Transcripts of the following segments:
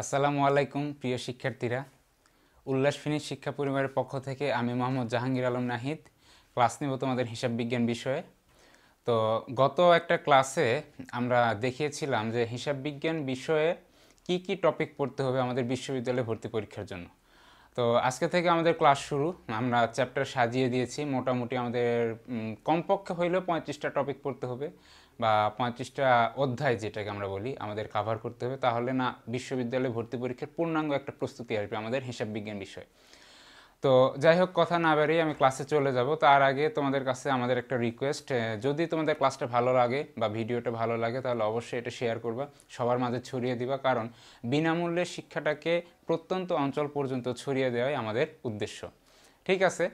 আসসালামু আলাইকুম প্রিয় শিক্ষার্থীরা। উল্লাস ফিনিশ শিক্ষা পরিবারের পক্ষ থেকে আমি মোহাম্মদ জাহাঙ্গীর আলম নাহিদ ক্লাস নেব তোমাদের হিসাব বিজ্ঞান বিষয়ে। তো গত একটা ক্লাসে আমরা দেখিয়েছিলাম যে হিসাব বিজ্ঞান বিষয়ে কি কি টপিক পড়তে হবে আমাদের বিশ্ববিদ্যালয়ে ভর্তি পরীক্ষার জন্য। তো আজকে থেকে আমাদের ক্লাস শুরু। আমরা চ্যাপ্টার সাজিয়ে দিয়েছি, মোটামুটি আমাদের কমপক্ষে হইলেও 35টা টপিক পড়তে হবে বা 35টা অধ্যায় যেটাকে আমরা বলি আমাদের কাভার করতে হবে, তাহলে না বিশ্ববিদ্যালয়ে ভর্তি পরীক্ষার পূর্ণাঙ্গ একটা প্রস্তুতি আসবে আমাদের হিসাব বিজ্ঞান বিষয়। তো যাই হোক, কথা না বাড়িয়ে আমি ক্লাসে চলে যাব। তার আগে তোমাদের কাছে আমাদের একটা রিকোয়েস্ট, যদি তোমাদের ক্লাসটা ভালো লাগে বা ভিডিওটা ভালো লাগে তাহলে অবশ্যই এটা শেয়ার করবা, সবার মাঝে ছড়িয়ে দিবা, কারণ বিনামূল্যে শিক্ষাটাকে প্রত্যন্ত অঞ্চল পর্যন্ত ছড়িয়ে দেওয়াই আমাদের উদ্দেশ্য। ঠিক আছে,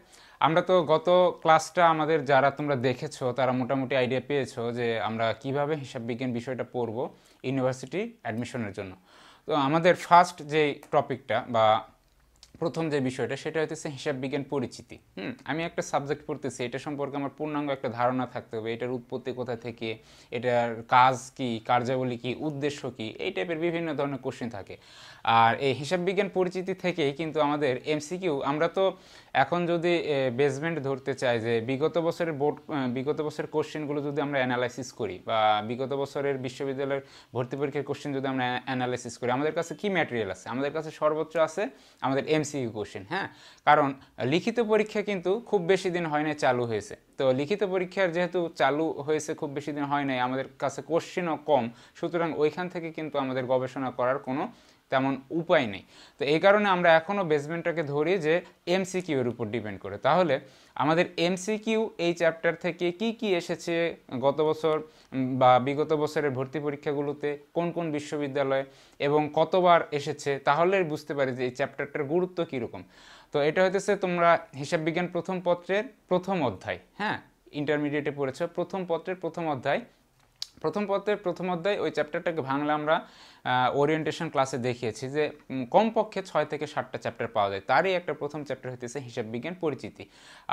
আমরা তো গত ক্লাসটা আমাদের যারা তোমরা দেখেছো তারা মোটামুটি আইডিয়া পেয়েছো যে আমরা কিভাবে হিসাব বিজ্ঞান বিষয়টা পড়ব ইউনিভার্সিটি অ্যাডমিশনের জন্য। তো আমাদের ফার্স্ট যে টপিকটা বা প্রথম যে বিষয়টা সেটা হচ্ছে হিসাব বিজ্ঞান পরিচিতি। আমি একটা সাবজেক্ট পড়তেছি, এটা সম্পর্কে আমার পূর্ণাঙ্গ একটা ধারণা থাকতে হবে, এটার উৎপত্তি কোথা থেকে, এটার কাজ কি, কার্যাবলী কি, উদ্দেশ্য কি, এই টাইপের বিভিন্ন ধরনের কোশ্চেন থাকে। আর এই হিসাব বিজ্ঞান পরিচিতি থেকেই কিন্তু আমাদের এমসিকিউ, আমরা তো এখন যদি বেসমেন্ট ধরতে চাই যে বিগত বছরের কোশ্চেনগুলো যদি আমরা অ্যানালাইসিস করি বা বিগত বছরের বিশ্ববিদ্যালয়ের ভর্তি পরীক্ষার কোশ্চেন যদি আমরা অ্যানালাইসিস করি, আমাদের কাছে কি ম্যাটেরিয়াল আছে? আমাদের কাছে সর্বোচ্চ আছে আমাদের এমসিকিউ কোশ্চেন। হ্যাঁ, কারণ লিখিত পরীক্ষা কিন্তু খুব বেশি দিন হয় নাই চালু হয়েছে। তো লিখিত পরীক্ষার যেহেতু চালু হয়েছে খুব বেশি দিন হয় নাই, আমাদের কাছে কোশ্চেনও কম, সুতরাং ওইখান থেকে কিন্তু আমাদের গবেষণা করার কোনো তেমন উপায় নেই। তো এই কারণে আমরা এখনও বেসমেন্টটাকে ধরি যে এমসিকিউ এর উপর ডিপেন্ড করে। তাহলে আমাদের এমসিকিউ এই চ্যাপ্টার থেকে কি কি এসেছে গত বছর বা বিগত বছরের ভর্তি পরীক্ষাগুলোতে, কোন কোন বিশ্ববিদ্যালয়ে এবং কতবার এসেছে, তাহলে বুঝতে পারি যে এই চ্যাপ্টারটার গুরুত্ব কীরকম। তো এটা হইতেছে তোমরা হিসাব বিজ্ঞান প্রথম পত্রের প্রথম অধ্যায়। হ্যাঁ, ইন্টারমিডিয়েটে পড়েছ, প্রথম পত্রের প্রথম অধ্যায়। প্রথম পত্রের প্রথম অধ্যায় ওই চ্যাপ্টারটাকে ভাঙলে আমরা ওরিয়েন্টেশন ক্লাসে দেখিয়েছি যে কমপক্ষে 6 থেকে 7টা চ্যাপ্টার পাওয়া যায়, তারই একটা প্রথম চ্যাপ্টার হইতেছে হিসাব বিজ্ঞান পরিচিতি।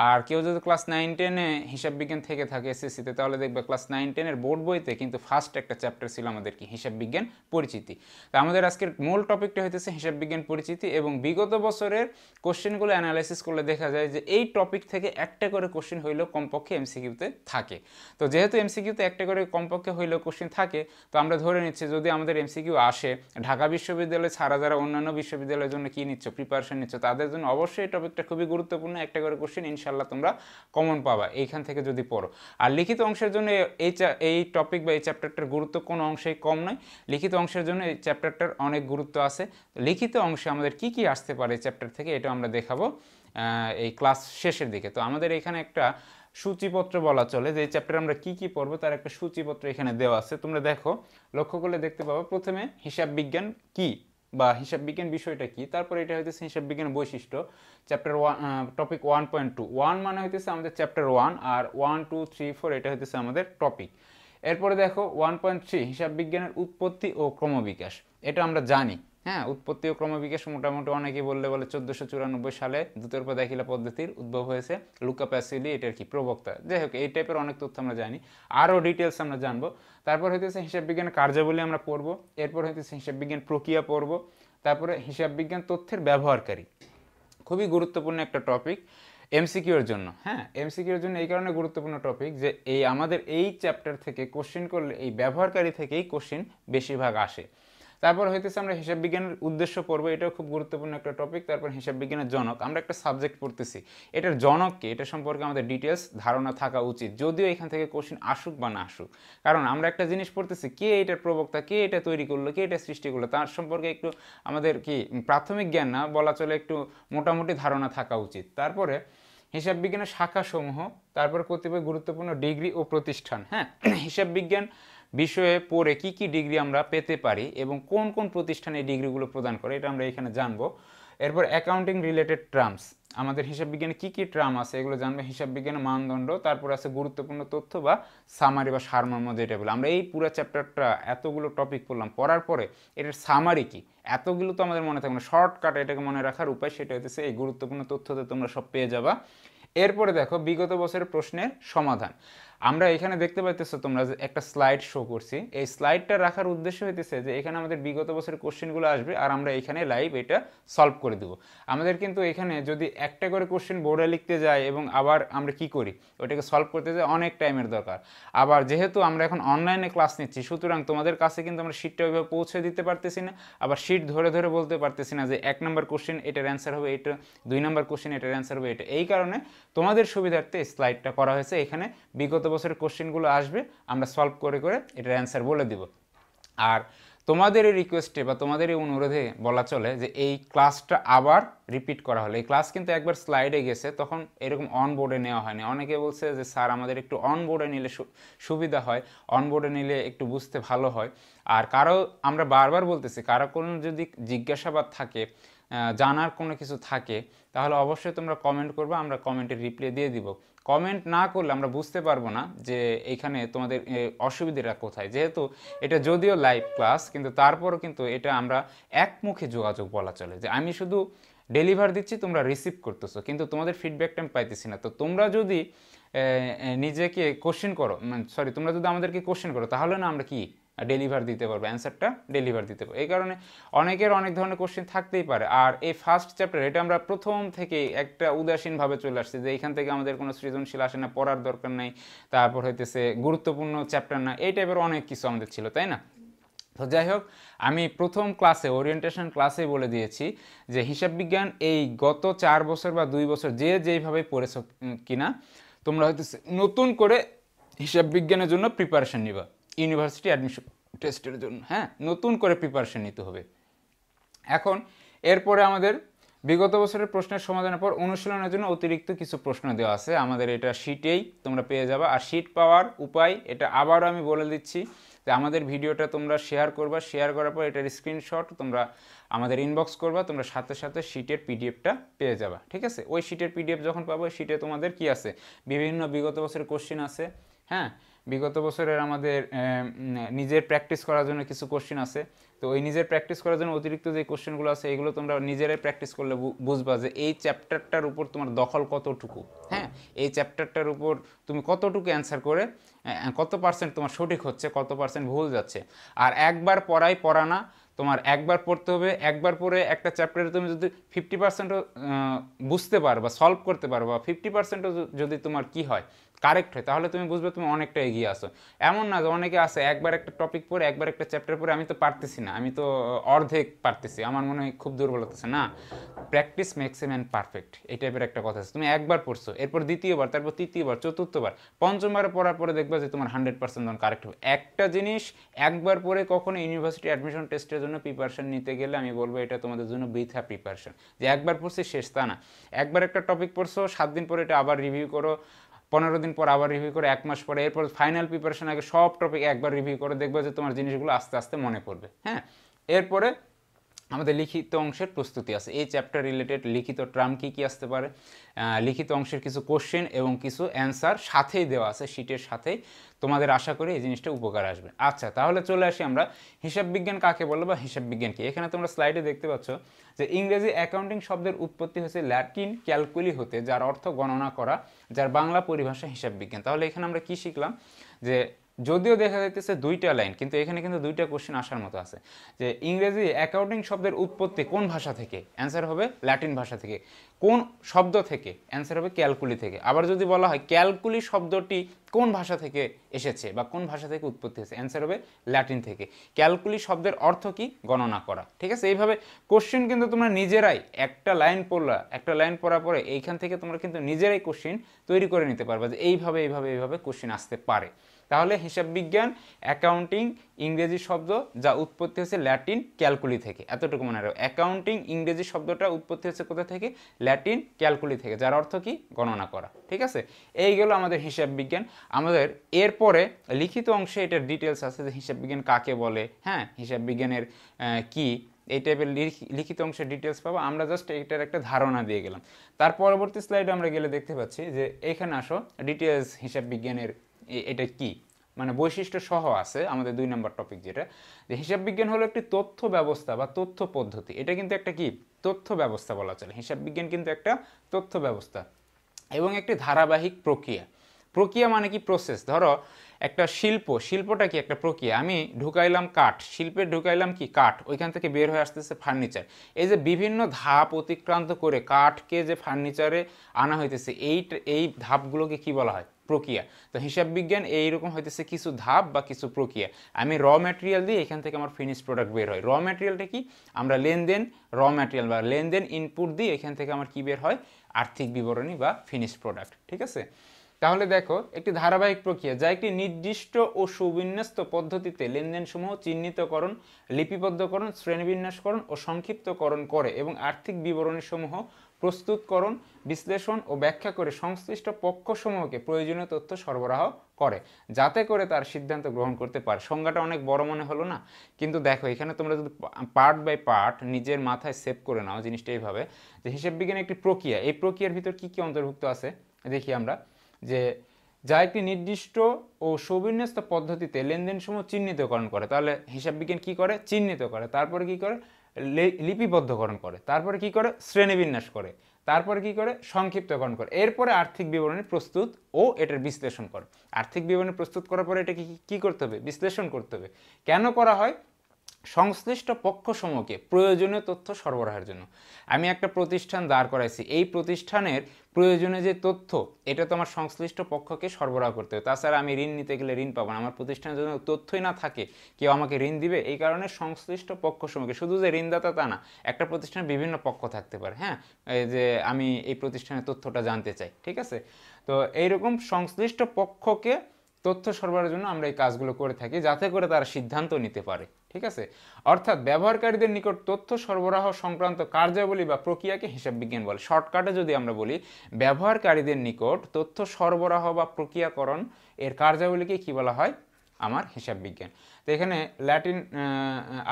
আর কেউ যদি ক্লাস 9-10-এ হিসাব বিজ্ঞান থেকে থাকে এসএসসিতে, তাহলে দেখবে ক্লাস 9-10-এর বোর্ড বইতে কিন্তু ফার্স্ট একটা চ্যাপ্টার ছিল আমাদের কি, হিসাব বিজ্ঞান পরিচিতি। তো আমাদের আজকের মূল টপিকটা হইতেছে হিসাব বিজ্ঞান পরিচিতি, এবং বিগত বছরের কোশ্চেনগুলো অ্যানালাইসিস করলে দেখা যায় যে এই টপিক থেকে একটা করে কোশ্চেন হইলেও কমপক্ষে এমসিকিউতে থাকে। তো যেহেতু এমসিকিউতে একটা করে কমপক্ষে হইলেও কোশ্চেন থাকে, তো আমরা ধরে নিচ্ছি যদি আমাদের এমসিকিউ আসে, ঢাকা বিশ্ববিদ্যালয় ছাড়া যারা অন্যান্য বিশ্ববিদ্যালয়ের জন্য কী নিচ্ছ, প্রিপারেশন নিচ্ছ, তাদের জন্য অবশ্যই এই টপিকটা খুবই গুরুত্বপূর্ণ। একটা করে কোশ্চেন ইনশাল্লাহ তোমরা কমন পাবা এইখান থেকে যদি পড়ো। আর লিখিত অংশের জন্য এই টপিক বা এই চ্যাপ্টারটার গুরুত্ব কোনো অংশেই কম নয়। লিখিত অংশের জন্য এই চ্যাপ্টারটার অনেক গুরুত্ব আছে। লিখিত অংশে আমাদের কি কি আসতে পারে এই চ্যাপ্টার থেকে, এটা আমরা দেখাবো এই ক্লাস শেষের দিকে। তো আমাদের এখানে একটা সূচিপত্র বলা চলে, যে চ্যাপ্টারে আমরা কি কি পড়বো তার একটা সূচিপত্র এখানে দেওয়া আছে। তোমরা দেখো, লক্ষ্য করলে দেখতে পাবো প্রথমে হিসাব বিজ্ঞান কি বা হিসাব বিজ্ঞান বিষয়টা কি, তারপরে এটা হইতেছে হিসাব বিজ্ঞান বৈশিষ্ট্য, চ্যাপ্টার 1, টপিক 1.2। 1 মানে হইতেছে আমাদের চ্যাপ্টার 1, আর 1, 2, 3, 4 এটা হইতেছে আমাদের টপিক। এরপরে দেখো 1.3 হিসাব বিজ্ঞানের উৎপত্তি ও ক্রমবিকাশ, এটা আমরা জানি। হ্যাঁ, উৎপত্তি ও ক্রমবিকাশ মোটামুটি অনেকেই বলে 1494 সালে দ্বিতীয় দাখিলা পদ্ধতির উদ্ভব হয়েছে, লুকা প্যাসিলি এটার কি প্রবক্তা। যাই হোক, এই টাইপের অনেক তথ্য আমরা জানি, আরও ডিটেলস আমরা জানবো। তারপর হইতেছে হিসাব বিজ্ঞানের কার্যাবলী আমরা পড়বো, এরপর হইতেছে হিসাব বিজ্ঞান প্রক্রিয়া পড়বো, তারপরে হিসাব বিজ্ঞান তথ্যের ব্যবহারকারী, খুবই গুরুত্বপূর্ণ একটা টপিক এমসিকিউর জন্য। হ্যাঁ, এমসিকিউর জন্য এই কারণে গুরুত্বপূর্ণ টপিক যে আমাদের এই চ্যাপ্টার থেকে কোশ্চেন করলে এই ব্যবহারকারী থেকেই কোশ্চেন বেশিরভাগ আসে। তারপর হইতেছে আমরা হিসাব বিজ্ঞানের উদ্দেশ্য পড়বো, এটাও খুব গুরুত্বপূর্ণ একটা টপিক। তারপর হিসাব বিজ্ঞানের জনক, আমরা একটা সাবজেক্ট পড়তেছি, এটার জনক কি, এটা সম্পর্কে আমাদের ডিটেলস ধারণা থাকা উচিত, যদিও এখান থেকে কোশ্চেন আসুক বা না আসুক। কারণ আমরা একটা জিনিস পড়তেছি, কে এটার প্রবক্তা, কে এটা তৈরি করলো, কে এটা সৃষ্টি করলো, তার সম্পর্কে একটু আমাদের কি প্রাথমিক জ্ঞান না বলা চলে, একটু মোটামুটি ধারণা থাকা উচিত। তারপরে হিসাব বিজ্ঞানের শাখাসমূহ, তারপরে কতিপয় গুরুত্বপূর্ণ ডিগ্রি ও প্রতিষ্ঠান। হ্যাঁ, হিসাব বিজ্ঞান বিষয়ে পড়ে কি কি ডিগ্রি আমরা পেতে পারি এবং কোন কোন প্রতিষ্ঠানে এই ডিগ্রিগুলো প্রদান করে, এটা আমরা এখানে জানবো। এরপর অ্যাকাউন্টিং রিলেটেড টার্মস, আমাদের হিসাব বিজ্ঞানে কী কী টার্ম আছে এগুলো জানবো, হিসাব বিজ্ঞানের মানদণ্ড, তারপর আছে গুরুত্বপূর্ণ তথ্য বা সামারি বা সারমর্ম যেটা বলে। আমরা এই পুরো চ্যাপ্টারটা এতগুলো টপিক পড়লাম, পড়ার পরে এটার সামারি কি, এতগুলো তো আমাদের মনে থাকবে না, শর্টকাট এটাকে মনে রাখার উপায় সেটা হচ্ছে এই গুরুত্বপূর্ণ তথ্যতে তোমরা সব পেয়ে যাবা। এরপরে দেখো বিগত বছরের প্রশ্নের সমাধান। আমরা এখানে দেখতে পাইতেছো তোমরা যে একটা স্লাইড শো করছি, এই স্লাইডটা রাখার উদ্দেশ্য হইতেছে যে এখানে আমাদের বিগত বছরের কোশ্চেনগুলো আসবে আর আমরা এখানে লাইভ এটা সলভ করে দেবো। আমাদের কিন্তু এখানে যদি একটা করে কোশ্চেন বোর্ডে লিখতে যাই এবং আবার আমরা কি করি ওইটাকে সলভ করতে যাই, অনেক টাইমের দরকার। আবার যেহেতু আমরা এখন অনলাইনে ক্লাস নিচ্ছি, সুতরাং তোমাদের কাছে কিন্তু আমরা শিটটা ওইভাবে পৌঁছে দিতে পারতেছি না, আবার শিট ধরে ধরে বলতে পারতেছি না যে 1 নম্বর কোশ্চেন এটার অ্যান্সার হবে এটা, 2 নম্বর কোশ্চেন এটার অ্যান্সার হবে এটা। এই কারণে তোমাদের সুবিধার্থে স্লাইডটা করা হয়েছে, এখানে বিগত বছরের কোশ্চেনগুলো আসবে, আমরা সলভ করে করে এটার অ্যান্সার বলে দিব। আর তোমাদের এই রিকোয়েস্টে বা তোমাদের এই অনুরোধে বলা চলে যে এই ক্লাসটা আবার রিপিট করা হলো। এই ক্লাস কিন্তু একবার স্লাইডে গেছে, তখন এরকম অন বোর্ডে নেওয়া হয়নি। অনেকে বলছে যে স্যার আমাদের একটু অন বোর্ডে নিলে সুবিধা হয়, অন বোর্ডে নিলে একটু বুঝতে ভালো হয়। আর কারো আমরা বারবার বলতেছি, কারো কোনো যদি জিজ্ঞাসাবাদ থাকে, জানার কোনো কিছু থাকে, তাহলে অবশ্যই তোমরা কমেন্ট করবে, আমরা কমেন্টের রিপ্লাই দিয়ে দিব। কমেন্ট না করলে আমরা বুঝতে পারবো না যে এইখানে তোমাদের অসুবিধাটা কোথায়। যেহেতু এটা যদিও লাইভ ক্লাস, কিন্তু তারপরও কিন্তু এটা আমরা একমুখী যোগাযোগ বলা চলে, যে আমি শুধু ডেলিভার দিচ্ছি, তোমরা রিসিভ করতেছো, কিন্তু তোমাদের ফিডব্যাকটা আমি পাইতেছি না। তো তোমরা যদি নিজেকে কোশ্চেন করো, সরি, তোমরা যদি আমাদেরকে কোশ্চেন করো, তাহলে না আমরা কি ডেলিভার দিতে পারবো, অ্যান্সারটা ডেলিভার দিতে পারবো। এই কারণে অনেকের অনেক ধরনের কোশ্চেন থাকতেই পারে। আর এই ফার্স্ট চ্যাপ্টার এটা আমরা প্রথম থেকে একটা উদাসীনভাবে চলে আসছি, যে এইখান থেকে আমাদের কোনো সৃজনশীল আসে না, পড়ার দরকার নেই, তারপর হইতেছে গুরুত্বপূর্ণ চ্যাপ্টার না, এই টাইপের অনেক কিছু আমাদের ছিল, তাই না? তো যাই হোক, আমি প্রথম ক্লাসে ওরিয়েন্টেশন ক্লাসে বলে দিয়েছি যে হিসাব বিজ্ঞান এই গত 4 বছর বা 2 বছর যে যেইভাবে পড়েছ কিনা, তোমরা হয়তো নতুন করে হিসাব বিজ্ঞানের জন্য প্রিপারেশন নিবা, ইউনিভার্সিটি অ্যাডমিশন টেস্টের জন্য। হ্যাঁ, নতুন করে প্রিপারেশন নিতে হবে। এখন এরপরে আমাদের বিগত বছরের প্রশ্নের সমাধানের পর অনুশীলনের জন্য অতিরিক্ত কিছু প্রশ্ন দেওয়া আছে, আমাদের এটা শিটেই তোমরা পেয়ে যাবা। আর শিট পাওয়ার উপায় এটা আবারও আমি বলে দিচ্ছি, যে আমাদের ভিডিওটা তোমরা শেয়ার করবা, শেয়ার করার পর এটার স্ক্রিনশট তোমরা আমাদের ইনবক্স করবা, তোমরা সাথে সাথে শিটের পিডিএফটা পেয়ে যাবা। ঠিক আছে, ওই শিটের পিডিএফ যখন পাবো, শিটে তোমাদের কি আছে, বিভিন্ন বিগত বছরের কোশ্চেন আছে। হ্যাঁ, বিগত বছরের আমাদের নিজের প্র্যাকটিস করার জন্য কিছু কোশ্চেন আছে। তো ওই নিজের প্র্যাকটিস করার জন্য অতিরিক্ত যে কোশ্চেনগুলো আছে, এগুলো তোমরা নিজেরাই প্র্যাকটিস করলে বুঝবা যে এই চ্যাপ্টারটার উপর তোমার দখল কতটুকু। হ্যাঁ, এই চ্যাপ্টারটার উপর তুমি কতটুকু অ্যান্সার করে কত পার্সেন্ট তোমার সঠিক হচ্ছে, কত পার্সেন্ট ভুল যাচ্ছে। আর একবার পড়া না, তোমার একবার পড়তে হবে। একবার পড়ে একটা চ্যাপ্টারে তুমি যদি 50%ও বুঝতে পারো বা সলভ করতে পারো, বা 50%ও যদি তোমার কি হয়, কারেক্ট হয়, তাহলে তুমি বুঝবে তুমি অনেকটা এগিয়ে আসো। এমন না যে অনেকে আছে একবার একটা টপিক পড়ে, একবার একটা চ্যাপ্টার পড়ে আমি তো পারতেছি না, আমি তো অর্ধেক পারতেছি, আমার মনে হয় খুব দুর্বল হতেছে। না, practice makes a man perfect, এই টাইপের একটা কথা আছে। তুমি একবার পড়ছো, এরপর দ্বিতীয়বার, তারপর তৃতীয়বার, চতুর্থবার, পঞ্চমবার পড়ার পরে দেখবা যে তোমার 100% তখন কারেক্ট হবে। একটা জিনিস একবার পড়ে কখনো ইউনিভার্সিটি অ্যাডমিশন টেস্টের জন্য প্রিপারেশন নিতে গেলে আমি বলবো এটা তোমাদের জন্য বৃথা প্রিপারেশন। যে একবার পড়ছি শেষ, তা না। একবার একটা টপিক পড়ছো, 7 দিন পরে এটা আবার রিভিউ করো, 15 দিন পর আবার রিভিউ করে, 1 মাস পরে, এরপর ফাইনাল প্রিপারেশন আগে সব টপিক একবার রিভিউ করে, দেখবে যে তোমার জিনিসগুলো আস্তে আস্তে মনে পড়বে। হ্যাঁ, এরপরে আমাদের লিখিত অংশের প্রস্তুতি আছে। এই চ্যাপ্টার রিলেটেড লিখিত ট্রাম কী কী আসতে পারে, লিখিত অংশের কিছু কোশ্চেন এবং কিছু অ্যান্সার সাথেই দেওয়া আছে, শিটের সাথেই। তোমাদের আশা করি এই জিনিসটা উপকার আসবে। আচ্ছা, তাহলে চলে আসি আমরা হিসাব বিজ্ঞান কাকে বলে বা হিসাব বিজ্ঞান কি। এখানে তোমরা স্লাইডে দেখতে পাচ্ছ যে ইংরেজি অ্যাকাউন্টিং শব্দের উৎপত্তি হয়েছে ল্যাটিন ক্যালকুলি হতে, যার অর্থ গণনা করা, যার বাংলা পরিভাষা হিসাব বিজ্ঞান। তাহলে এখানে আমরা কি শিখলাম, যে যদিও দেখা যাইতেছে 2টা লাইন, কিন্তু এখানে কিন্তু 2টা কোশ্চেন আসার মতো আছে। যে ইংরেজি অ্যাকাউন্টিং শব্দের উৎপত্তি কোন ভাষা থেকে, অ্যান্সার হবে ল্যাটিন ভাষা থেকে। কোন শব্দ থেকে, অ্যান্সার হবে ক্যালকুলি থেকে। আবার যদি বলা হয় ক্যালকুলি শব্দটি কোন ভাষা থেকে এসেছে বা কোন ভাষা থেকে উৎপত্তি হয়েছে, অ্যান্সার হবে ল্যাটিন থেকে। ক্যালকুলি শব্দের অর্থ কি, গণনা করা। ঠিক আছে, এইভাবে কোশ্চেন কিন্তু তোমরা নিজেরাই একটা লাইন পড়লা, একটা লাইন পড়ার পরে এইখান থেকে তোমরা কিন্তু নিজেরাই কোশ্চেন তৈরি করে নিতে পারবে, যে এইভাবে এইভাবে এইভাবে কোশ্চেন আসতে পারে। তাহলে হিসাব বিজ্ঞান অ্যাকাউন্টিং ইংরেজি শব্দ, যা উৎপত্তি হয়েছে ল্যাটিন ক্যালকুলি থেকে, এতটুকু মনে রাখো। অ্যাকাউন্টিং ইংরেজি শব্দটা উৎপত্তি হচ্ছে কোথা থেকে, ল্যাটিন ক্যালকুলি থেকে, যার অর্থ কি, গণনা করা। ঠিক আছে, এই গেল আমাদের হিসাব বিজ্ঞান। আমাদের এরপরে লিখিত অংশে এটার ডিটেলস আছে, যে হিসাব বিজ্ঞান কাকে বলে, হ্যাঁ, হিসাব বিজ্ঞানের কি, এই টাইপের লিখিত অংশের ডিটেলস পাবো। আমরা জাস্ট এটার একটা ধারণা দিয়ে গেলাম। তার পরবর্তী স্লাইডে আমরা গেলে দেখতে পাচ্ছি যে এখানে আসো ডিটেলস হিসাব বিজ্ঞানের এটা কি, মানে বৈশিষ্ট্য সহ আছে আমাদের 2 নম্বর টপিক, যেটা যে হিসাব বিজ্ঞান হলো একটি তথ্য ব্যবস্থা বা তথ্য পদ্ধতি। এটা কিন্তু একটা কি, তথ্য ব্যবস্থা বলা চলে। হিসাব বিজ্ঞান কিন্তু একটা তথ্য ব্যবস্থা এবং একটি ধারাবাহিক প্রক্রিয়া। প্রক্রিয়া মানে কি প্রসেস। ধরো একটা শিল্পটা কি একটা প্রক্রিয়া। আমি ঢুকাইলাম কাঠ, শিল্পে ঢুকাইলাম কি কাঠ, ওইখান থেকে বের হয়ে আসতেছে ফার্নিচার। এই যে বিভিন্ন ধাপ অতিক্রান্ত করে কাঠকে যে ফার্নিচারে আনা হইতেছে, এই ধাপগুলোকে কি বলা হয়? প্রক্রিয়া। তো হিসাব বিজ্ঞান এইরকম হইতেছে কিছু ধাপ বা কিছু প্রক্রিয়া। আমি র ম্যাটেরিয়াল দিয়ে এখান থেকে আমার ফিনিশ প্রোডাক্ট বের হয়। র ম্যাটেরিয়ালটা কি? আমরা লেনদেন র ম্যাটেরিয়াল বা লেনদেন ইনপুট দিয়ে এখান থেকে আমার কি বের হয়? আর্থিক বিবরণী বা ফিনিশ প্রোডাক্ট। ঠিক আছে? তাহলে দেখো একটি ধারাবাহিক প্রক্রিয়া যা একটি নির্দিষ্ট ও সুবিন্যস্ত পদ্ধতিতে লেনদেনসমূহ চিহ্নিতকরণ, লিপিবদ্ধকরণ, শ্রেণীবিন্যাসকরণ ও সংক্ষিপ্তকরণ করে এবং আর্থিক বিবরণীসমূহ প্রস্তুতকরণ, বিশ্লেষণ ও ব্যাখ্যা করে সংশ্লিষ্ট পক্ষসমূহকে প্রয়োজনীয় তথ্য সরবরাহ করে, যাতে করে তার সিদ্ধান্ত গ্রহণ করতে পারে। সংজ্ঞাটা অনেক বড় মনে হলো না? কিন্তু দেখো এখানে তোমরা যদি পার্ট বাই পার্ট নিজের মাথায় সেভ করে নাও জিনিসটা এইভাবে, যে হিসাব বিজ্ঞান একটি প্রক্রিয়া, এই প্রক্রিয়ার ভিতর কি কি অন্তর্ভুক্ত আছে দেখি আমরা। যে যা একটি নির্দিষ্ট ও সুবিন্যস্ত পদ্ধতিতে লেনদেনসমূহ চিহ্নিতকরণ করে, তাহলে হিসাব বিজ্ঞান কি করে? চিহ্নিত করে। তারপরে কি করে? লিপিবদ্ধকরণ করে। তারপরে কি করে? শ্রেণীবিন্যাস করে। তারপরে কি করে? সংক্ষিপ্তকরণ করে। এরপরে আর্থিক বিবরণী প্রস্তুত ও এটার বিশ্লেষণ করে। আর্থিক বিবরণী প্রস্তুত করার পরে এটাকে কি করতে হবে? বিশ্লেষণ করতে হবে। কেন করা হয়? সংশ্লিষ্ট পক্ষসমূহকে প্রয়োজনীয় তথ্য সরবরাহের জন্য। আমি একটা প্রতিষ্ঠান দাঁড় করাইছি, এই প্রতিষ্ঠানের প্রয়োজনীয় যে তথ্য এটা তো আমার সংশ্লিষ্ট পক্ষকে সরবরাহ করতে হবে। তাছাড়া আমি ঋণ নিতে গেলে ঋণ পাবো না। আমার প্রতিষ্ঠানের জন্য তথ্যই না থাকে কেউ আমাকে ঋণ দিবে, এই কারণে সংশ্লিষ্ট পক্ষসমূহকে, শুধু যে ঋণদাতা তা না, একটা প্রতিষ্ঠানের বিভিন্ন পক্ষ থাকতে পারে। হ্যাঁ, এই যে আমি এই প্রতিষ্ঠানের তথ্যটা জানতে চাই, ঠিক আছে? তো এইরকম সংশ্লিষ্ট পক্ষকে তথ্য সরবরাহের জন্য আমরা এই কাজগুলো করে থাকি, যাতে করে তারা সিদ্ধান্ত নিতে পারে। ঠিক আছে? অর্থাৎ ব্যবহারকারীদের নিকট তথ্য সরবরাহ সংক্রান্ত কার্যাবলী বা প্রক্রিয়াকে হিসাব বিজ্ঞান বলে। শর্টকাটে যদি আমরা বলি, ব্যবহারকারীদের নিকট তথ্য সরবরাহ বা প্রক্রিয়াকরণ এর কার্যাবলীকে কি বলা হয়? আমার হিসাব বিজ্ঞান। তো এখানে ল্যাটিন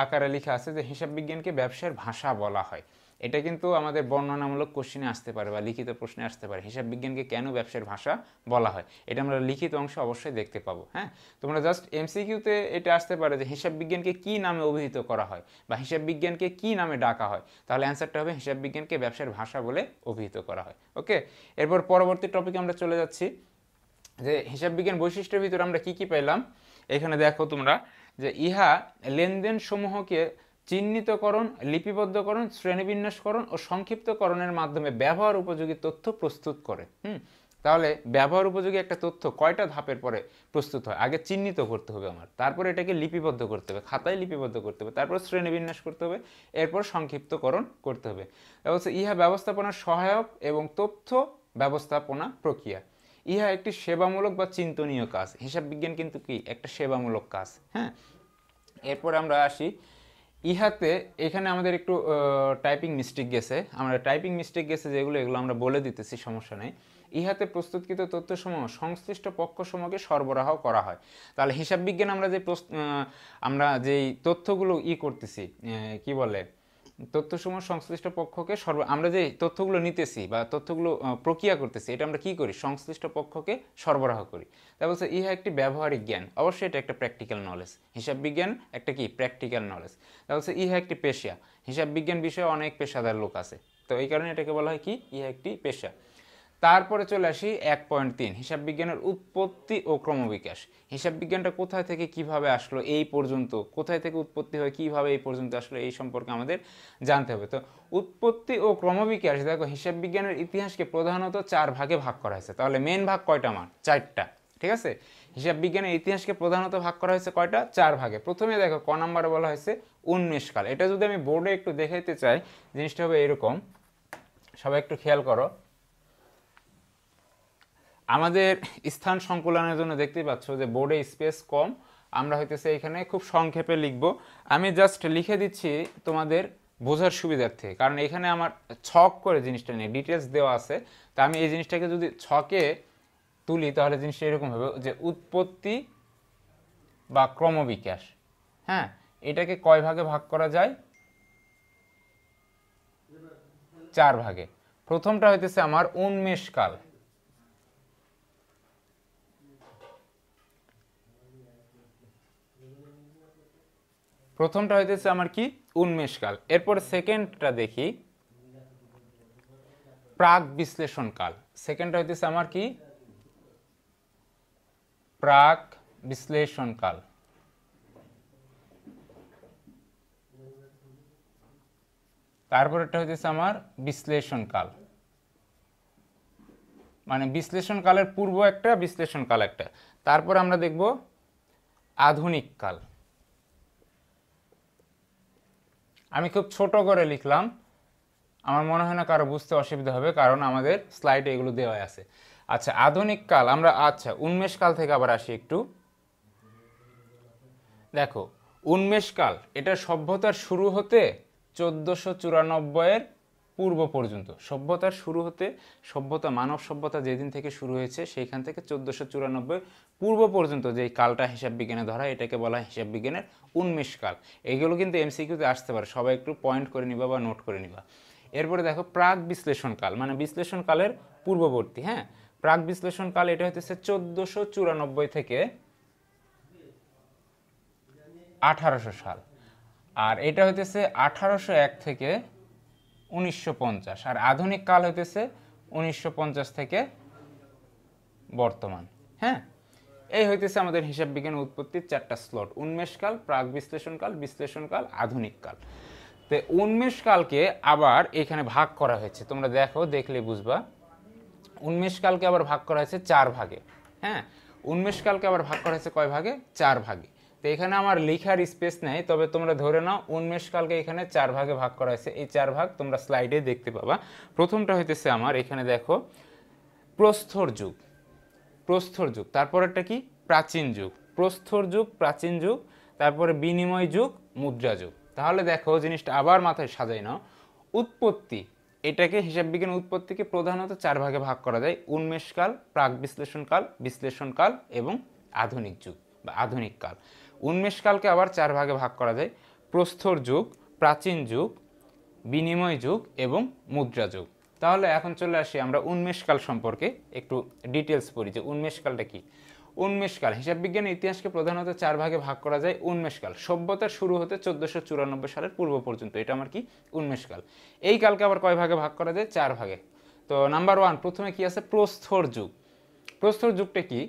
আকারে লেখা আছে যে হিসাব বিজ্ঞানকে ব্যবসার ভাষা বলা হয়। এটা কিন্তু আমাদের বর্ণনামূলক কোশ্চেনে আসতে পারে বা লিখিত প্রশ্নে আসতে পারে, হিসাব বিজ্ঞানকে কেন ব্যবসার ভাষা বলা হয়। এটা আমরা লিখিত অংশ অবশ্যই দেখতে পাবো। হ্যাঁ, তোমরা জাস্ট এমসিকিউতে এটা আসতে পারে যে হিসাব বিজ্ঞানকে কি নামে অভিহিত করা হয় বা হিসাব বিজ্ঞানকে কি নামে ডাকা হয়, তাহলে অ্যান্সারটা হবে হিসাব বিজ্ঞানকে ব্যবসার ভাষা বলে অভিহিত করা হয়। ওকে, এরপর পরবর্তী টপিকে আমরা চলে যাচ্ছি, যে হিসাব বিজ্ঞান বৈশিষ্ট্যের ভিতরে আমরা কি কি পেলাম। এখানে দেখো তোমরা যে ইহা লেনদেন সমূহকে চিহ্নিতকরণ, লিপিবদ্ধকরণ, শ্রেণীবিন্যাসকরণ ও সংক্ষিপ্তকরণের মাধ্যমে ব্যবহার উপযোগী তথ্য প্রস্তুত করে। তাহলে ব্যবহার উপযোগী একটা তথ্য কয়টা ধাপের পরে প্রস্তুত হয়? আগে চিহ্নিত করতে হবে আমার, তারপরে এটাকে লিপিবদ্ধ করতে হবে, খাতায় লিপিবদ্ধ করতে হবে, তারপর শ্রেণীবিন্যাস করতে হবে, এরপর সংক্ষিপ্তকরণ করতে হবে। অবশ্য ইহা ব্যবস্থাপনার সহায়ক এবং তথ্য ব্যবস্থাপনা প্রক্রিয়া। ইহা একটি সেবামূলক বা চিন্তনীয় কাজ। হিসাব বিজ্ঞান কিন্তু কি একটা সেবামূলক কাজ। হ্যাঁ, এরপর আমরা আসি ইহাতে। এখানে আমাদের একটু টাইপিং মিস্টেক গেছে, যেগুলো এগুলো আমরা বলে দিতেছি, সমস্যা নেই। ইহাতে প্রস্তুতকৃত তথ্যসমূহ সংশ্লিষ্ট পক্ষসমূহকে সরবরাহ করা হয়। তাহলে হিসাব বিজ্ঞান আমরা যেই তথ্যগুলো করতেছি, কি বলে, তথ্যসমূহ সংশ্লিষ্ট পক্ষকে আমরা যে তথ্যগুলো নিতেছি বা তথ্যগুলো প্রক্রিয়া করতেছি, এটা আমরা কি করি? সংশ্লিষ্ট পক্ষকে সরবরাহ করি। তা বলছে ইহা একটি ব্যবহারিক জ্ঞান। অবশ্যই এটা একটা প্র্যাকটিক্যাল নলেজ। হিসাব বিজ্ঞান একটা কি? Practical knowledge. তা বলছে ইহা একটি পেশা। হিসাব বিজ্ঞান বিষয়ে অনেক পেশাদার লোক আছে, তো এই কারণে এটাকে বলা হয় কি? ইহা একটি পেশা। তারপরে চলে আসি 1.3, হিসাব বিজ্ঞানের উৎপত্তি ও ক্রমবিকাশ। হিসাব বিজ্ঞানটা কোথায় থেকে কিভাবে আসলো এই পর্যন্ত, কোথায় থেকে উৎপত্তি হয় কিভাবে এই পর্যন্ত আসলো, এই সম্পর্কে আমাদের জানতে হবে। তো উৎপত্তি ও ক্রমবিকাশ, দেখো হিসাব বিজ্ঞানের ইতিহাসকে প্রধানত 4 ভাগে ভাগ করা হয়েছে। তাহলে মেন ভাগ কয়টা? আমার 4টা। ঠিক আছে, হিসাব বিজ্ঞানের ইতিহাসকে প্রধানত ভাগ করা হয়েছে কয়টা? 4 ভাগে। প্রথমে দেখো ক নাম্বারে বলা হয়েছে উন্মেষকাল। এটা যদি আমি বোর্ডে একটু দেখাইতে চাই, জিনিসটা হবে এরকম, সবাই একটু খেয়াল করো। আমাদের স্থান সংকুলনের জন্য দেখতেই পাচ্ছ যে বোর্ডে স্পেস কম, আমরা হইতেছে এখানে খুব সংক্ষেপে লিখব। আমি জাস্ট লিখে দিচ্ছি তোমাদের বোঝার সুবিধার্থে, কারণ এখানে আমার ছক করে জিনিসটা নিয়ে ডিটেলস দেওয়া আছে। তা আমি এই জিনিসটাকে যদি ছকে তুলি তাহলে জিনিসটা এরকম হবে যে উৎপত্তি বা ক্রমবিকাশ। হ্যাঁ, এটাকে কয় ভাগে ভাগ করা যায়? 4 ভাগে। প্রথমটা হইতেছে আমার উন্মেষকাল। প্রথমটা হইতেছে আমার কি? উন্মেষকাল। এরপর সেকেন্ডটা দেখি প্রাক বিশ্লেষণ কাল। সেকেন্ডটা হইতেছে আমার কি? প্রাক বিশ্লেষণকাল। তারপর এটা হচ্ছে আমার বিশ্লেষণকাল, মানে বিশ্লেষণকালের পূর্ব একটা, বিশ্লেষণকাল একটা। তারপর আমরা দেখব আধুনিক কাল। আমি খুব ছোট করে লিখলাম, আমার মনে হয় না কারো বুঝতে অসুবিধা হবে, কারণ আমাদের স্লাইডে এগুলো দেওয়া আছে। আচ্ছা, আধুনিক কাল আমরা, আচ্ছা উন্মেষ কাল থেকে আবার আসি একটু। দেখো, উন্মেষ কাল এটা সভ্যতার শুরু হতে 1494 পূর্ব পর্যন্ত। সভ্যতার শুরু হতে, সভ্যতা, মানব সভ্যতা যেদিন থেকে শুরু হয়েছে সেইখান থেকে 1494 পূর্ব পর্যন্ত যে কালটা হিসাব বিজ্ঞানে ধরা, এটাকে বলা হয় হিসাব বিজ্ঞানের উন্মেষ কাল। এগুলো কিন্তু এমসিকিউতে আসতে পারে, সবাই একটু পয়েন্ট করে নিবা বা নোট করে নিবা। এরপরে দেখো প্রাক বিশ্লেষণ কাল, মানে বিশ্লেষণ কালের পূর্ববর্তী। হ্যাঁ, প্রাক বিশ্লেষণ কাল এটা হচ্ছে 1494 থেকে 1800 সাল, আর এটা হইতেছে 1801 থেকে 1950, আর আধুনিক কাল হইতেছে 1950 থেকে বর্তমান। হ্যাঁ, এই হইতেছে আমাদের হিসাব বিজ্ঞান উৎপত্তির 4টা স্লট: উন্মেষকাল, প্রাক বিশ্লেষণকাল, বিশ্লেষণকাল, আধুনিক কাল। তো উন্মেষকালকে আবার এখানে ভাগ করা হয়েছে, তোমরা দেখো, দেখলে বুঝবা। উন্মেষকালকে আবার ভাগ করা হয়েছে 4 ভাগে। হ্যাঁ, উন্মেষকালকে আবার ভাগ করা হয়েছে কয় ভাগে? 4 ভাগে। তো এখানে আমার লেখার স্পেস নেই, তবে তোমরা ধরে নাও উন্মেষকালকে এখানে 4 ভাগে ভাগ করা হয়েছে। এই 4 ভাগ তোমরা স্লাইডে দেখতে পাবা। প্রথমটা হইতেছে আমার এখানে দেখো প্রস্তর যুগ। প্রস্তর যুগ, তারপরেরটা কি? প্রাচীন যুগ। প্রস্তর যুগ, প্রাচীন যুগ, তারপরে বিনিময় যুগ, মুদ্রা যুগ। তাহলে দেখো জিনিসটা আবার মাথায় সাজাই নাও। উৎপত্তি, এটাকে হিসাব বিজ্ঞান উৎপত্তিকে প্রধানত 4 ভাগে ভাগ করা যায়: উন্মেষকাল, প্রাক বিশ্লেষণকাল, বিশ্লেষণকাল এবং আধুনিক যুগ বা আধুনিক কাল। উন্মেষকালকে আবার 4 ভাগে ভাগ করা যায়: প্রস্তর যুগ, প্রাচীন যুগ, বিনিময় যুগ এবং মুদ্রা যুগ। তাহলে এখন চলে আসি আমরা উন্মেষকাল সম্পর্কে একটু ডিটেলস পড়ি যে উন্মেষকালটা কি। উন্মেষকাল, হিসাব বিজ্ঞানের ইতিহাসকে প্রধানত 4 ভাগে ভাগ করা যায়। উন্মেষকাল, সভ্যতার শুরু হতে 1494 সালের পূর্ব পর্যন্ত, এটা আমার কি? উন্মেষকাল। এই কালকে আবার কয় ভাগে ভাগ করা যায়? 4 ভাগে। তো নাম্বার 1, প্রথমে কি আছে? প্রস্তর যুগ। প্রস্তর যুগটা কি?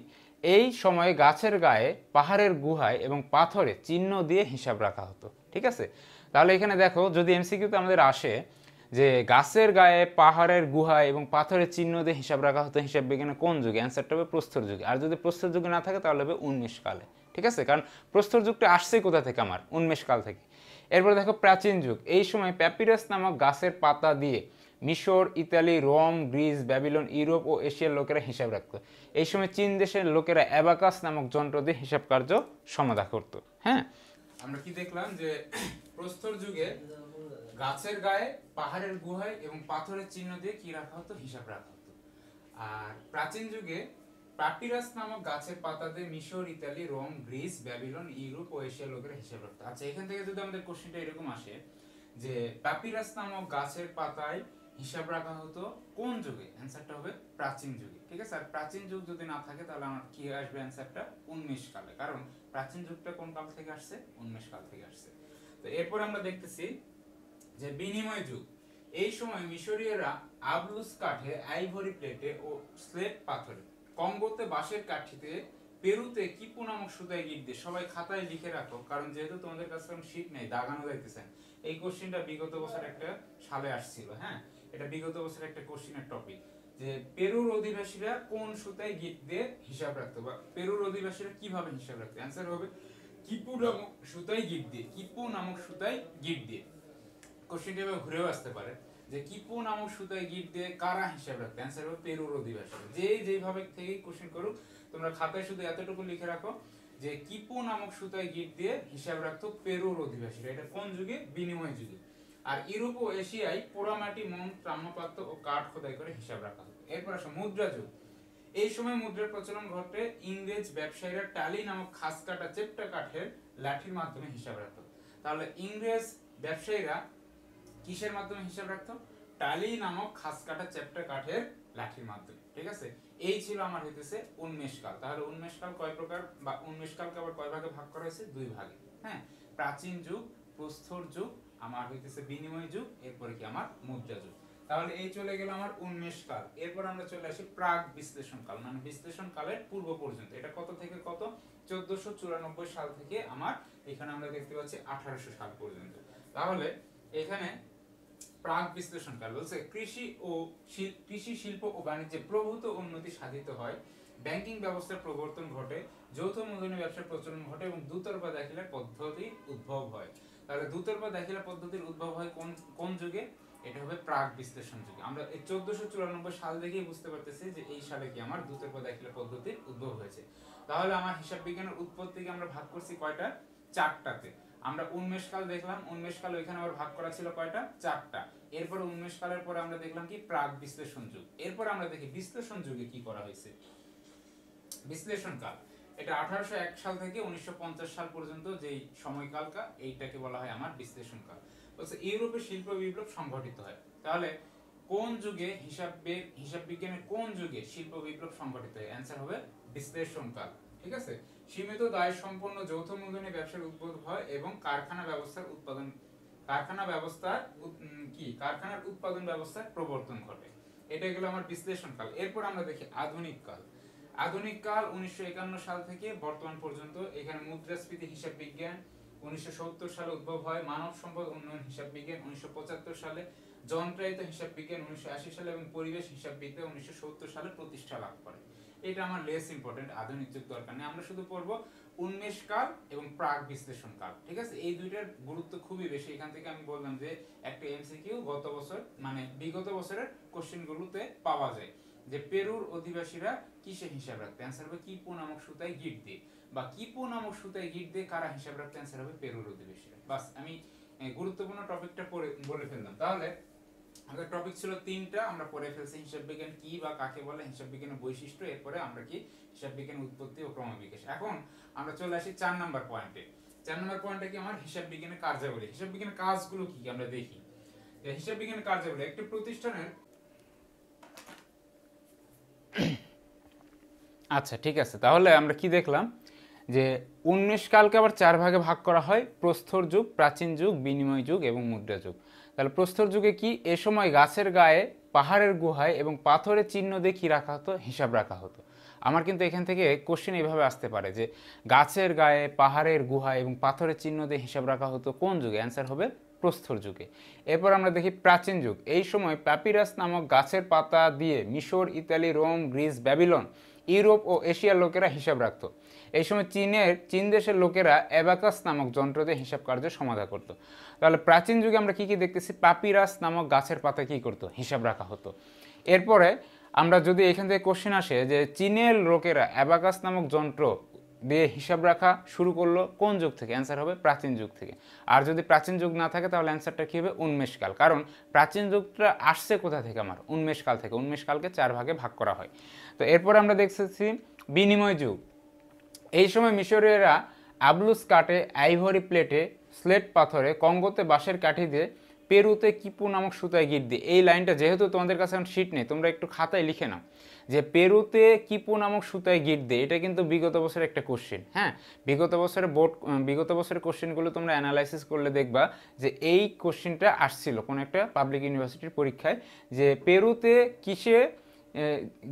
এই সময়ে গাছের গায়ে, পাহাড়ের গুহায় এবং পাথরে চিহ্ন দিয়ে হিসাব রাখা হতো। ঠিক আছে, তাহলে এখানে দেখো, যদি এমসিকিউতে আমাদের আসে যে গাছের গায়ে, পাহাড়ের গুহায় এবং পাথরের চিহ্ন দিয়ে হিসাব রাখা হতো হিসাব বিজ্ঞানে কোন যুগে, অ্যান্সারটা হবে প্রস্তর যুগে। আর যদি প্রস্তর যুগে না থাকে তাহলে হবে উন্মেষকালে। ঠিক আছে, কারণ প্রস্তর যুগটা আসছে কোথা থেকে? আমার উন্মেষকাল থেকে। এরপর দেখো প্রাচীন যুগ। এই সময় প্যাপিরাস নামক গাছের পাতা দিয়ে মিশর, Italy, Rome, Greece, Babylon, Europe ও এশিয়ার লোকেরা হিসাব রাখত। এই সময় চীন দেশের লোকেরা অ্যাবাকাস নামক যন্ত্র দিয়ে হিসাব কার্য সমাধা করত। হ্যাঁ, আমরা কি দেখলাম যে প্রস্তর যুগে গাছের গায়ে, পাহাড়ের গুহায় এবং পাথরের চিহ্ন দিয়ে কি রাখা হতো? হিসাব রাখা হতো। আর প্রাচীন যুগে প্যাপিরাস নামক গাছের পাতা দিয়ে মিশর, Italy, Rome, Greece, Babylon, Europe ও এশিয়ার লোকেরা হিসাব রাখতো। আচ্ছা, এখান থেকে যদি আমাদের কোশ্চেনটা এরকম আসে যে প্যাপিরাস নামক গাছের পাতায় হিসাব রাখা হতো কোন যুগে, অ্যান্সারটা হবে প্রাচীন যুগে। ঠিক আছে, আর প্রাচীন যুগ যদি না থাকে তাহলে আমার কি আসবে? অ্যান্সারটা উন্মেষকালে, কারণ প্রাচীন যুগটা কোন কাল থেকে আসছে? উন্মেষকাল থেকে আসছে। তো এরপর আমরা দেখতেছি যে বিনিময় যুগ। এই সময় মিশরীয়রা আবলুস কাঠে, আইভরি প্লেটে ও স্লেট পাথরে, কঙ্গোতে বাঁশের কাঠিতে, পেরুতে কিপু নামক সুতায় গিট দিয়ে, সবাই খাতায় লিখে রাখো, কারণ যেহেতু তোমাদের কাছে এখন শীট নেই, দাগানো যাইতেছেন। এই কোশ্চেনটা বিগত বছর একটা সালে আসছিল। হ্যাঁ, এটা বিগত বছর একটা কোশ্চেনের টপিক যে পেরুর অধিবাসীরা কোন সুতায় গিট দিয়ে হিসাব রাখতো, বা পেরুর অধিবাসীরা কিভাবে হিসাব রাখতো। অ্যান্সার হবে কিপু নামক সুতায় গিট দিয়ে। কিপু নামক সুতায় গিট দিয়ে। কোশ্চেনটা এভাবে ঘুরেও আসতে পারে যে কিপু নামক সুতায় গিট দিয়ে কারা হিসাব রাখতো, অ্যান্সার হবে পেরুর অধিবাসী। যেইভাবে থেকেই কোশ্চেন করুক, তোমরা খাতায় শুধু এতটুকু লিখে রাখো যে কিপু নামক সুতায় গিট দিয়ে হিসাব রাখতো পেরুর অধিবাসীরা। এটা কোন যুগে? বিনিময় যুগে। আর ইউরোপ ও এশিয়ায় পোড়ামাটি, মন, তাম্রপাত্র ও কাঠ খোদাই করে হিসাব রাখা হতো। এরপর আসো মুদ্রা যুগ। এই সময় মুদ্রার প্রচলন ঘটে। ইংরেজ ব্যবসায়ীরা টালি নামক খাস কাটা চেপটা কাঠের লাঠির মাধ্যমে হিসাব রাখতো। তাহলে ইংরেজ ব্যবসায়ীরা কিসের মাধ্যমে হিসাব রাখতো? টালি নামক খাস কাটা চেপটা কাঠের লাঠির মাধ্যমে। ঠিক আছে, এই ছিল আমার হইতেছে উন্মেষকাল। তাহলে উন্মেষকাল কয় প্রকার, বা উন্মেষকালকে আবার কয় ভাগে ভাগ করা হয়েছে? 2 ভাগে। হ্যাঁ, প্রাচীন যুগ, প্রস্তর যুগ, আমার হইতেছে বিনিময় যুগ, এরপরে কি আমার মুদ্রা যুগ। তাহলে এই চলে গেল আমার উন্মেষ কাল। এরপর আমরা চলে আসি প্রাক বিশ্লেষণ কাল, মানে বিশ্লেষণ কালের পূর্ব পর্যন্ত। এটা কত থেকে কত? 1494 সাল থেকে আমার এখানে আমরা দেখতে পাচ্ছি 1800 সাল পর্যন্ত। তাহলে এখানে প্রাক বিশ্লেষণ কাল বলছে কৃষি শিল্প ও বাণিজ্যে প্রভূত উন্নতি সাধিত হয়, ব্যাংকিং ব্যবস্থার প্রবর্তন ঘটে, যৌথ মূলধনী ব্যবসার প্রচলন ঘটে এবং দুতরফা দাখিলার পদ্ধতির উদ্ভব হয়। তাহলে দুতরফা দাখিলা পদ্ধতির উদ্ভব হয় কোন যুগে? এটা হবে প্রাক বিশ্লেষণ যুগে। আমরা এই 1494 সাল থেকেই বুঝতে পারতেছি যে এই সালে কি আমার দুতরফা দাখিলা পদ্ধতির উদ্ভব হয়েছে। তাহলে আমার হিসাব বিজ্ঞানের উৎপত্তিকে আমরা ভাগ করছি কয়টা? 4টাতে। আমরা উন্মেষ কাল দেখলাম, উন্মেষ কাল ওইখানে আবার ভাগ করা ছিল কয়টা? 4টা। এরপর উন্মেষ কালের পরে আমরা দেখলাম কি প্রাক বিশ্লেষণ যুগ। এরপর আমরা দেখি বিশ্লেষণ যুগে কি করা হয়েছে। বিশ্লেষণ কাল এটা 1801 সাল থেকে 1950 সাল পর্যন্ত যেই সময়কালটা এইটাকে বলা হয় আমার বিশ্লেষণ কাল। বলছে ইউরোপে শিল্প বিপ্লব সংঘটিত হয়। তাহলে কোন যুগে হিসাব বিজ্ঞানের কোন যুগে শিল্প বিপ্লব সংঘটিত হয়? অ্যানসার হবে বিশ্লেষণ কাল। ঠিক আছে। সীমিত দায় সম্পন্ন যৌথ মূলধনী ব্যবসার উদ্ভব হয় এবং কারখানার উৎপাদন ব্যবস্থার প্রবর্তন ঘটে। এটা গেল আমার বিশ্লেষণ কাল। এরপর আমরা দেখি আধুনিক কাল। আধুনিক কাল 1951 সাল থেকে বর্তমান পর্যন্ত। এখানে মুদ্রাস্ফীতি হিসাব বিজ্ঞান 1970 সালে উদ্ভব হয়, মানব সম্পদ উন্নয়ন হিসাব বিজ্ঞান 1975 সালে, যন্ত্রায়িত হিসাব বিজ্ঞান 1980 সালে এবং পরিবেশ হিসাববিদ্যা 1970 সালে প্রতিষ্ঠা লাভ করে। এটা আমার লেস ইম্পর্টেন্ট, আধুনিক যুগ দরকার নেই। আমরা শুধু পড়বো উন্মেষ কাল এবং প্রাক বিশ্লেষণ কাল। ঠিক আছে, এই দুইটার গুরুত্ব খুবই বেশি। এখান থেকে আমি বললাম যে একটা এমসিকিউ গত বছর মানে বিগত বছরের কোশ্চেনগুলোতে পাওয়া যায় যে পেরুর অধিবাসীরা কিসে হিসাব রাখতে? অ্যান্সার হবে কিপু নামক সুতায় গিট দিয়ে, বা কিপু নামক সুতায় গিট দিয়ে কারা হিসাব রাখতে? অ্যান্সার হবে পেরুর অধিবাসীরা। বাস, আমি গুরুত্বপূর্ণ টপিকটা বলে ফেললাম। তাহলে আমাদের টপিক ছিল 3টা, আমরা পড়ে ফেলছি হিসাব বিজ্ঞান কি বা কাকে বলে, হিসাব বিজ্ঞানের বৈশিষ্ট্য, এরপরে আমরা কি হিসাব বিজ্ঞানের উৎপত্তি ও ক্রমবিকাশ। এখন আমরা চলে আসি 4 নাম্বার পয়েন্টে। 4 নাম্বার পয়েন্টে কি আমার হিসাব বিজ্ঞানের কার্যাবলী। হিসাব বিজ্ঞানের কাজগুলো কি আমরা দেখি। হিসাব বিজ্ঞানের কার্যাবলী একটি প্রতিষ্ঠানের আচ্ছা ঠিক আছে, তাহলে আমরা কি দেখলাম যে উন্মেষ কালকে আবার 4 ভাগে ভাগ করা হয়, প্রস্তর যুগ, প্রাচীন যুগ, বিনিময় যুগ এবং মুদ্রা যুগ। তাহলে প্রস্তর যুগে কি? এ সময় গাছের গায়ে, পাহাড়ের গুহায় এবং পাথরের চিহ্ন দিয়ে কি রাখা হতো? হিসাব রাখা হতো। আমার কিন্তু এখান থেকে কোশ্চেন এইভাবে আসতে পারে যে গাছের গায়ে, পাহাড়ের গুহায় এবং পাথরের চিহ্ন দিয়ে হিসাব রাখা হতো কোন যুগে? অ্যান্সার হবে প্রস্তর যুগে। এরপর আমরা দেখি প্রাচীন যুগ। এই সময় প্যাপিরাস নামক গাছের পাতা দিয়ে মিশর, Italy, Rome, Greece, Babylon, Europe ও এশিয়ার লোকেরা হিসাব রাখত। এই সময় চীন দেশের লোকেরা অ্যাবাকাস নামক যন্ত্র দিয়ে হিসাব কার্য সমাধা করত। তাহলে প্রাচীন যুগে আমরা কি কি দেখতেছি? প্যাপিরাস নামক গাছের পাতা কি করতো? হিসাব রাখা হতো। এরপরে আমরা যদি এখান থেকে কোশ্চেন আসে যে চীনের লোকেরা অ্যাবাকাস নামক যন্ত্র দিয়ে হিসাব রাখা শুরু করলো কোন যুগ থেকে? অ্যান্সার হবে প্রাচীন যুগ থেকে। আর যদি প্রাচীন যুগ না থাকে তাহলে অ্যান্সারটা কী হবে? উন্মেষ কাল। কারণ প্রাচীন যুগটা আসছে কোথা থেকে? আমার উন্মেষ কাল থেকে। উন্মেষ কালকে 4 ভাগে ভাগ করা হয়। তো এরপর আমরা দেখতেছি বিনিময় যুগ। এই সময় মিশরীয়রা আবলুস কাঠে, আইভরি প্লেটে, স্লেট পাথরে, কঙ্গোতে বাঁশের কাঠি দিয়ে, পেরুতে কিপু নামক সুতায় গিট দিয়ে। এই লাইনটা যেহেতু তোমাদের কাছে এখন শিট নেই, তোমরা একটু খাতায় লিখে নাও যে পেরুতে কিপু নামক সুতায় গিট দিয়ে। এটা কিন্তু বিগত বছরের একটা কোশ্চেন। হ্যাঁ, বিগত বছরের কোশ্চেনগুলো তোমরা অ্যানালাইসিস করলে দেখবা যে এই কোশ্চেনটা আসছিল কোনো একটা পাবলিক ইউনিভার্সিটির পরীক্ষায়, যে পেরুতে কিসে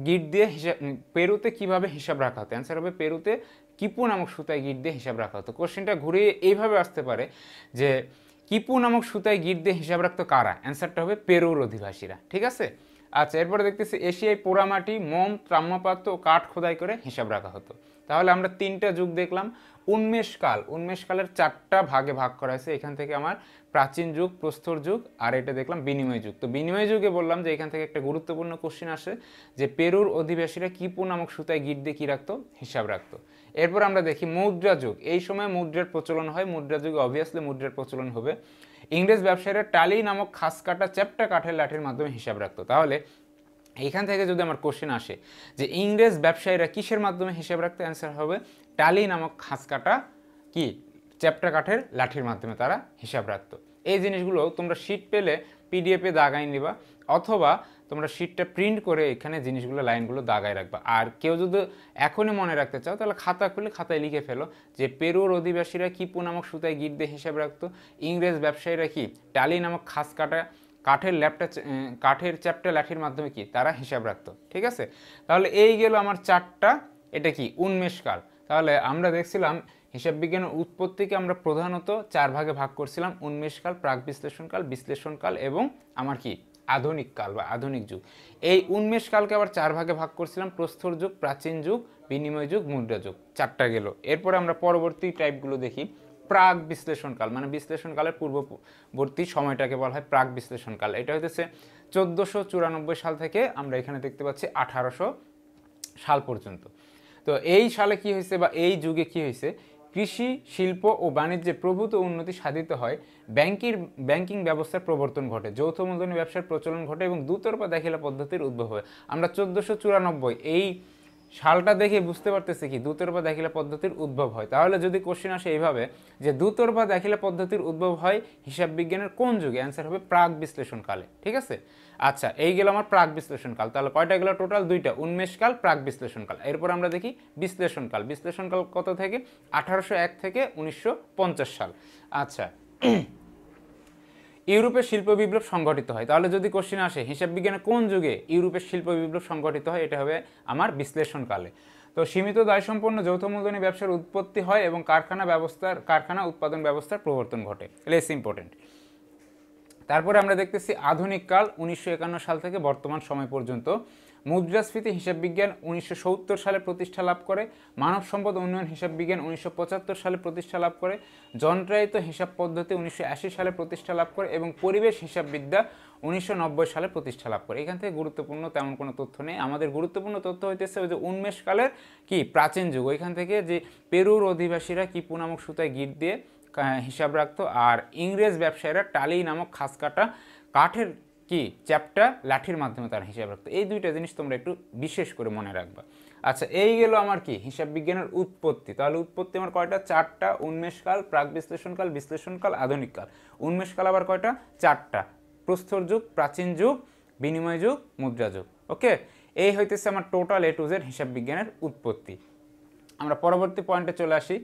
গিট দিয়ে হিসাব, পেরুতে কিভাবে হিসাব রাখা হতো? অ্যান্সার হবে পেরুতে কিপু নামক সুতায় গিট দিয়ে হিসাব রাখা হতো। কোশ্চেনটা ঘুরিয়ে এইভাবে আসতে পারে যে কিপু নামক সুতায় গিট দিয়ে হিসাব রাখতো কারা? অ্যান্সারটা হবে পেরুর অধিবাসীরা। ঠিক আছে। আচ্ছা, এরপরে দেখতেছি এশিয়ায় পোড়ামাটি, মোম, তাম্রপাত্র ও কাঠ খোদাই করে হিসাব রাখা হতো। তাহলে আমরা 3টা যুগ দেখলাম। উন্মেষকালের 4টা ভাগে ভাগ করা হয়েছে। এখান থেকে আমার প্রাচীন যুগ, প্রস্তর যুগ, আর এটা দেখলাম বিনিময় যুগ। তো বিনিময় যুগে বললাম যে এখান থেকে একটা গুরুত্বপূর্ণ কোশ্চেন আসে যে পেরুর অধিবাসীরা কিপু নামক সুতায় গিট দিয়ে কী রাখতো? হিসাব রাখতো। এরপর আমরা দেখি মুদ্রা যুগ। এই সময় মুদ্রার প্রচলন হয়। মুদ্রা যুগে অবভিয়াসলি মুদ্রার প্রচলন হবে। ইংরেজ ব্যবসায়ীরা টালি নামক খাস কাটা চ্যাপ্টা কাঠের লাঠির মাধ্যমে হিসাব রাখতো। তাহলে এইখান থেকে যদি আমার কোশ্চেন আসে যে ইংরেজ ব্যবসায়ীরা কিসের মাধ্যমে হিসাব রাখতে? অ্যান্সার হবে টালি নামক খাস কাটা কি চ্যাপ্টা কাঠের লাঠির মাধ্যমে তারা হিসাব রাখতো। এই জিনিসগুলো তোমরা শিট পেলে পিডিএফে দাগাই নিবা, অথবা তোমরা শিটটা প্রিন্ট করে এখানে জিনিসগুলো লাইনগুলো দাগায় রাখবা। আর কেউ যদি এখনই মনে রাখতে চাও তাহলে খাতা খুলে খাতায় লিখে ফেলো যে পেরুর অধিবাসীরা কিপু নামক সুতায় গিট দিয়ে হিসাব রাখতো, ইংরেজ ব্যবসায়ীরা কি টালি নামক খাস কাটা কাঠের চ্যাপ্টা লাঠির মাধ্যমে কি তারা হিসাব রাখতো। ঠিক আছে, তাহলে এই গেল আমার 4টা, এটা কি উন্মেষকাল। তাহলে আমরা দেখছিলাম হিসাব বিজ্ঞানের উৎপত্তিকে আমরা প্রধানত 4 ভাগে ভাগ করছিলাম: উন্মেষকাল, প্রাক বিশ্লেষণকাল, বিশ্লেষণকাল এবং আমার কি আধুনিক কাল বা আধুনিক যুগ। এই উন্মেষকালকে আবার 4 ভাগে ভাগ করছিলাম: প্রস্তর যুগ, প্রাচীন যুগ, বিনিময় যুগ, মুদ্রা যুগ। 4টা গেল। এরপরে আমরা পরবর্তী টাইপগুলো দেখি। প্রাক বিশ্লেষণকাল মানে বিশ্লেষণকালের পূর্ববর্তী সময়টাকে বলা হয় প্রাক বিশ্লেষণকাল। এটা হইতেছে 1494 সাল থেকে আমরা এখানে দেখতে পাচ্ছি 1800 সাল পর্যন্ত। তো এই সালে কি হয়েছে বা এই যুগে কি হয়েছে, কৃষি, শিল্প ও বাণিজ্যে প্রভূত উন্নতি সাধিত হয়, ব্যাংকিং ব্যবস্থার প্রবর্তন ঘটে, যৌথ মূলধনী ব্যবসার প্রচলন ঘটে এবং দুতরফা দাখিলা পদ্ধতির উদ্ভব হয়। আমরা 1494 এই সালটা দেখে বুঝতে পারতেছি কি দুতরফা দাখিলা পদ্ধতির উদ্ভব হয়। তাহলে যদি কোশ্চেন আসে এইভাবে যে দুতরফা দাখিলা পদ্ধতির উদ্ভব হয় হিসাব বিজ্ঞানের কোন যুগে, অ্যান্সার হবে প্রাক বিশ্লেষণকালে। ঠিক আছে, আচ্ছা এই গেল আমার প্রাক বিশ্লেষণকাল। তাহলে কয়টা গেল টোটাল? 2টা, উন্মেষকাল, প্রাক বিশ্লেষণকাল। এরপর আমরা দেখি বিশ্লেষণকাল। বিশ্লেষণকাল কত থেকে? 1801 থেকে 1950 সাল। আচ্ছা, ইউরোপের শিল্প বিপ্লব সংঘটিত হয়। তাহলে যদি কোশ্চেন আসে হিসাব বিজ্ঞানের কোন যুগে ইউরোপের শিল্প বিপ্লব সংঘটিত হয়, এটা হবে আমার বিশ্লেষণকালে। তো সীমিত দায়সম্পন্ন যৌথ মূলধনী ব্যবসার উৎপত্তি হয় এবং কারখানা উৎপাদন ব্যবস্থার প্রবর্তন ঘটে। Less important. তারপরে আমরা দেখতেছি আধুনিক কাল 1951 সাল থেকে বর্তমান সময় পর্যন্ত। মুদ্রাস্ফীতি হিসাব বিজ্ঞান 1970 সালে প্রতিষ্ঠা লাভ করে। মানব সম্পদ উন্নয়ন হিসাব বিজ্ঞান 1975 সালে প্রতিষ্ঠা লাভ করে। যন্ত্রায়িত হিসাব পদ্ধতি 1980 সালে প্রতিষ্ঠা লাভ করে এবং পরিবেশ হিসাববিদ্যা 1990 সালে প্রতিষ্ঠা লাভ করে। এখান থেকে গুরুত্বপূর্ণ তেমন কোনো তথ্য নেই। আমাদের গুরুত্বপূর্ণ তথ্য হইতেছে ওই যে উন্মেষকালের কি প্রাচীন যুগ, ওইখান থেকে যে পেরুর অধিবাসীরা কিপু নামক সুতায় গিট দিয়ে হিসাব রাখতো, আর ইংরেজ ব্যবসায়ীরা টালি নামক খাস কাটা কাঠের কি চ্যাপ্টা লাঠির মাধ্যমে তারা হিসাব রাখতো। এই 2টা জিনিস তোমরা একটু বিশেষ করে মনে রাখবা। আচ্ছা, এই গেল আমার কি হিসাব বিজ্ঞানের উৎপত্তি। তাহলে উৎপত্তি আমার কয়টা? 4টা, উন্মেষকাল, প্রাক বিশ্লেষণকাল, বিশ্লেষণকাল, আধুনিক কাল। উন্মেষকাল আবার কয়টা? 4টা, প্রস্তর যুগ, প্রাচীন যুগ, বিনিময় যুগ, মুদ্রা যুগ। ওকে, এই হইতেছে আমার টোটাল A to Z হিসাব বিজ্ঞানের উৎপত্তি। আমরা পরবর্তী পয়েন্টে চলে আসি,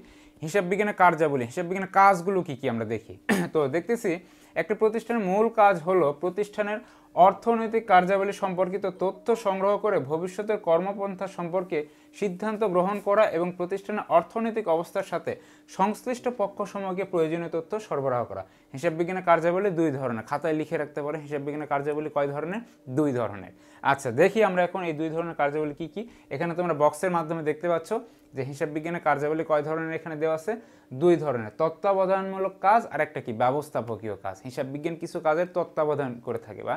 হিসাব বিজ্ঞানের কার্যাবলী। হিসাব বিজ্ঞানের কাজগুলো কি কি আমরা দেখি। তো দেখতেছি একটি প্রতিষ্ঠানের মূল কাজ হলো প্রতিষ্ঠানের অর্থনৈতিক কার্যাবলী সম্পর্কিত তথ্য সংগ্রহ করে ভবিষ্যতের কর্মপন্থা সম্পর্কে সিদ্ধান্ত গ্রহণ করা এবং প্রতিষ্ঠানের অর্থনৈতিক অবস্থার সাথে সংশ্লিষ্ট পক্ষসমূহকে প্রয়োজনীয় তথ্য সরবরাহ করা। হিসাব বিজ্ঞানের কার্যাবলী 2 ধরনের, খাতায় লিখে রাখতে পারে হিসাব বিজ্ঞানের কার্যাবলী কয় ধরনের? 2 ধরনের। আচ্ছা, দেখি আমরা এখন এই 2 ধরনের কার্যাবলী কি কি। এখানে তোমরা বক্সের মাধ্যমে দেখতে পাচ্ছ যে হিসাব বিজ্ঞানের কার্যাবলী কয় ধরনের এখানে দেওয়া আছে? 2 ধরনের, তত্ত্বাবধানমূলক কাজ আর একটা কি ব্যবস্থাপকীয় কাজ। হিসাব বিজ্ঞান কিছু কাজের তত্ত্বাবধান করে থাকে বা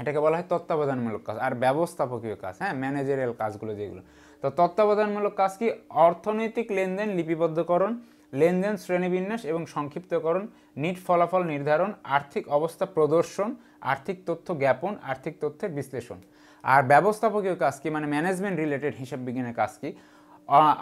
এটাকে বলা হয় তত্ত্বাবধানমূলক কাজ, আর ব্যবস্থাপকীয় কাজ, হ্যাঁ ম্যানেজারিয়াল কাজগুলো যেগুলো। তো তত্ত্বাবধানমূলক কাজ কি? অর্থনৈতিক লেনদেন লিপিবদ্ধকরণ, লেনদেন শ্রেণীবিন্যাস এবং সংক্ষিপ্তকরণ, নিট ফলাফল নির্ধারণ, আর্থিক অবস্থা প্রদর্শন, আর্থিক তথ্য জ্ঞাপন, আর্থিক তথ্যের বিশ্লেষণ। আর ব্যবস্থাপকীয় কাজ কি মানে ম্যানেজমেন্ট রিলেটেড হিসাব বিজ্ঞানের কাজ কি?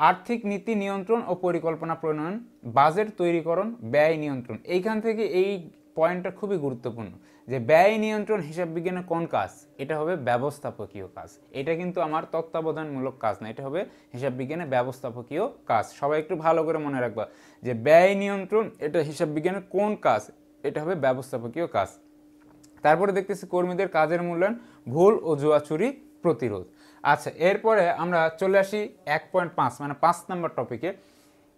আর্থিক নীতি নিয়ন্ত্রণ ও পরিকল্পনা প্রণয়ন, বাজেট তৈরিকরণ, ব্যয় নিয়ন্ত্রণ। এইখান থেকে এই পয়েন্টটা খুবই গুরুত্বপূর্ণ যে ব্যয় নিয়ন্ত্রণ হিসাব বিজ্ঞানের কোন কাজ? এটা হবে ব্যবস্থাপকীয় কাজ। এটা কিন্তু আমার তত্ত্বাবধানমূলক কাজ না, এটা হবে হিসাব বিজ্ঞানের ব্যবস্থাপকীয় কাজ। সবাই একটু ভালো করে মনে রাখবা যে ব্যয় নিয়ন্ত্রণ এটা হিসাব বিজ্ঞানের কোন কাজ? এটা হবে ব্যবস্থাপকীয় কাজ। তারপরে দেখতেছি কর্মীদের কাজের মূল্যায়ন, ভুল ও জুয়াচুরি প্রতিরোধ। আচ্ছা, এরপরে আমরা চলে আসি 1.5 মানে 5 নম্বর টপিকে,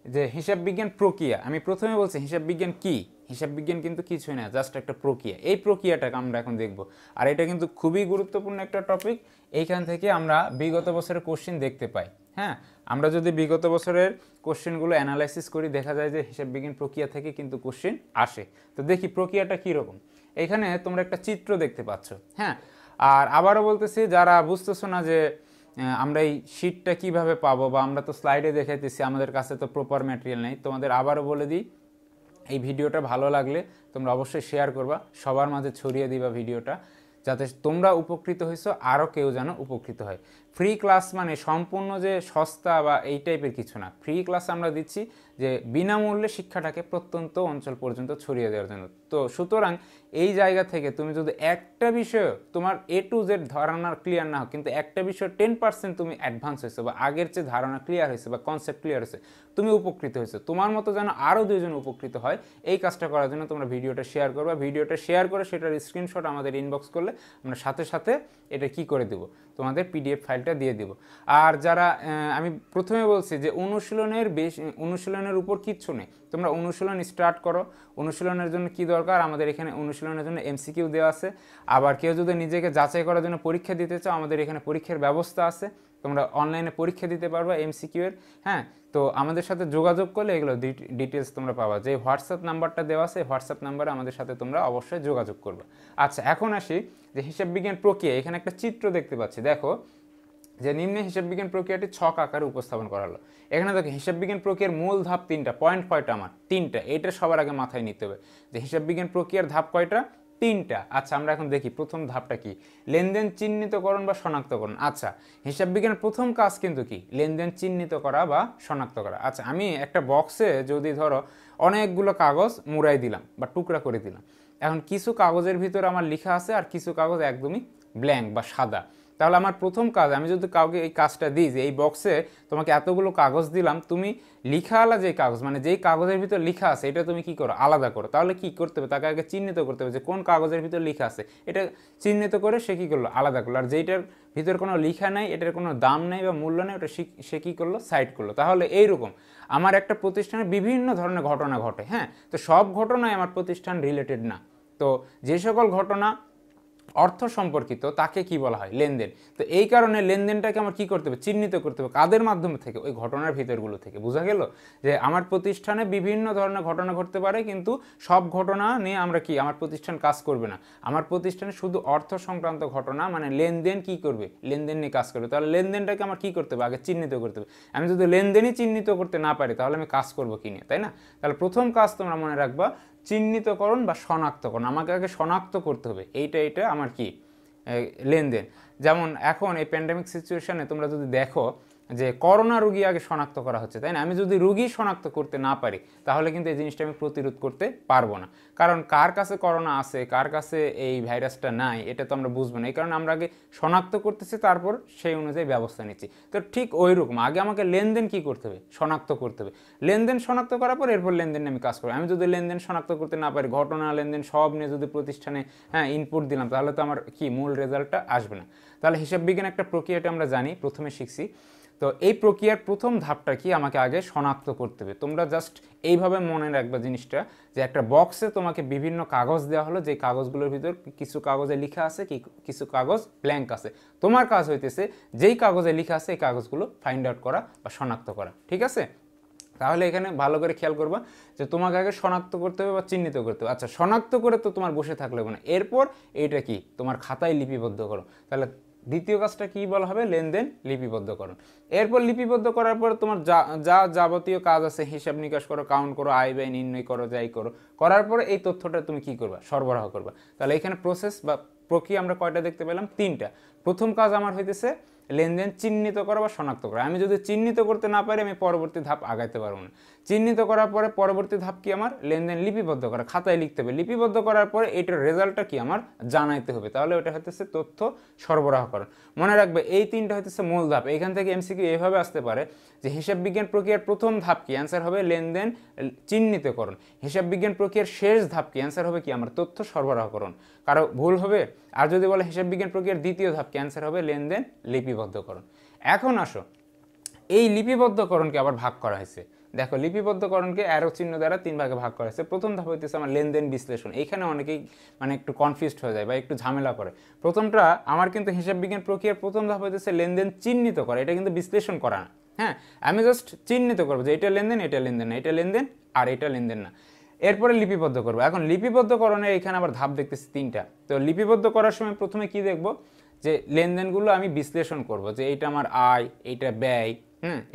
যে হিসাব বিজ্ঞান প্রক্রিয়া। আমি প্রথমে বলছি হিসাব বিজ্ঞান কি? হিসাব বিজ্ঞান কিন্তু কিছুই না, জাস্ট একটা প্রক্রিয়া। এই প্রক্রিয়াটাকে আমরা এখন দেখব, আর এটা কিন্তু খুবই গুরুত্বপূর্ণ একটা টপিক। এইখান থেকে আমরা বিগত বছরের কোশ্চেন দেখতে পাই। হ্যাঁ, আমরা যদি বিগত বছরের কোশ্চেনগুলো অ্যানালাইসিস করি দেখা যায় যে হিসাব বিজ্ঞান প্রক্রিয়া থেকে কিন্তু কোশ্চেন আসে। তো দেখি প্রক্রিয়াটা কীরকম। এখানে তোমরা একটা চিত্র দেখতে পাচ্ছ। হ্যাঁ, আর আবারও বলতেছি যারা বুঝতেছো না যে আমরা এই শিটটা কিভাবে পাবো, বা আমরা তো স্লাইডে দেখাইতেছি, আমাদের কাছে তো প্রপার ম্যাটেরিয়াল নেই, তোমাদের আবারও বলে দিই এই ভিডিওটা ভালো লাগলে তোমরা অবশ্যই শেয়ার করবা, সবার মাঝে ছড়িয়ে দিবা ভিডিওটা, যাতে তোমরা উপকৃত হইছো আরও কেউ যেন উপকৃত হয়। ফ্রি ক্লাস মানে সম্পূর্ণ যে সস্তা বা এই টাইপের কিছু না। ফ্রি ক্লাস আমরা দিচ্ছি যে বিনামূল্যে শিক্ষাটাকে প্রত্যন্ত অঞ্চল পর্যন্ত ছড়িয়ে দেওয়ার জন্য। তো সুতরাং এই জায়গা থেকে তুমি যদি একটা বিষয় তোমার A to Z ধারণা ক্লিয়ার না হোক, কিন্তু একটা বিষয় 10% তুমি অ্যাডভান্স হয়েছো বা আগের চেয়ে ধারণা ক্লিয়ার হয়েছে বা কনসেপ্ট ক্লিয়ার হয়েছে, তুমি উপকৃত হয়েছো, তোমার মতো যেন আরও 2 জন উপকৃত হয়, এই কাজটা করার জন্য তোমরা ভিডিওটা শেয়ার করবা। ভিডিওটা শেয়ার করে সেটার স্ক্রিনশট আমাদের ইনবক্স করলে আমরা সাথে সাথে এটা কি করে দেবো, তোমাদের PDF ফাইলটা দিয়ে দিব। আর যারা আমি প্রথমে বলছি যে অনুশীলনের উপর কিচ্ছু নেই, তোমরা অনুশীলন স্টার্ট করো। অনুশীলনের জন্য কি দরকার, আমাদের এখানে অনুশীলনের জন্য MCQ দেওয়া আছে। আবার কেউ যদি নিজেকে যাচাই করার জন্য পরীক্ষা দিতে চাও, আমাদের এখানে পরীক্ষার ব্যবস্থা আছে, তোমরা অনলাইনে পরীক্ষা দিতে পারবা MCQ এর। হ্যাঁ, তো আমাদের সাথে যোগাযোগ করলে এগুলো ডিটেলস তোমরা পাবা। যে হোয়াটসঅ্যাপ নাম্বারটা দেওয়া আছে, হোয়াটসঅ্যাপ নাম্বারে আমাদের সাথে তোমরা অবশ্যই যোগাযোগ করবে। আচ্ছা, এখন আসি যে হিসাব বিজ্ঞান প্রক্রিয়া। এখানে একটা চিত্র দেখতে পাচ্ছি, দেখো যে নিম্নে হিসাব বিজ্ঞান প্রক্রিয়াটি ছক আকারে উপস্থাপন করা হলো। এখানে দেখো হিসাব বিজ্ঞান প্রক্রিয়ার মূল ধাপ 3টা, পয়েন্ট কয়টা আমার 3টা, এটা সবার আগে মাথায় নিতে হবে যে হিসাব বিজ্ঞান প্রক্রিয়ার ধাপ কয়টা, 3টা। আচ্ছা, আমরা এখন দেখি প্রথম ধাপটা কি, লেনদেন চিহ্নিতকরণ বা শনাক্তকরণ। আচ্ছা, হিসাব বিজ্ঞানের প্রথম কাজ কিন্তু কি, লেনদেন চিহ্নিত করা বা শনাক্ত করা। আচ্ছা, আমি একটা বক্সে যদি ধরো অনেকগুলো কাগজ মুড়াই দিলাম বা টুকরা করে দিলাম, এখন কিছু কাগজের ভিতরে আমার লেখা আছে আর কিছু কাগজ একদমই ব্ল্যাঙ্ক বা সাদা, তাহলে আমার প্রথম কাজ, আমি যদি কাউকে এই কাজটা দিই যে এই বক্সে তোমাকে এতগুলো কাগজ দিলাম, তুমি লিখাওয়ালা যে কাগজ মানে যেই কাগজের ভিতর লেখা আছে এটা তুমি কি করো, আলাদা করো। তাহলে কি করতে হবে, তাকে আগে চিহ্নিত করতে হবে যে কোন কাগজের ভিতর লেখা আছে, এটা চিহ্নিত করে সে কী করলো, আলাদা করলো। আর যেইটার ভিতর কোনো লেখা নাই, এটার কোনো দাম নেই বা মূল্য নেই, ওটা সে কী করলো, সাইড করলো। তাহলে এইরকম আমার একটা প্রতিষ্ঠানে বিভিন্ন ধরনের ঘটনা ঘটে। হ্যাঁ, তো সব ঘটনাই আমার প্রতিষ্ঠান রিলেটেড না। তো যে সকল ঘটনা অর্থ সম্পর্কিত তাকে কি বলা হয়, লেনদেন। তো এই কারণে লেনদেনটাকে আমার কি করতে হবে, চিহ্নিত করতে হবে। কাদের মাধ্যমে থেকে, ওই ঘটনার ভিতরগুলো থেকে। বোঝা গেল যে আমার প্রতিষ্ঠানে বিভিন্ন ধরনের ঘটনা ঘটতে পারে, কিন্তু সব ঘটনা নিয়ে আমরা কি, আমার প্রতিষ্ঠান কাজ করবে না। আমার প্রতিষ্ঠানে শুধু অর্থ সংক্রান্ত ঘটনা মানে লেনদেন কি করবে, লেনদেন নিয়ে কাজ করবে। তাহলে লেনদেনটাকে আমার কি করতে হবে, আগে চিহ্নিত করতে হবে। আমি যদি লেনদেনই চিহ্নিত করতে না পারি তাহলে আমি কাজ করবো কি নিয়ে, তাই না? তাহলে প্রথম কাজ তোমরা মনে রাখবা, চিহ্নিতকরণ বা শনাক্তকরণ। আমাকে আগে শনাক্ত করতে হবে এইটা আমার কি, লেনদেন। যেমন এখন এই প্যান্ডেমিক সিচুয়েশনে তোমরা যদি দেখো যে করোনা রুগী আগে শনাক্ত করা হচ্ছে, তাই না? আমি যদি রুগী শনাক্ত করতে না পারি তাহলে কিন্তু এই জিনিসটা আমি প্রতিরোধ করতে পারবো না। কারণ কার কাছে করোনা আছে, কার কাছে এই ভাইরাসটা নাই, এটা তো আমরা বুঝবো না। এই কারণে আমরা আগে শনাক্ত করতেছি, তারপর সেই অনুযায়ী ব্যবস্থা নিচ্ছি। তো ঠিক ওই রকম আগে আমাকে লেনদেন কি করতে হবে, শনাক্ত করতে হবে। লেনদেন শনাক্ত করার পর এরপর লেনদেন আমি কাজ করবো। আমি যদি লেনদেন শনাক্ত করতে না পারি, ঘটনা লেনদেন সব নিয়ে যদি প্রতিষ্ঠানে ইনপুট দিলাম, তাহলে তো আমার কি মূল রেজাল্টটা আসবে না। তাহলে হিসাব বিজ্ঞান একটা প্রক্রিয়াটা আমরা জানি, প্রথমে শিখছি। তো এই প্রক্রিয়ার প্রথম ধাপটা কি, আমাকে আগে শনাক্ত করতে হবে। তোমরা জাস্ট এইভাবে মনে রাখবা জিনিসটা, যে একটা বক্সে তোমাকে বিভিন্ন কাগজ দেওয়া হলো, যে কাগজগুলোর ভিতর কিছু কাগজে লেখা আছে, কিছু কাগজ ব্ল্যাঙ্ক আছে। তোমার কাজ হইতেছে যেই কাগজে লেখা আছে এই কাগজগুলো ফাইন্ড আউট করা বা শনাক্ত করা। ঠিক আছে? তাহলে এখানে ভালো করে খেয়াল করবা যে তোমাকে আগে শনাক্ত করতে হবে বা চিহ্নিত করতে হবে। আচ্ছা, শনাক্ত করে তো তোমার বসে থাকলে হবে না, এরপর এইটা কি, তোমার খাতায় লিপিবদ্ধ করো। তাহলে দ্বিতীয় কাজটা কি বলা হবে, লেনদেন লিপিবদ্ধকরণ। এরপর লিপিবদ্ধ করার পর তোমার যা যাবতীয় কাজ আছে, হিসাব নিকাশ করো, কাউন্ট করো, আয় ব্যয় নির্ণয় করো, যাই করো, করার পরে এই তথ্যটা তুমি কি করবা, সরবরাহ করবা। তাহলে এখানে প্রসেস বা প্রক্রিয়া আমরা কয়টা দেখতে পেলাম, 3টা। প্রথম কাজ আমার হইতেছে লেনদেন চিহ্নিত করা বা শনাক্ত করা। আমি যদি চিহ্নিত করতে না পারি, আমি পরবর্তী ধাপ আগাইতে পারবো না। চিহ্নিত করার পরে পরবর্তী ধাপ কি, আমার লেনদেন লিপিবদ্ধ করা, খাতায় লিখতে হবে। লিপিবদ্ধ করার পরে এটার রেজাল্টটা কি আমার জানাইতে হবে। তাহলে ওটা হইতেছে তথ্য সরবরাহকরণ। মনে রাখবে এই 3টা হইতেছে মূল ধাপ। এখান থেকে MCQ এভাবে আসতে পারে যে হিসাব বিজ্ঞান প্রক্রিয়ার প্রথম ধাপ কি, অ্যান্সার হবে লেনদেন চিহ্নিতকরণ। হিসাব বিজ্ঞান প্রক্রিয়ার শেষ ধাপ কি, অ্যান্সার হবে কি, আমার তথ্য সরবরাহকরণ। কারো ভুল হবে। আর যদি বলে হিসাব বিজ্ঞান প্রক্রিয়ার দ্বিতীয় ধাপ কি, অ্যান্সার হবে লেনদেন লিপিবদ্ধকরণ। এখন আসো, এই লিপিবদ্ধকরণকে আবার ভাগ করা হয়েছে। দেখো, লিপিবদ্ধকরণকে অ্যারো চিহ্ন দ্বারা 3 ভাগে ভাগ করা হয়েছে। প্রথম ধাপ হইতেছে আমার লেনদেন বিশ্লেষণ। এইখানে অনেকেই মানে একটু কনফিউজড হয়ে যায় বা একটু ঝামেলা করে। প্রথমটা আমার কিন্তু হিসাব বিজ্ঞান প্রক্রিয়ার প্রথম ধাপ হইতেছে লেনদেন চিহ্নিত করা, এটা কিন্তু বিশ্লেষণ করা না। হ্যাঁ, আমি জাস্ট চিহ্নিত করবো যে এটা লেনদেন, এটা লেনদেন না, এটা লেনদেন আর এটা লেনদেন না। এরপরে লিপিবদ্ধ করবো। এখন লিপিবদ্ধকরণের এখানে আবার ধাপ দেখতেছি 3টা। তো লিপিবদ্ধ করার সময় প্রথমে কি দেখবো, যে লেনদেনগুলো আমি বিশ্লেষণ করব, যে এইটা আমার আয়, এইটা ব্যয়,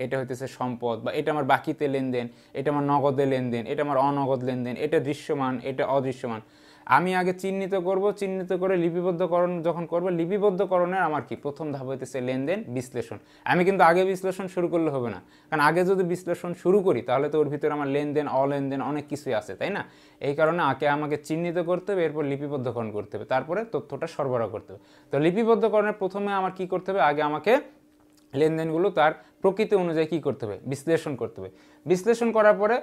এটা হইতেছে সম্পদ, বা এটা আমার বাকিতে লেনদেন, এটা আমার নগদে লেনদেন, এটা আমার অনগদ লেনদেন, এটা দৃশ্যমান, এটা অদৃশ্যমান। আমি আগে চিহ্নিত করব, চিহ্নিত করে লিপিবদ্ধকরণ যখন করব, লিপিবদ্ধকরণের আমার কি প্রথম ধাপ হইতেছে লেনদেন বিশ্লেষণ। আমি কিন্তু আগে বিশ্লেষণ শুরু করলে হবে না, কারণ আগে যদি বিশ্লেষণ শুরু করি তাহলে তো ওর ভিতরে আমার লেনদেন অলেনদেন অনেক কিছুই আছে, তাই না? এই কারণে আগে আমাকে চিহ্নিত করতে হবে, এরপর লিপিবদ্ধকরণ করতে হবে, তারপরে তথ্যটা সরবরাহ করতে হবে। তো লিপিবদ্ধকরণের প্রথমে আমার কি করতে হবে, আগে আমাকে লেনদেনগুলো তার প্রকৃতি অনুযায়ী কী করতে হবে, বিশ্লেষণ করতে হবে। বিশ্লেষণ করার পরে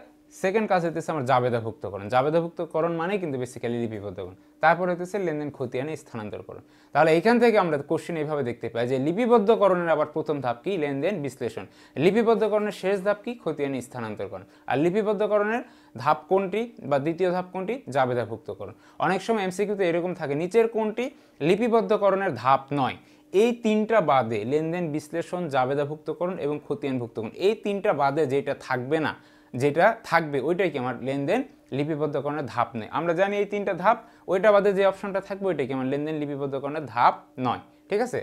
সেকেন্ড কাজ হইতেছে আমার জাবেদাভুক্তকরণ। জাবেদাভুক্তকরণ মানে কিন্তু বেসিক্যালি লিপিবদ্ধকরণ। তারপর হইতেছে লেনদেন খতিয়ানে স্থানান্তরকরণ। তাহলে এইখান থেকে আমরা কোশ্চেন এইভাবে দেখতে পাই যে লিপিবদ্ধকরণের আবার প্রথম ধাপ কি, লেনদেন বিশ্লেষণ। লিপিবদ্ধকরণের শেষ ধাপ কি, খতিয়ানে স্থানান্তরকরণ। আর লিপিবদ্ধকরণের ধাপ কোনটি বা দ্বিতীয় ধাপ কোনটি, জাবেদাভুক্তকরণ। অনেক সময় এমসিকিউতে এরকম থাকে, নিচের কোনটি লিপিবদ্ধকরণের ধাপ নয়। এই তিনটা বাদে লেনদেন বিশ্লেষণ, জাবেদাভুক্তকরণ এবং খতিয়ানভুক্তকরণ, এই তিনটা বাদে যেটা থাকবে না, যেটা থাকবে ওইটাই কি আমার লেনদেন লিপিবদ্ধকরণের ধাপ নেই। আমরা জানি এই তিনটা ধাপ, ওইটা বাদে যে অপশনটা থাকবে ওইটাই কি আমার লেনদেন লিপিবদ্ধকরণের ধাপ নয়। ঠিক আছে?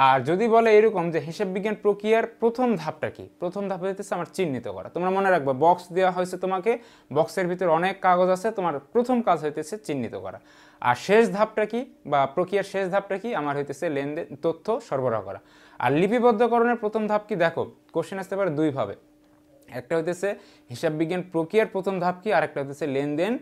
আর যদি বলে এরকম যে হিসাব বিজ্ঞান প্রক্রিয়ার প্রথম ধাপটা কি, প্রথম ধাপ হইতেছে আমার চিহ্নিত করা। তোমরা মনে রাখবে বক্স দেওয়া হয়েছে তোমাকে, বক্সের ভিতরে অনেক কাগজ আছে, তোমার প্রথম কাজ হইতেছে চিহ্নিত করা। আর শেষ ধাপটা কি বা প্রক্রিয়ার শেষ ধাপটা কি, আমার হইতেছে লেনদেন তথ্য সরবরাহ করা। আর লিপিবদ্ধকরণের প্রথম ধাপ কি, দেখো কোশ্চেন আসতে পারে দুইভাবে, একটা হইতেছে হিসাব বিজ্ঞান প্রক্রিয়ার প্রথম ধাপ কি, আর একটা হইতেছে লেনদেন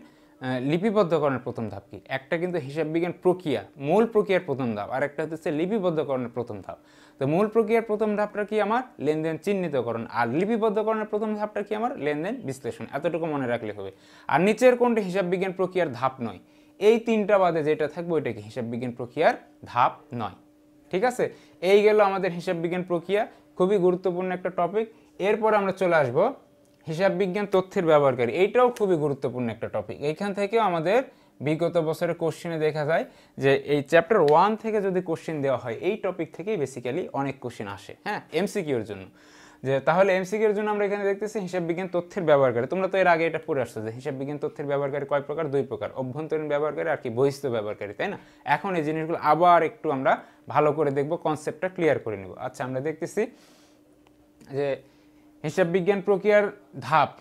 লিপিবদ্ধকরণের প্রথম ধাপ কি। একটা কিন্তু হিসাব বিজ্ঞান প্রক্রিয়া মূল প্রক্রিয়ার প্রথম ধাপ, আর একটা হচ্ছে লিপিবদ্ধকরণের প্রথম ধাপ। তো মূল প্রক্রিয়ার প্রথম ধাপটা কি আমার লেনদেন চিহ্নিতকরণ, আর লিপিবদ্ধকরণের প্রথম ধাপটা কি আমার লেনদেন বিশ্লেষণ। এতটুকু মনে রাখলে হবে। আর নিচের কোনটি হিসাব বিজ্ঞান প্রক্রিয়ার ধাপ নয়, এই তিনটা বাদে যেটা থাকবে ওইটা কি হিসাব বিজ্ঞান প্রক্রিয়ার ধাপ নয়। ঠিক আছে? এই গেল আমাদের হিসাব বিজ্ঞান প্রক্রিয়া, খুবই গুরুত্বপূর্ণ একটা টপিক। এরপর আমরা চলে আসব হিসাব বিজ্ঞান তথ্যের ব্যবহারকারী। এইটাও খুবই গুরুত্বপূর্ণ একটা টপিক। এইখান থেকেও আমাদের বিগত বছরের কোশ্চেনে দেখা যায় যে এই চ্যাপ্টার 1 থেকে যদি কোশ্চেন দেওয়া হয়, এই টপিক থেকেই বেসিক্যালি অনেক কোশ্চেন আসে, হ্যাঁ, এমসিকিউর জন্য। যে তাহলে এমসিকিউর জন্য আমরা এখানে দেখতেছি হিসাব বিজ্ঞান তথ্যের ব্যবহারকারী। তোমরা তো এর আগে এটা পড়ে আসছো যে হিসাব বিজ্ঞান তথ্যের ব্যবহারকারী কয় প্রকার, দুই প্রকার, অভ্যন্তরীণ ব্যবহারকারী আর কি বহিস্থ ব্যবহারকারী, তাই না? এখন এই জিনিসগুলো আবার একটু আমরা ভালো করে দেখব, কনসেপ্টটা ক্লিয়ার করে নেব। আচ্ছা, আমরা দেখতেছি যে হিসাব বিজ্ঞান প্রক্রিয়ার ধাপ,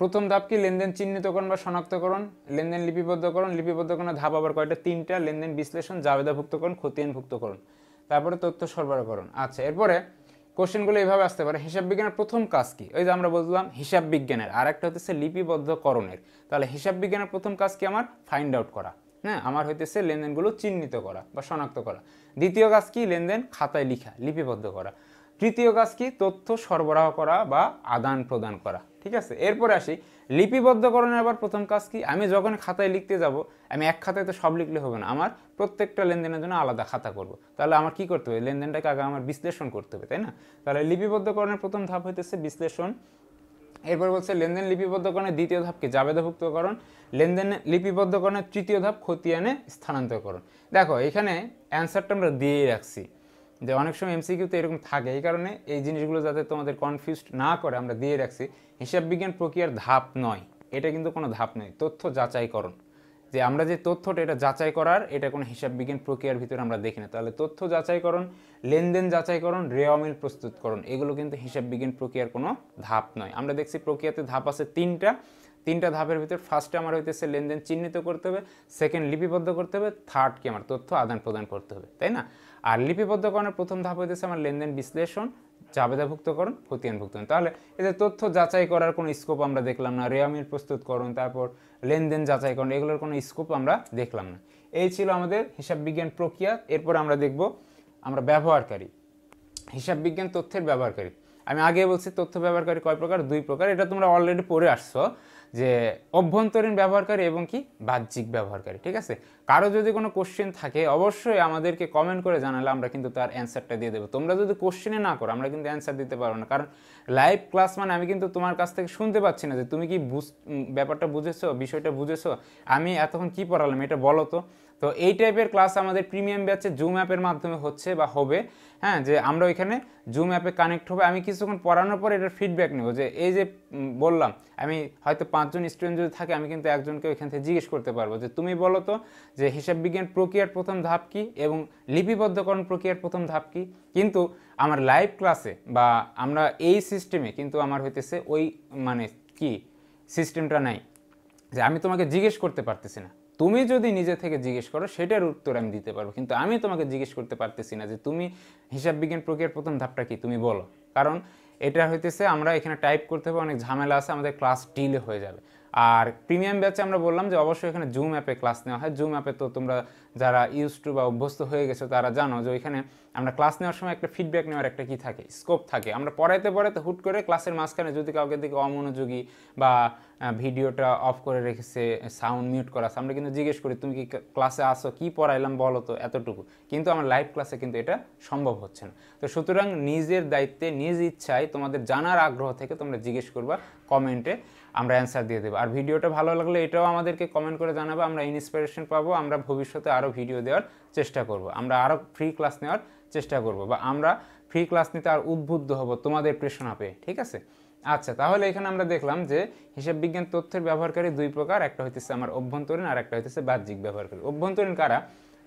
প্রথম ধাপ কি, লেনদেন চিহ্নিতকরণ বা শনাক্তকরণ, লেনদেন লিপিবদ্ধকরণ, লিপিবদ্ধকরণের ধাপ আবার কয়টা, তিনটা, লেনদেন বিশ্লেষণ, জাবেদাভুক্তকরণ, খতিয়ানভুক্তকরণ, তারপরে তথ্য সরবরাহকরণ। আচ্ছা, এরপরে কোশ্চেনগুলো এইভাবে আসতে পারে, হিসাব বিজ্ঞানের প্রথম কাজ কি, ওই যে আমরা বললাম হিসাব বিজ্ঞানের, আর একটা হচ্ছে লিপিবদ্ধকরণের। তাহলে হিসাব বিজ্ঞানের প্রথম কাজ কি আমার, ফাইন্ড আউট করা, হ্যাঁ, আমার হইতেছে লেনদেনগুলো চিহ্নিত করা বা শনাক্ত করা। দ্বিতীয় কাজ কি, লেনদেন খাতায় লিখা, লিপিবদ্ধ করা। তৃতীয় কাজ কি, তথ্য সরবরাহ করা বা আদান প্রদান করা। ঠিক আছে? এরপরে আসি লিপিবদ্ধকরণের আবার প্রথম কাজ কি, আমি যখন খাতায় লিখতে যাব, আমি এক খাতায় তো সব লিখলে হবে না, আমার প্রত্যেকটা লেনদেনের জন্য আলাদা খাতা করব। তাহলে আমার কি করতে হবে, লেনদেনটাকে আগে আমার বিশ্লেষণ করতে হবে, তাই না? তাহলে লিপিবদ্ধকরণের প্রথম ধাপ হইতেছে বিশ্লেষণ। এরপর বলছে লেনদেন লিপিবদ্ধকরণের দ্বিতীয় ধাপ কি, জাবেদাভুক্তকরণ। লেনদেন লিপিবদ্ধকরণের তৃতীয় ধাপ খতিয়ানে স্থানান্তরকরণ। দেখো এখানে অ্যান্সারটা আমরা দিয়েই রাখছি, যে অনেক সময় এমসিকিউতে এরকম থাকে, এই কারণে এই জিনিসগুলো যাতে তোমাদের কনফিউজড না করে আমরা দিয়ে রাখছি। হিসাব বিজ্ঞান প্রক্রিয়ার ধাপ নয়, এটা কিন্তু কোনো ধাপ নয়, তথ্য যাচাইকরণ। যে আমরা যে তথ্যটা এটা যাচাই করার, এটা কোনো হিসাব বিজ্ঞান প্রক্রিয়ার ভিতরে আমরা দেখি না। তাহলে তথ্য যাচাইকরণ, লেনদেন যাচাইকরণ, রেওয়া মিল প্রস্তুতকরণ, এগুলো কিন্তু হিসাব বিজ্ঞান প্রক্রিয়ার কোনো ধাপ নয়। আমরা দেখছি প্রক্রিয়াতে ধাপ আছে তিনটা ধাপের ভিতর ফার্স্টে আমার হইতেছে লেনদেন চিহ্নিত করতে হবে, সেকেন্ড লিপিবদ্ধ করতে হবে, থার্ড কি আমার তথ্য আদান প্রদান করতে হবে, তাই না? আর লিপিবদ্ধকরণের প্রথম ধাপ হইতেছে আমার লেনদেন বিশ্লেষণ, জাবেদাভুক্তকরণ, খতিয়ানভুক্তকরণ। তাহলে এদের তথ্য যাচাই করার কোনো স্কোপ আমরা দেখলাম না, রেওয়া মিল প্রস্তুতকরণ, তারপর লেনদেন যাচাইকরণ, এগুলোর কোনো স্কোপ আমরা দেখলাম না। এই ছিল আমাদের হিসাব বিজ্ঞান প্রক্রিয়া। এরপর আমরা দেখব আমরা ব্যবহারকারী, হিসাব বিজ্ঞান তথ্যের ব্যবহারকারী। আমি আগে বলছি তথ্য ব্যবহারকারী কয় প্রকার, দুই প্রকার, এটা তোমরা অলরেডি পড়ে আসছো, যে অভ্যন্তরীণ ব্যবহারকারী এবং কি বাহ্যিক ব্যবহারকারী। ঠিক আছে? কারো যদি কোনো কোশ্চেন থাকে অবশ্যই আমাদেরকে কমেন্ট করে জানালে আমরা কিন্তু তার অ্যান্সারটা দিয়ে দেবো। তোমরা যদি কোশ্চেনে না করো আমরা কিন্তু অ্যান্সার দিতে পারবো না, কারণ লাইভ ক্লাস মানে আমি কিন্তু তোমার কাছ থেকে শুনতে পাচ্ছি না যে তুমি কি ব্যাপারটা বুঝেছো, বিষয়টা বুঝেছো, আমি এতক্ষণ কি পড়ালাম এটা বলো তো। তো এই টাইপের ক্লাস আমাদের প্রিমিয়াম ব্যাচে জুম অ্যাপের মাধ্যমে হচ্ছে বা হবে, হ্যাঁ, যে আমরা ওইখানে জুম অ্যাপে কানেক্ট হবে, আমি কিছুক্ষণ পড়ানোর পর এটার ফিডব্যাক নেব, যে এই যে বললাম আমি হয়তো 5 জন স্টুডেন্ট যদি থাকে আমি কিন্তু একজনকে ওইখান থেকে জিজ্ঞেস করতে পারবো যে তুমি বলো তো যে হিসাব বিজ্ঞান প্রক্রিয়ার প্রথম ধাপ কি এবং লিপিবদ্ধকরণ প্রক্রিয়ার প্রথম ধাপ কি। কিন্তু আমার লাইভ ক্লাসে বা আমরা এই সিস্টেমে কিন্তু আমার হইতেছে ওই মানে কি সিস্টেমটা নাই, যে আমি তোমাকে জিজ্ঞেস করতে পারতেছি না, তুমি যদি নিজে থেকে জিজ্ঞেস করো সেটার উত্তর আমি দিতে পারবো, কিন্তু আমি তোমাকে জিজ্ঞেস করতে পারতেছি না যে তুমি হিসাব বিজ্ঞান প্রক্রিয়ার প্রথম ধাপটা কি তুমি বলো, কারণ এটা হইতেছে আমরা এখানে টাইপ করতে হবে, অনেক ঝামেলা আছে, আমাদের ক্লাস ডিলে হয়ে যাবে। আর প্রিমিয়াম ব্যাচে আমরা বললাম যে অবশ্যই এখানে জুম অ্যাপে ক্লাস নেওয়া হয়। জুম অ্যাপে তো তোমরা যারা ইউজ টু বা অভ্যস্ত হয়ে গেছো তারা জানো যে ওইখানে আমরা ক্লাস নেওয়ার সময় একটা ফিডব্যাক নেওয়ার একটা কি থাকে, স্কোপ থাকে। আমরা পড়াইতে পড়াইতে হুট করে ক্লাসের মাঝখানে যদি কাউকে দিকে অমনোযোগী বা ভিডিওটা অফ করে রেখেছে, সাউন্ড মিউট করা আছে, আমরা কিন্তু জিজ্ঞেস করি তুমি কি ক্লাসে আসো, কি পড়াইলাম বলো তো, এতটুকু। কিন্তু আমার লাইভ ক্লাসে কিন্তু এটা সম্ভব হচ্ছে না। তো সুতরাং নিজের দায়িত্বে নিজ ইচ্ছায় তোমাদের জানার আগ্রহ থেকে তোমরা জিজ্ঞেস করবা, কমেন্টে আমরা অ্যান্সার দিয়ে দেবো। আর ভিডিওটা ভালো লাগলে এটাও আমাদেরকে কমেন্ট করে জানাবো, আমরা ইন্সপিরেশন পাবো, আমরা ভবিষ্যতে আরও ভিডিও দেওয়ার চেষ্টা করব, আমরা আরও ফ্রি ক্লাস নেওয়ার চেষ্টা করব, বা আমরা ফ্রি ক্লাস নিতে আর উদ্বুদ্ধ হব তোমাদের প্রেরণা পেয়ে, ঠিক আছে? আচ্ছা, তাহলে এখানে আমরা দেখলাম যে হিসাব বিজ্ঞান তথ্যের ব্যবহারকারী দুই প্রকার, একটা হইতেছে আমার অভ্যন্তরীণ আর একটা হইতেছে বাহ্যিক ব্যবহারকারী। অভ্যন্তরীণ কারা?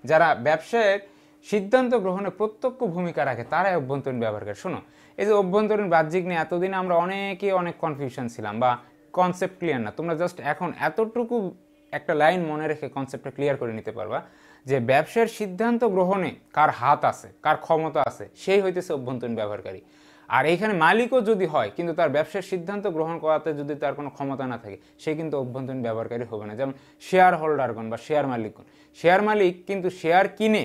যারা ব্যবসায়ের সিদ্ধান্ত গ্রহণে প্রত্যক্ষ ভূমিকা রাখে, তারাই অভ্যন্তরীণ ব্যবহারকারী। শোনো, এই যে অভ্যন্তরীণ বাহ্যিক নিয়ে এতদিন আমরা অনেক কনফিউশন ছিলাম বা কনসেপ্ট ক্লিয়ার না। তোমরা জাস্ট এখন এতটুকু একটা লাইন মনে রেখে কনসেপ্টটা ক্লিয়ার করে নিতে পারবা যে ব্যবসার সিদ্ধান্ত গ্রহণে কার হাত আছে, কার ক্ষমতা আছে, সেই হইতেছে অভ্যন্তরীণ ব্যবহারকারী। আর এইখানে মালিকও যদি হয় কিন্তু তার ব্যবসার সিদ্ধান্ত গ্রহণ করাতে যদি তার কোনো ক্ষমতা না থাকে, সে কিন্তু অভ্যন্তরীণ ব্যবহারকারী হবে না। যেমন শেয়ার হোল্ডারগণ বা শেয়ার মালিকগণ, শেয়ার মালিক কিন্তু শেয়ার কিনে,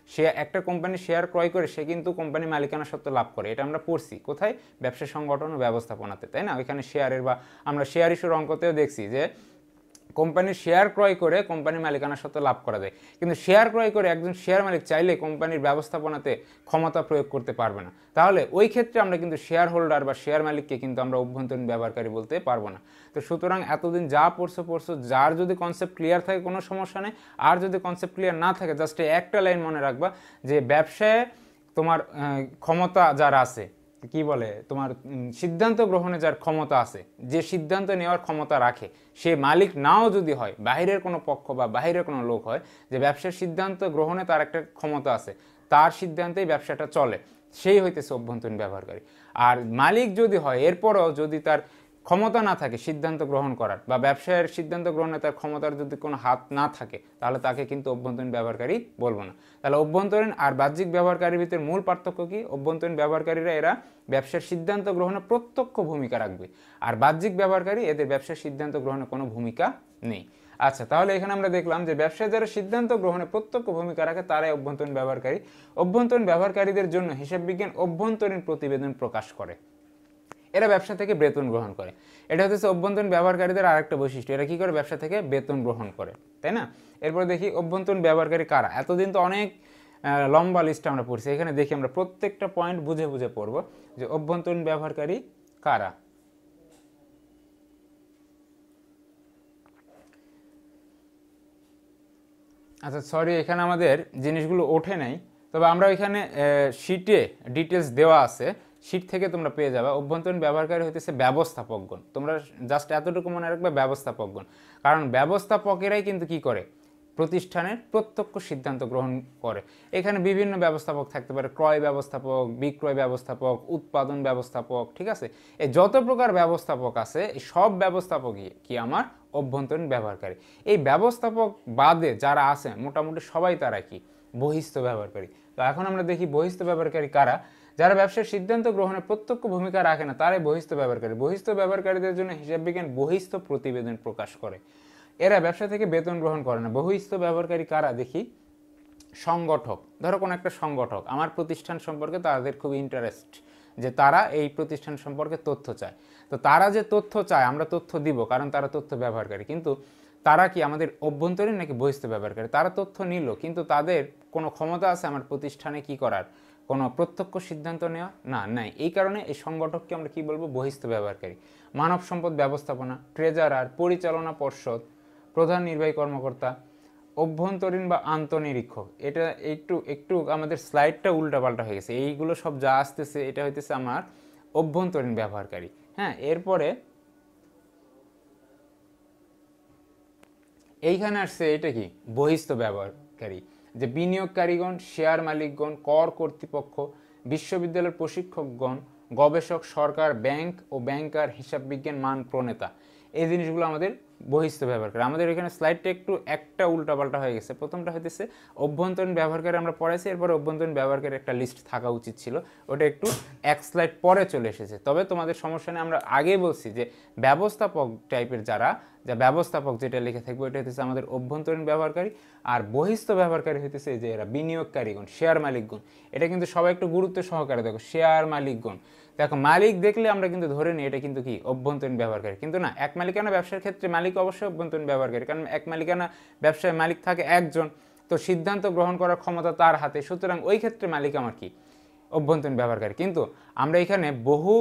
সে একটা কোম্পানির শেয়ার ক্রয় করে সে কিন্তু কোম্পানি মালিকানা সত্ত্ব লাভ করে। এটা আমরা পড়ছি কোথায়? ব্যবসা সংগঠন ও ব্যবস্থাপনাতে, তাই না? ওইখানে শেয়ারের বা আমরা শেয়ার ইস্যুর অঙ্কতেও দেখছি যে কোম্পানির শেয়ার ক্রয় করে কোম্পানির মালিকানা সত্ত্ব লাভ করা যায়, কিন্তু শেয়ার ক্রয় করে একজন শেয়ার মালিক চাইলে কোম্পানির ব্যবস্থাপনাতে ক্ষমতা প্রয়োগ করতে পারবে না। তাহলে ওই ক্ষেত্রে আমরা কিন্তু শেয়ার হোল্ডার বা শেয়ার মালিককে কিন্তু আমরা অভ্যন্তরীণ ব্যবহারকারী বলতে পারবো না। তো সুতরাং এতদিন যা পড়ছো, যার যদি কনসেপ্ট ক্লিয়ার থাকে কোনো সমস্যা নেই, আর যদি কনসেপ্ট ক্লিয়ার না থাকে জাস্ট একটা লাইন মনে রাখবা যে ব্যবসায় তোমার ক্ষমতা যার আছে, কি বলে, তোমার সিদ্ধান্ত গ্রহণে যার ক্ষমতা আছে, যে সিদ্ধান্ত নেওয়ার ক্ষমতা রাখে, সে মালিক নাও যদি হয়, বাহিরের কোনো পক্ষ বা বাহিরের কোনো লোক হয়, যে ব্যবসার সিদ্ধান্ত গ্রহণে তার একটা ক্ষমতা আছে, তার সিদ্ধান্তেই ব্যবসাটা চলে, সেই হইতেছে অভ্যন্তরীণ ব্যবহারকারী। আর মালিক যদি হয়, এরপরও যদি তার ক্ষমতা না থাকে সিদ্ধান্ত গ্রহণ করার, বা ব্যবসায়ের সিদ্ধান্ত গ্রহণে তার ক্ষমতার যদি কোনো হাত না থাকে, তাহলে তাকে কিন্তু অভ্যন্তরীণ ব্যবহারকারী বলবো না। তাহলে অভ্যন্তরীণ আর বাহ্যিক ব্যবহারকারীর ভিতরে মূল পার্থক্য কি? অভ্যন্তরীণ ব্যবহারকারীরা এরা ব্যবসার সিদ্ধান্ত গ্রহণে প্রত্যক্ষ ভূমিকা রাখবে, আর বাহ্যিক ব্যবহারকারী এদের ব্যবসার সিদ্ধান্ত গ্রহণে কোনো ভূমিকা নেই। আচ্ছা, তাহলে এখানে আমরা দেখলাম যে ব্যবসায় যারা সিদ্ধান্ত গ্রহণে প্রত্যক্ষ ভূমিকা রাখে তারাই অভ্যন্তরীণ ব্যবহারকারী। অভ্যন্তরীণ ব্যবহারকারীদের জন্য হিসাব বিজ্ঞান অভ্যন্তরীণ প্রতিবেদন প্রকাশ করে। এরা ব্যবসা থেকে বেতন গ্রহণ করে। এটা হচ্ছে অভ্যন্তরীণ ব্যবহারকারীদের আরেকটা বৈশিষ্ট্য, এরা কি করে? ব্যবসা থেকে বেতন গ্রহণ করে, তাই না? এরপর দেখি অভ্যন্তরীণ ব্যবহারকারী কারা। এতদিন তো অনেক লম্বা লিস্ট আমরা পড়ছি, এখানে দেখি আমরা প্রত্যেকটা পয়েন্ট বুঝে বুঝে পড়ব যে অভ্যন্তরীণ ব্যবহারকারী কারা। আচ্ছা সরি, এখানে আমাদের জিনিসগুলো ওঠে নাই, তবে আমরা ওইখানে শিটে ডিটেলস দেওয়া আছে, শিট থেকে তোমরা পেয়ে যাবে। অভ্যন্তরীণ ব্যবহারকারী হইতেছে ব্যবস্থাপকগণ। তোমরা জাস্ট এতটুকু মনে রাখবে, ব্যবস্থাপকগণ। কারণ ব্যবস্থাপকেরাই কিন্তু কি করে? প্রতিষ্ঠানের প্রত্যক্ষ সিদ্ধান্ত গ্রহণ করে। এখানে বিভিন্ন ব্যবস্থাপক থাকতে পারে, ক্রয় ব্যবস্থাপক, বিক্রয় ব্যবস্থাপক, উৎপাদন ব্যবস্থাপক, ঠিক আছে? এই যত প্রকার ব্যবস্থাপক আছে, এই সব ব্যবস্থাপকই কি আমার অভ্যন্তরীণ ব্যবহারকারী। এই ব্যবস্থাপক বাদে যারা আছে মোটামুটি সবাই তারা কি? বহিস্থ ব্যবহারকারী। তো এখন আমরা দেখি বহিস্থ ব্যবহারকারী কারা। যারা ব্যবসার সিদ্ধান্ত গ্রহণে প্রত্যক্ষ ভূমিকা রাখে না, তারাই বহিস্থ ব্যবহারকারী। বহিস্থ ব্যবহারকারীদের জন্য হিসাব বিজ্ঞান বহিস্থ প্রতিবেদন প্রকাশ করে। এরা ব্যবসা থেকে বেতন গ্রহণ করে না। বহিস্থ ব্যবহারকারী কারা দেখি? সংগঠক। ধরো কোনো একটা সংগঠক আমার প্রতিষ্ঠান সম্পর্কে তাদের খুব ইন্টারেস্ট, যে তারা এই প্রতিষ্ঠান সম্পর্কে তথ্য চায়। তো তারা যে তথ্য চায় আমরা তথ্য দিব, কারণ তারা তথ্য ব্যবহারকারী। কিন্তু তারা কি আমাদের অভ্যন্তরীণ নাকি বহিস্থ ব্যবহারকারী? তারা তথ্য নিল, কিন্তু তাদের কোনো ক্ষমতা আছে আমার প্রতিষ্ঠানে কি করার? কোনো প্রত্যক্ষ সিদ্ধান্ত নেওয়া না, নাই। এই কারণে এই সংগঠককে আমরা কি বলবো? বহিস্থ ব্যবহারকারী। মানব সম্পদ ব্যবস্থাপনা, ট্রেজারার, পরিচালনা পর্ষদ, প্রধান নির্বাহী কর্মকর্তা, অভ্যন্তরীণ বা আন্তঃনিরীক্ষক। এটা একটু একটু আমাদের স্লাইডটা উল্টাপাল্টা হয়ে গেছে, এইগুলো সব যা আসতেছে এটা হইতেছে আমার অভ্যন্তরীণ ব্যবহারকারী। হ্যাঁ, এরপরে এইখানে আসছে এটা কি? বহিস্থ ব্যবহারকারী, যে বিনিয়োগকারীগণ, শেয়ার মালিকগণ, কর কর্তৃপক্ষ, বিশ্ববিদ্যালয়ের প্রশিক্ষকগণ, গবেষক, সরকার, ব্যাংক ও ব্যাংকার, হিসাব বিজ্ঞান মান প্রণেতা। এই জিনিসগুলো আমাদের বহিস্থ ব্যবহারকারী। আমাদের এখানে স্লাইডটা একটু একটা উল্টাপাল্টা হয়ে গেছে। প্রথমটা হইতেছে অভ্যন্তরীণ ব্যবহারকারী আমরা পড়াইছি, এরপরে অভ্যন্তরীণ ব্যবহারকারীর একটা লিস্ট থাকা উচিত ছিল, ওটা একটু এক স্লাইড পরে চলে এসেছে। তবে তোমাদের সমস্যা নেই, আমরা আগেই বলছি যে ব্যবস্থাপক টাইপের যারা, যা ব্যবস্থাপক যেটা লিখে থাকবে ওইটা হইতেছে আমাদের অভ্যন্তরীণ ব্যবহারকারী, আর বহিস্থ ব্যবহারকারী হইতেছে যে এরা বিনিয়োগকারীগণ, শেয়ার মালিকগণ। এটা কিন্তু সবাই একটু গুরুত্ব সহকারে দেখো, শেয়ার মালিকগণ। দেখো মালিক দেখলে আমরা কিন্তু ধরে নিই এটা কিন্তু কি অভ্যন্তরীণ ব্যবহারকারী, কিন্তু না, এক মালিকানা ব্যবসার ক্ষেত্রে মালিক অবশ্যই অভ্যন্তরীণ ব্যবহারকারী, কারণ এক মালিকানা ব্যবসায় মালিক থাকে একজন, তো সিদ্ধান্ত গ্রহণ করার ক্ষমতা তার হাতে, সুতরাং ওই ক্ষেত্রে মালিক আমার কি অভ্যন্তরীণ ব্যবহারকারী। কিন্তু আমরা এখানে বহু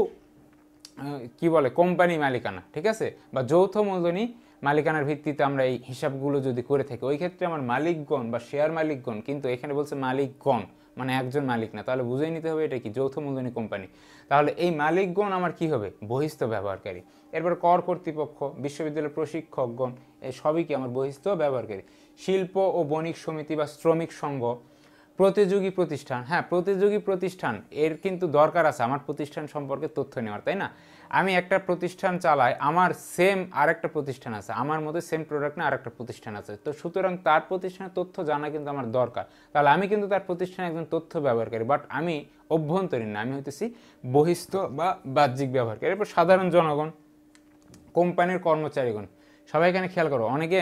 কি বলে কোম্পানি মালিকানা, ঠিক আছে, বা যৌথ মূলধনী মালিকানার ভিত্তিতে আমরা এই হিসাবগুলো যদি করে থাকি, ওই ক্ষেত্রে আমার মালিকগণ বা শেয়ার মালিকগণ, কিন্তু এখানে বলছে মালিকগণ, মানে একজন মালিক না, তাহলে বুঝেই নিতে হবে এটা কি যৌথ মূলধনী কোম্পানি। তাহলে এই মালিকগণ আমার কি হবে বহিস্থ ব্যবহারকারী। এরপর কর কর্তৃপক্ষ, বিশ্ববিদ্যালয়ের প্রশিক্ষকগণ, এই সবই কি আমার বহিস্থ ব্যবহারকারী। শিল্প ও বণিক সমিতি বা শ্রমিক সংঘ, প্রতিযোগী প্রতিষ্ঠান, হ্যাঁ প্রতিযোগী প্রতিষ্ঠান, এর কিন্তু দরকার আছে আমার প্রতিষ্ঠান সম্পর্কে তথ্য নেওয়ার, তাই না। আমি একটা প্রতিষ্ঠান চালাই, আমার সেম আরেকটা প্রতিষ্ঠান আছে, আমার মধ্যে সেম প্রোডাক্ট না আরেকটা প্রতিষ্ঠান আছে, তো সুতরাং তার প্রতিষ্ঠানের তথ্য জানা কিন্তু আমার দরকার। তাহলে আমি কিন্তু তার প্রতিষ্ঠানে একজন তথ্য ব্যবহারকারী, বাট আমি অভ্যন্তরীণ না, আমি হইতেছি বহিস্থ বা বাহ্যিক ব্যবহারকারী। এরপর সাধারণ জনগণ, কোম্পানির কর্মচারীগণ। সবাই এখানে খেয়াল করো, অনেকে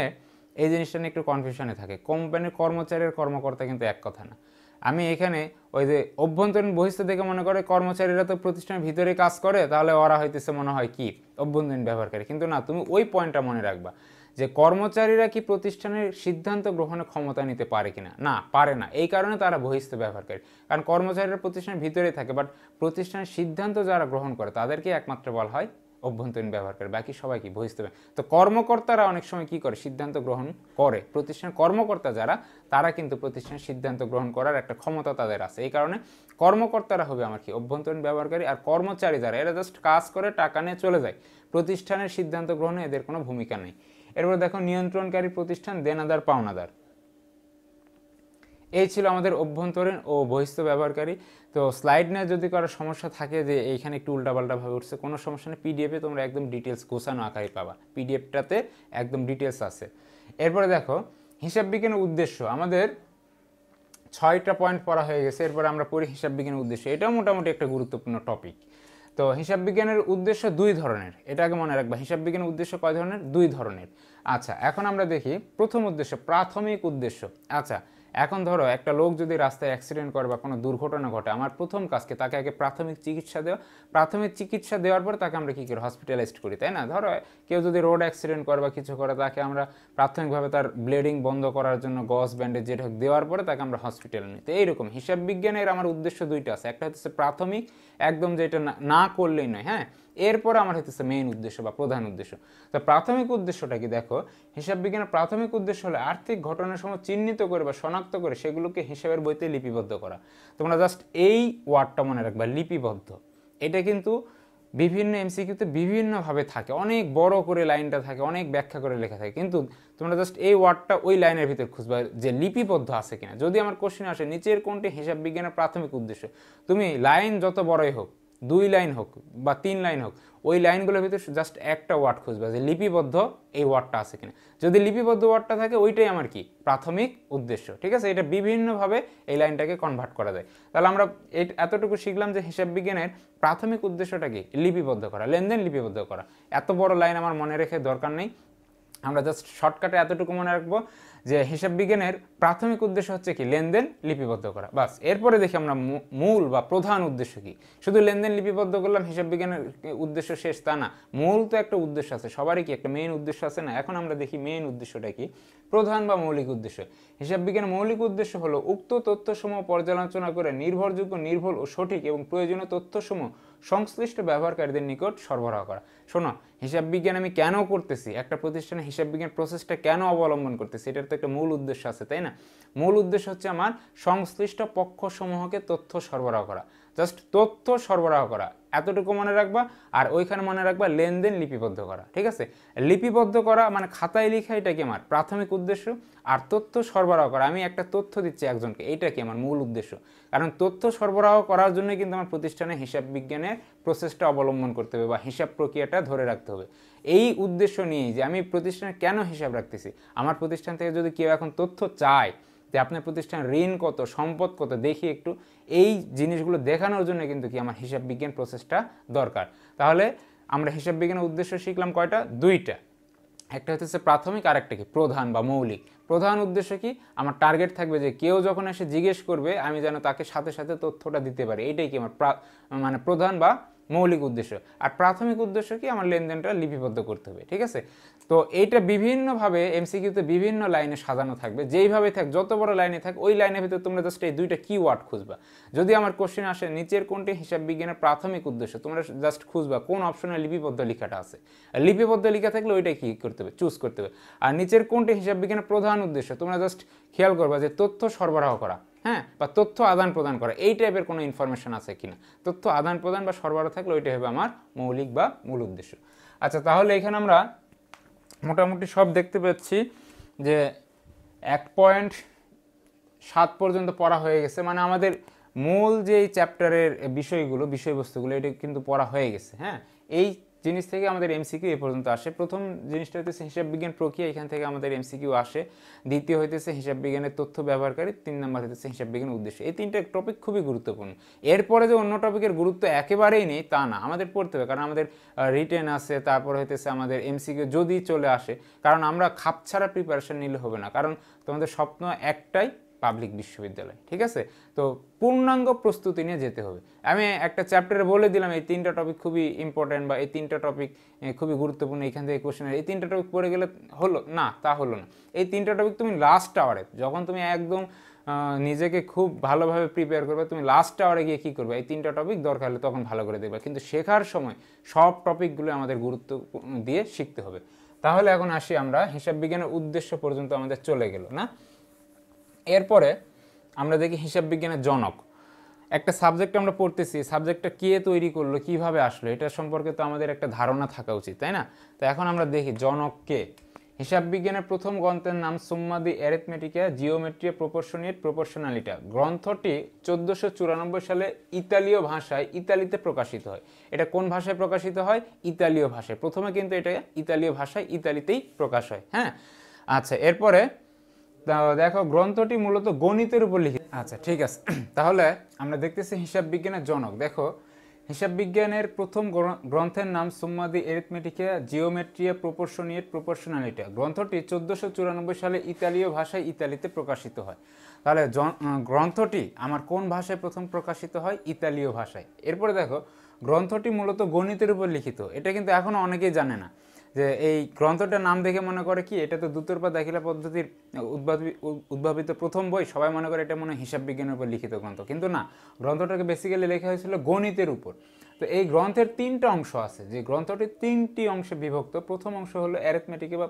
এই জিনিসটা নিয়ে একটু কনফিউশনে থাকে, কোম্পানির কর্মচারীর কর্মকর্তা কিন্তু এক কথা না। আমি এখানে ওই যে অভ্যন্তরীণ বহিস্থ দেখে মনে করে কর্মচারীরা তো প্রতিষ্ঠানের ভিতরে কাজ করে, তাহলে ওরা হইতেছে মনে হয় কি অভ্যন্তরীণ ব্যবহারকারী, কিন্তু না, তুমি ওই পয়েন্টটা মনে রাখবা যে কর্মচারীরা কি প্রতিষ্ঠানের সিদ্ধান্ত গ্রহণের ক্ষমতা নিতে পারে কিনা, না পারে না, এই কারণে তারা বহিস্থ ব্যবহারকারী। কারণ কর্মচারীরা প্রতিষ্ঠানের ভিতরে থাকে, বাট প্রতিষ্ঠানের সিদ্ধান্ত যারা গ্রহণ করে তাদেরকে একমাত্র বলা হয় অভ্যন্তরীণ ব্যবহারকারী, বাকি সবাই কি বহিস্থ। তো কর্মকর্তারা অনেক সময় কি করে সিদ্ধান্ত গ্রহণ করে, প্রতিষ্ঠানের কর্মকর্তা যারা, তারা কিন্তু প্রতিষ্ঠানের সিদ্ধান্ত গ্রহণ করার একটা ক্ষমতা তাদের আছে, এই কারণে কর্মকর্তারা হবে আমার কি অভ্যন্তরীণ ব্যবহারকারী। আর কর্মচারী যারা, এরা জাস্ট কাজ করে টাকা নিয়ে চলে যায়, প্রতিষ্ঠানের সিদ্ধান্ত গ্রহণে এদের কোনো ভূমিকা নেই। এরপর দেখো নিয়ন্ত্রণকারী প্রতিষ্ঠান, দেনাদার পাওনাদার। এই ছিল আমাদের অভ্যন্তরীণ ও বহিস্থ ব্যবহারকারী। তো স্লাইড নিয়ে যদি কারো সমস্যা থাকে যে এইখানে একটু উল্টাপাল্টাভাবে উঠছে, কোনো সমস্যা নেই, পিডিএফে তোমরা একদম ডিটেলস গোছানো আকারে পাবা, পিডিএফটাতে একদম ডিটেলস আছে। এরপরে দেখো হিসাব বিজ্ঞানের উদ্দেশ্য, আমাদের 6টা পয়েন্ট পড়া হয়ে গেছে, এরপরে আমরা পড়ি হিসাব বিজ্ঞানের উদ্দেশ্য। এটাও মোটামুটি একটা গুরুত্বপূর্ণ টপিক। তো হিসাব বিজ্ঞানের উদ্দেশ্য দুই ধরনের, এটা আগে মনে রাখবা, হিসাব বিজ্ঞানের উদ্দেশ্য কয় ধরনের, দুই ধরনের। আচ্ছা এখন আমরা দেখি প্রথম উদ্দেশ্য, প্রাথমিক উদ্দেশ্য। আচ্ছা এখন ধরো একটা লোক যদি রাস্তায় অ্যাক্সিডেন্ট করে বা কোনো দুর্ঘটনা ঘটে, আমার প্রথম কাজকে তাকে আগে প্রাথমিক চিকিৎসা দেওয়া, প্রাথমিক চিকিৎসা দেওয়ার পর তাকে আমরা কী করি হসপিটালাইজড করি, তাই না। ধরো কেউ যদি রোড অ্যাক্সিডেন্ট করে বা কিছু করে, তাকে আমরা প্রাথমিকভাবে তার ব্লিডিং বন্ধ করার জন্য গজ ব্যান্ডেজ যেটা দেওয়ার পরে তাকে আমরা হসপিটালে নিই। তো এইরকম হিসাব বিজ্ঞানের আমার উদ্দেশ্য দুইটা আছে, একটা হচ্ছে প্রাথমিক একদম যেটা না করলেই নয়, হ্যাঁ, এরপর আমার হচ্ছে মেইন উদ্দেশ্য বা প্রধান উদ্দেশ্য। তো প্রাথমিক উদ্দেশ্যটা কি দেখো, হিসাব বিজ্ঞানের প্রাথমিক উদ্দেশ্য হলো আর্থিক ঘটনার সময় চিহ্নিত করে বা শনাক্ত করে সেগুলোকে হিসাবের বইতে লিপিবদ্ধ করা। তোমরা জাস্ট এই ওয়ার্ডটা মনে রাখবা, লিপিবদ্ধ। এটা কিন্তু বিভিন্ন এমসিকিউতে বিভিন্নভাবে থাকে, অনেক বড় করে লাইনটা থাকে, অনেক ব্যাখ্যা করে লেখা থাকে, কিন্তু তোমরা জাস্ট এই ওয়ার্ডটা ওই লাইনের ভিতর খুঁজবা যে লিপিবদ্ধ আছে কিনা। যদি আমার কোশ্চেন আসে নিচের কোনটি হিসাব বিজ্ঞানের প্রাথমিক উদ্দেশ্য, তুমি লাইন যত বড়ই হোক, 2 লাইন হোক বা 3 লাইন হোক, ওই লাইনগুলোর ভিতরে জাস্ট একটা ওয়ার্ড খুঁজবা যে লিপিবদ্ধ এই ওয়ার্ডটা আছে কিনা। যদি লিপিবদ্ধ ওয়ার্ডটা থাকে ওইটাই আমার কি প্রাথমিক উদ্দেশ্য, ঠিক আছে। এটা বিভিন্নভাবে এই লাইনটাকে কনভার্ট করা যায়। তাহলে আমরা এতটুকু শিখলাম যে হিসাব বিজ্ঞানের প্রাথমিক উদ্দেশ্যটা কি, লিপিবদ্ধ করা, লেনদেন লিপিবদ্ধ করা। এত বড় লাইন আমার মনে রেখে দরকার নেই, আমরা জাস্ট শর্টকাটে এতটুকু মনে রাখবো যে হিসাব বিজ্ঞানের প্রাথমিক উদ্দেশ্য হচ্ছে কি লেনদেন লিপিবদ্ধ করা, বাস। এরপরে দেখি আমরা মূল বা প্রধান উদ্দেশ্য কি। শুধু লেনদেন লিপিবদ্ধ করলাম, হিসাব বিজ্ঞানের উদ্দেশ্য শেষ তা না, মূল তো একটা উদ্দেশ্য আছে, সবারই কি একটা মেইন উদ্দেশ্য আছে না। এখন আমরা দেখি মেইন উদ্দেশ্যটা কি, প্রধান বা মৌলিক উদ্দেশ্য। হিসাব বিজ্ঞানের মৌলিক উদ্দেশ্য হলো উক্ত তথ্যসমূহ পর্যালোচনা করে নির্ভরযোগ্য, নির্ভুল ও সঠিক এবং প্রয়োজনীয় তথ্যসমূহ সংশ্লিষ্ট ব্যবহারকারীদের নিকট সরবরাহ করা। শোনো, হিসাব বিজ্ঞান আমি কেন করতেছি, একটা প্রতিষ্ঠানে হিসাব বিজ্ঞান প্রসেসটা কেন অবলম্বন করতেছি, এটার তো একটা মূল উদ্দেশ্য আছে, তাই না। মূল উদ্দেশ্য হচ্ছে আমার সংশ্লিষ্ট পক্ষসমূহকে তথ্য সরবরাহ করা, জাস্ট তথ্য সরবরাহ করা, এতটুকু মনে রাখবা। আর ওইখানে মনে রাখবা লেনদেন লিপিবদ্ধ করা, ঠিক আছে? লিপিবদ্ধ করা মানে খাতায় লেখা, এটা কি আমার প্রাথমিক উদ্দেশ্য। আর তথ্য সরবরাহ করা, আমি একটা তথ্য দিচ্ছি একজনকে, এইটা কি আমার মূল উদ্দেশ্য। কারণ তথ্য সরবরাহ করার জন্য কিন্তু আমার প্রতিষ্ঠানে হিসাব বিজ্ঞানের প্রসেসটা অবলম্বন করতে হবে বা হিসাব প্রক্রিয়াটা ধরে রাখতে হবে। এই উদ্দেশ্য নিয়েই যে আমি প্রতিষ্ঠানে কেন হিসাব রাখতেছি, আমার প্রতিষ্ঠান থেকে যদি কেউ এখন তথ্য চায় যে আপনার প্রতিষ্ঠান ঋণ কত, সম্পদ কত, দেখি একটু, এই জিনিসগুলো দেখানোর জন্য কিন্তু কি আমার হিসাব বিজ্ঞান প্রসেসটা দরকার। তাহলে আমরা হিসাব বিজ্ঞানের উদ্দেশ্য শিখলাম কয়টা? দুইটা। একটা হচ্ছে প্রাথমিক, আর একটা কি প্রধান বা মৌলিক। প্রধান উদ্দেশ্য কি, আমার টার্গেট থাকবে যে কেউ যখন এসে জিজ্ঞেস করবে আমি যেন তাকে সাথে সাথে তথ্যটা দিতে পারি, এটাই কি আমার মানে প্রধান বা মৌলিক উদ্দেশ্য। আর প্রাথমিক উদ্দেশ্য কি, আমার লেনদেনটা লিপিবদ্ধ করতে হবে, ঠিক আছে? তো এইটা বিভিন্নভাবে এমসিকিউতে বিভিন্ন লাইনে সাজানো থাকবে, যেইভাবে থাক, যত বড় লাইনে থাক, ওই লাইনের ভিতরে তোমরা জাস্ট এই দুইটা কিওয়ার্ড খুঁজবা। যদি আমার কোশ্চেন আসে নিচের কোনটি হিসাব বিজ্ঞানের প্রাথমিক উদ্দেশ্য, তোমরা জাস্ট খুঁজবা কোন অপশনে লিপিবদ্ধ লেখাটা আছে। লিপিবদ্ধ লেখা থাকলে ওইটাই কি করতে হবে, চুজ করতে হবে। আর নিচের কোনটি হিসাব বিজ্ঞানের প্রধান উদ্দেশ্য, তোমরা জাস্ট খেয়াল করবা যে তথ্য সরবরাহ করা, হ্যাঁ, বা তথ্য আদান প্রদান করা, এই টাইপের কোনো ইনফরমেশন আছে কিনা। তথ্য আদান প্রদান বা সরবরাহ থাকলে ওইটাই হবে আমার মৌলিক বা মূল উদ্দেশ্য। আচ্ছা, তাহলে এখানে আমরা মোটামুটি সব দেখতে পাচ্ছি যে 1.7 পর্যন্ত পড়া হয়ে গেছে, মানে আমাদের মূল যে চ্যাপ্টারের বিষয়গুলো, বিষয়বস্তুগুলো, এটা কিন্তু পড়া হয়ে গেছে। হ্যাঁ, এই জিনিস থেকে আমাদের এমসিকিউ এ পর্যন্ত আসে। প্রথম জিনিসটা হইতেছে হিসাব বিজ্ঞান প্রক্রিয়া, এখান থেকে আমাদের এমসিকিউ আসে। দ্বিতীয় হইতেছে হিসাব বিজ্ঞানের তথ্য ব্যবহারকারী, 3 নম্বর হইতেছে হিসাব বিজ্ঞানের উদ্দেশ্য। এই তিনটা টপিক খুবই গুরুত্বপূর্ণ। এরপরে যে অন্য টপিকের গুরুত্ব একেবারেই নেই তা না, আমাদের পড়তে হবে, কারণ আমাদের রিটেন আছে, তারপর হইতেছে আমাদের এমসিকিউ যদি চলে আসে। কারণ আমরা খাপছাড়া প্রিপারেশন নিলে হবে না, কারণ তোমাদের স্বপ্ন একটাই, পাবলিক বিশ্ববিদ্যালয়, ঠিক আছে? তো পূর্ণাঙ্গ প্রস্তুতি নিয়ে যেতে হবে। আমি একটা চ্যাপ্টারে বলে দিলাম এই 3টা টপিক খুবই ইম্পর্টেন্ট বা এই 3টা টপিক খুবই গুরুত্বপূর্ণ, এখান থেকে কোশ্চেন, এই 3টা টপিক পড়ে গেলে হলো না, তা হলো না। এই 3টা টপিক তুমি লাস্ট আওয়ারে, যখন তুমি একদম নিজেকে খুব ভালোভাবে প্রিপেয়ার করবে, তুমি লাস্ট আওয়ারে গিয়ে কী করবে, এই 3টা টপিক দরকার হলে তখন ভালো করে দেখবে। কিন্তু শেখার সময় সব টপিকগুলো আমাদের গুরুত্ব দিয়ে শিখতে হবে। তাহলে এখন আসি আমরা হিসাব বিজ্ঞানের উদ্দেশ্য পর্যন্ত আমাদের চলে গেল না। এরপরে আমরা দেখি হিসাব বিজ্ঞানের জনক। একটা সাবজেক্ট আমরা পড়তেছি, সাবজেক্টটা কে তৈরি করলো, কিভাবে আসলো, এটা সম্পর্কে তো আমাদের একটা ধারণা থাকা উচিত, তাই না? তো এখন আমরা দেখি জনক কে। হিসাব বিজ্ঞানের প্রথম গ্রন্থের নাম সুম্মা দি অ্যারিথমেটিকা জিওমেট্রিয়া প্রপোর্শনিয়েট প্রপোর্শনালিটা। গ্রন্থটি 1494 সালে ইতালীয় ভাষায় ইতালিতে প্রকাশিত হয়। এটা কোন ভাষায় প্রকাশিত হয়? ইতালীয় ভাষায়। প্রথমে কিন্তু এটা ইতালীয় ভাষায় ইতালিতেই প্রকাশ হয়। হ্যাঁ, আচ্ছা, এরপরে দেখো গ্রন্থটি মূলত গণিতের উপর লিখিত। আচ্ছা, ঠিক আছে, তাহলে আমরা দেখতেছি হিসাব বিজ্ঞানের জনক। দেখো, হিসাব বিজ্ঞানের প্রথম গ্রন্থের নাম সুম্মা দি অ্যারিথমেটিকা জিওমেট্রিয়া প্রপোর্শনিয়েট প্রপোর্শনালিটা। গ্রন্থটি 1494 সালে ইতালীয় ভাষায় ইতালিতে প্রকাশিত হয়। তাহলে গ্রন্থটি আমার কোন ভাষায় প্রথম প্রকাশিত হয়? ইতালীয় ভাষায়। এরপরে দেখো, গ্রন্থটি মূলত গণিতের উপর লিখিত। এটা কিন্তু এখনও অনেকেই জানে না, যে এই গ্রন্থটার নাম দেখে মনে করে কি এটা তো দ্বিতীয় দাখিলা পদ্ধতির উদ্ভাবিত প্রথম বই, সবাই মনে করে এটা মনে হয় হিসাব বিজ্ঞানের উপর লিখিত গ্রন্থ, কিন্তু না, গ্রন্থটাকে বেসিক্যালি লেখা হয়েছিল গণিতের উপর। তো এই গ্রন্থের 3টা অংশ আছে, যে গ্রন্থটি 3টি অংশে বিভক্ত। প্রথম অংশ হলো অ্যারিথমেটিক বা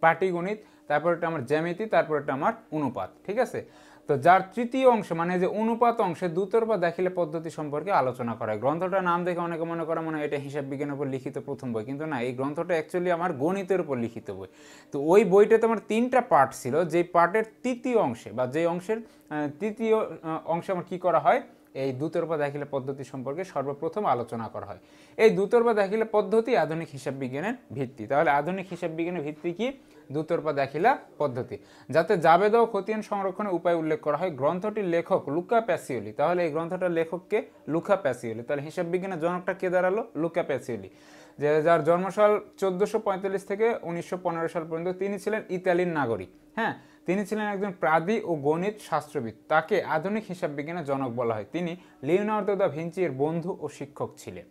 পাটিগণিত, তারপর এটা আমার জ্যামিতি, তারপর এটা আমার অনুপাত, ঠিক আছে? তো যার তৃতীয় অংশ মানে যে অনুপাত অংশে দ্বিতীয় দাখিলা পদ্ধতি সম্পর্কে আলোচনা করা হয়। গ্রন্থটার নাম দেখে অনেকে মনে করে মনে হয় এটা হিসাব বিজ্ঞানের উপর লিখিত প্রথম বই, কিন্তু না, এই গ্রন্থটা অ্যাকচুয়ালি আমার গণিতের উপর লিখিত বই। তো ওই বইটাতে আমার 3টা পার্ট ছিল, যে পার্টের তৃতীয় অংশে বা যে অংশের তৃতীয় অংশে আমার কী করা হয়, এই দ্বিতীয় দাখিলা পদ্ধতি সম্পর্কে সর্বপ্রথম আলোচনা করা হয়। এই দ্বিতীয় দাখিলা পদ্ধতি আধুনিক হিসাব বিজ্ঞানের ভিত্তি। তাহলে আধুনিক হিসাব বিজ্ঞানের ভিত্তি কি? দ্বিতীয় দাখিলা পদ্ধতি। যাতে জাবেদা ও খতিয়ান সংরক্ষণের উপায় উল্লেখ করা হয়। গ্রন্থটির লেখক লুকা প্যাসিওলি। তাহলে এই গ্রন্থটার লেখককে? Luca Pacioli. তাহলে হিসাব বিজ্ঞানের জনকটা কে দাঁড়ালো? লুকা প্যাসিওলি, যে যার জন্মসাল 1445 থেকে 1915 সাল পর্যন্ত। তিনি ছিলেন ইতালির নাগরিক। হ্যাঁ, তিনি ছিলেন একজন প্রাদি ও গণিত শাস্ত্রবিদ। তাকে আধুনিক হিসাব বিজ্ঞানের জনক বলা হয়। তিনি লিওনার্দো দা ভিঞ্চি এর বন্ধু ও শিক্ষক ছিলেন।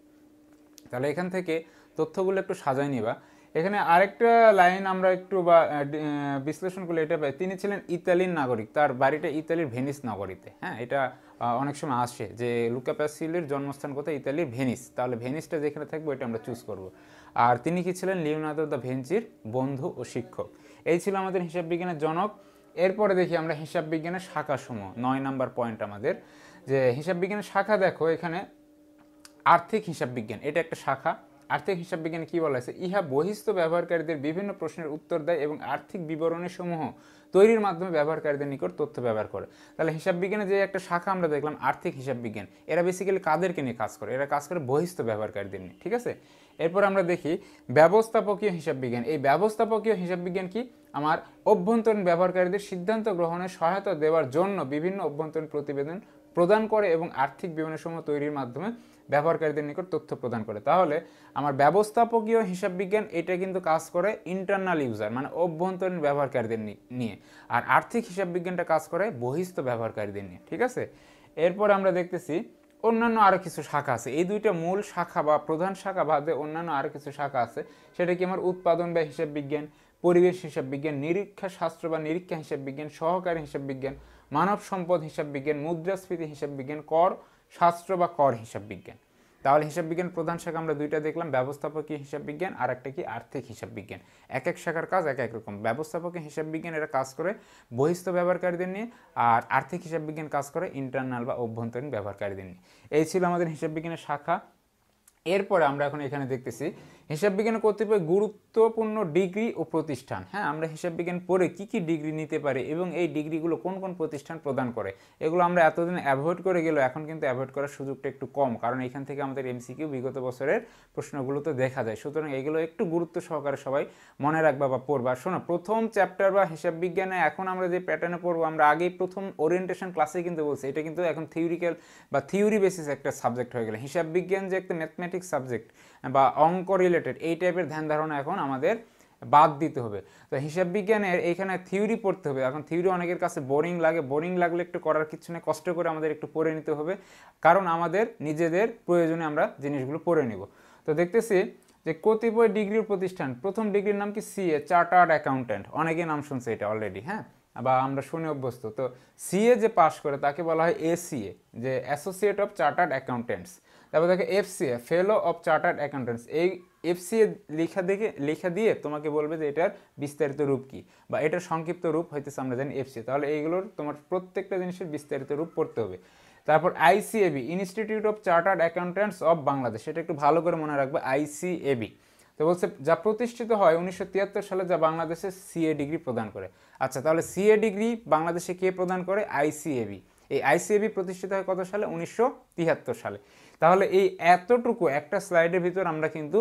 তাহলে এখান থেকে তথ্যগুলো একটু সাজাই নিবা। এখানে আরেকটা লাইন আমরা একটু বা বিশ্লেষণ করলে এটা পাই, তিনি ছিলেন ইতালির নাগরিক, তার বাড়িটা ইতালির ভেনিস নগরীতে। হ্যাঁ, এটা অনেক সময় আসে যে লুকা প্যাসিওলির জন্মস্থান কোথায়? ইতালির ভেনিস। তাহলে ভেনিসটা যেখানে থাকবে ওইটা আমরা চুজ করব। আর তিনি কি ছিলেন? লিওনার্দো দা ভিঞ্চির বন্ধু ও শিক্ষক। এই ছিল আমাদের হিসাব বিজ্ঞানের জনক। এরপরে দেখি আমরা হিসাব বিজ্ঞানের শাখাসমূহ, 9 নম্বর পয়েন্ট আমাদের, যে হিসাব বিজ্ঞানের শাখা। দেখো এখানে আর্থিক হিসাব বিজ্ঞান, এটা একটা শাখা। আর্থিক হিসাব বিজ্ঞানে কি বলা হয়েছে, ইহা বহিস্থ ব্যবহারকারীদের বিভিন্ন প্রশ্নের উত্তর দেয় এবং আর্থিক বিবরণী সমূহ তৈরির মাধ্যমে ব্যবহারকারীদের নিকট তথ্য ব্যবহার করে। তাহলে হিসাব বিজ্ঞানে যে একটা শাখা আমরা দেখলাম আর্থিক হিসাব বিজ্ঞান, এরা বেসিক্যালি কাদেরকে নিয়ে কাজ করে, এরা কাজ করে বহিস্থ ব্যবহারকারীদের নিয়ে, ঠিক আছে। এরপর আমরা দেখি ব্যবস্থাপকীয় হিসাব বিজ্ঞান। এই ব্যবস্থাপকীয় হিসাব বিজ্ঞান কি, আমার অভ্যন্তরীণ ব্যবহারকারীদের সিদ্ধান্ত গ্রহণে সহায়তা দেওয়ার জন্য বিভিন্ন অভ্যন্তরীণ প্রতিবেদন প্রদান করে এবং আর্থিক বিবরণসমূহ তৈরির মাধ্যমে ব্যবহারকারীদের নিকট তথ্য প্রদান করে। তাহলে আমার ব্যবস্থাপকীয় হিসাব বিজ্ঞান এটা কিন্তু কাজ করে ইন্টারনাল ইউজার মানে অভ্যন্তরীণ ব্যবহারকারীদের নিয়ে, আর আর্থিক হিসাব বিজ্ঞানটা কাজ করে বহিস্থ ব্যবহারকারীদের নিয়ে, ঠিক আছে। এরপর আমরা দেখতেছি অন্যান্য আরও কিছু শাখা আছে। এই দুইটা মূল শাখা বা প্রধান শাখা বাদে অন্যান্য আরও কিছু শাখা আছে। সেটা কি, আমার উৎপাদন বা হিসাব বিজ্ঞান, পরিবেশ হিসাব বিজ্ঞান, নিরীক্ষা শাস্ত্র বা নিরীক্ষা হিসাব বিজ্ঞান, সহকারী হিসাব বিজ্ঞান, মানব সম্পদ হিসাব বিজ্ঞান, মুদ্রাস্ফীতি হিসাব বিজ্ঞান, কর শাস্ত্র বা কর হিসাব বিজ্ঞান। তাহলে হিসাব বিজ্ঞান প্রধান শাখা আমরা দুইটা দেখলাম, ব্যবস্থাপকীয় হিসাব বিজ্ঞান আর একটা কি আর্থিক হিসাব বিজ্ঞান। এক এক শাখার কাজ এক এক রকম। ব্যবস্থাপকীয় হিসাব বিজ্ঞান এরা কাজ করে বহিস্থ ব্যবহারকারীদের নিয়ে, আর আর্থিক হিসাব বিজ্ঞান কাজ করে ইন্টারনাল বা অভ্যন্তরীণ ব্যবহারকারীদের নিয়ে। এই ছিল আমাদের হিসাব বিজ্ঞানের শাখা। এরপরে আমরা এখন এখানে দেখতেছি হিসাব বিজ্ঞানের কতিপয় গুরুত্বপূর্ণ ডিগ্রি ও প্রতিষ্ঠান। হ্যাঁ, আমরা হিসাব বিজ্ঞান পড়ে কি কি ডিগ্রি নিতে পারি এবং এই ডিগ্রিগুলো কোন কোন প্রতিষ্ঠান প্রদান করে, এগুলো আমরা এতদিন অ্যাভয়েড করে গেলেও এখন কিন্তু অ্যাভয়েড করার সুযোগটা একটু কম, কারণ এখান থেকে আমাদের এমসিকিউ বিগত বছরের প্রশ্নগুলোতে দেখা যায়। সুতরাং এগুলো একটু গুরুত্ব সহকারে সবাই মনে রাখবা বা পড়বা। শোনো, প্রথম চ্যাপ্টার বা হিসাব বিজ্ঞানে এখন আমরা যে প্যাটার্নে পড়বো, আমরা আগেই প্রথম ওরিয়েন্টেশন ক্লাসে কিন্তু বলছি এটা কিন্তু এখন থিওরিক্যাল বা থিওরি বেসিস একটা সাবজেক্ট হয়ে গেলে। হিসাব বিজ্ঞান যে একটা ম্যাথমেটিক্স সাবজেক্ট বা অঙ্ক রিলেটেড এই টাইপের ধ্যান ধারণা এখন আমাদের বাদ দিতে হবে। তো হিসাব বিজ্ঞানের এইখানে থিওরি পড়তে হবে। এখন থিওরি অনেকের কাছে বোরিং লাগে, বোরিং লাগলে একটু করার কিছু নেই, কষ্ট করে আমাদের একটু পড়ে নিতে হবে, কারণ আমাদের নিজেদের প্রয়োজনে আমরা জিনিসগুলো পড়ে নিব। তো দেখতেছি যে কতিপয় ডিগ্রির প্রতিষ্ঠান, প্রথম ডিগ্রির নাম কি সিএ, চার্টার্ড অ্যাকাউন্ট্যান্ট। অনেকে নাম শুনছে এটা অলরেডি, হ্যাঁ, বা আমরা শুনে অভ্যস্ত। তো সিএ যে পাস করে তাকে বলা হয় এসিএ, যে অ্যাসোসিয়েট অফ চার্টার্ড অ্যাকাউন্ট্যান্টস। তারপর দেখে FCA, fellow of chartered accountants. এই এফসিএ লেখা দিয়ে তোমাকে বলবে যে এটার বিস্তারিত রূপ কি, বা এটার সংক্ষিপ্ত রূপ হইতেছে আমরা জানি এফসিএ। তাহলে এইগুলোর তোমার প্রত্যেকটা জিনিসের বিস্তারিত রূপ পড়তে হবে। তারপর ICAB, institute of chartered accountants of Bangladesh, এটা একটু ভালো করে মনে রাখবে, আইসিএবি। তো বলছে যা প্রতিষ্ঠিত হয় 1973 সালে, যা বাংলাদেশে সিএ ডিগ্রি প্রদান করে। আচ্ছা, তাহলে সিএ ডিগ্রি বাংলাদেশে কে প্রদান করে? আইসিএবি। এই আইসিএবি প্রতিষ্ঠিত হয় কত সালে? 1973 সালে। তাহলে এই এতটুকু একটা স্লাইডের ভিতর আমরা কিন্তু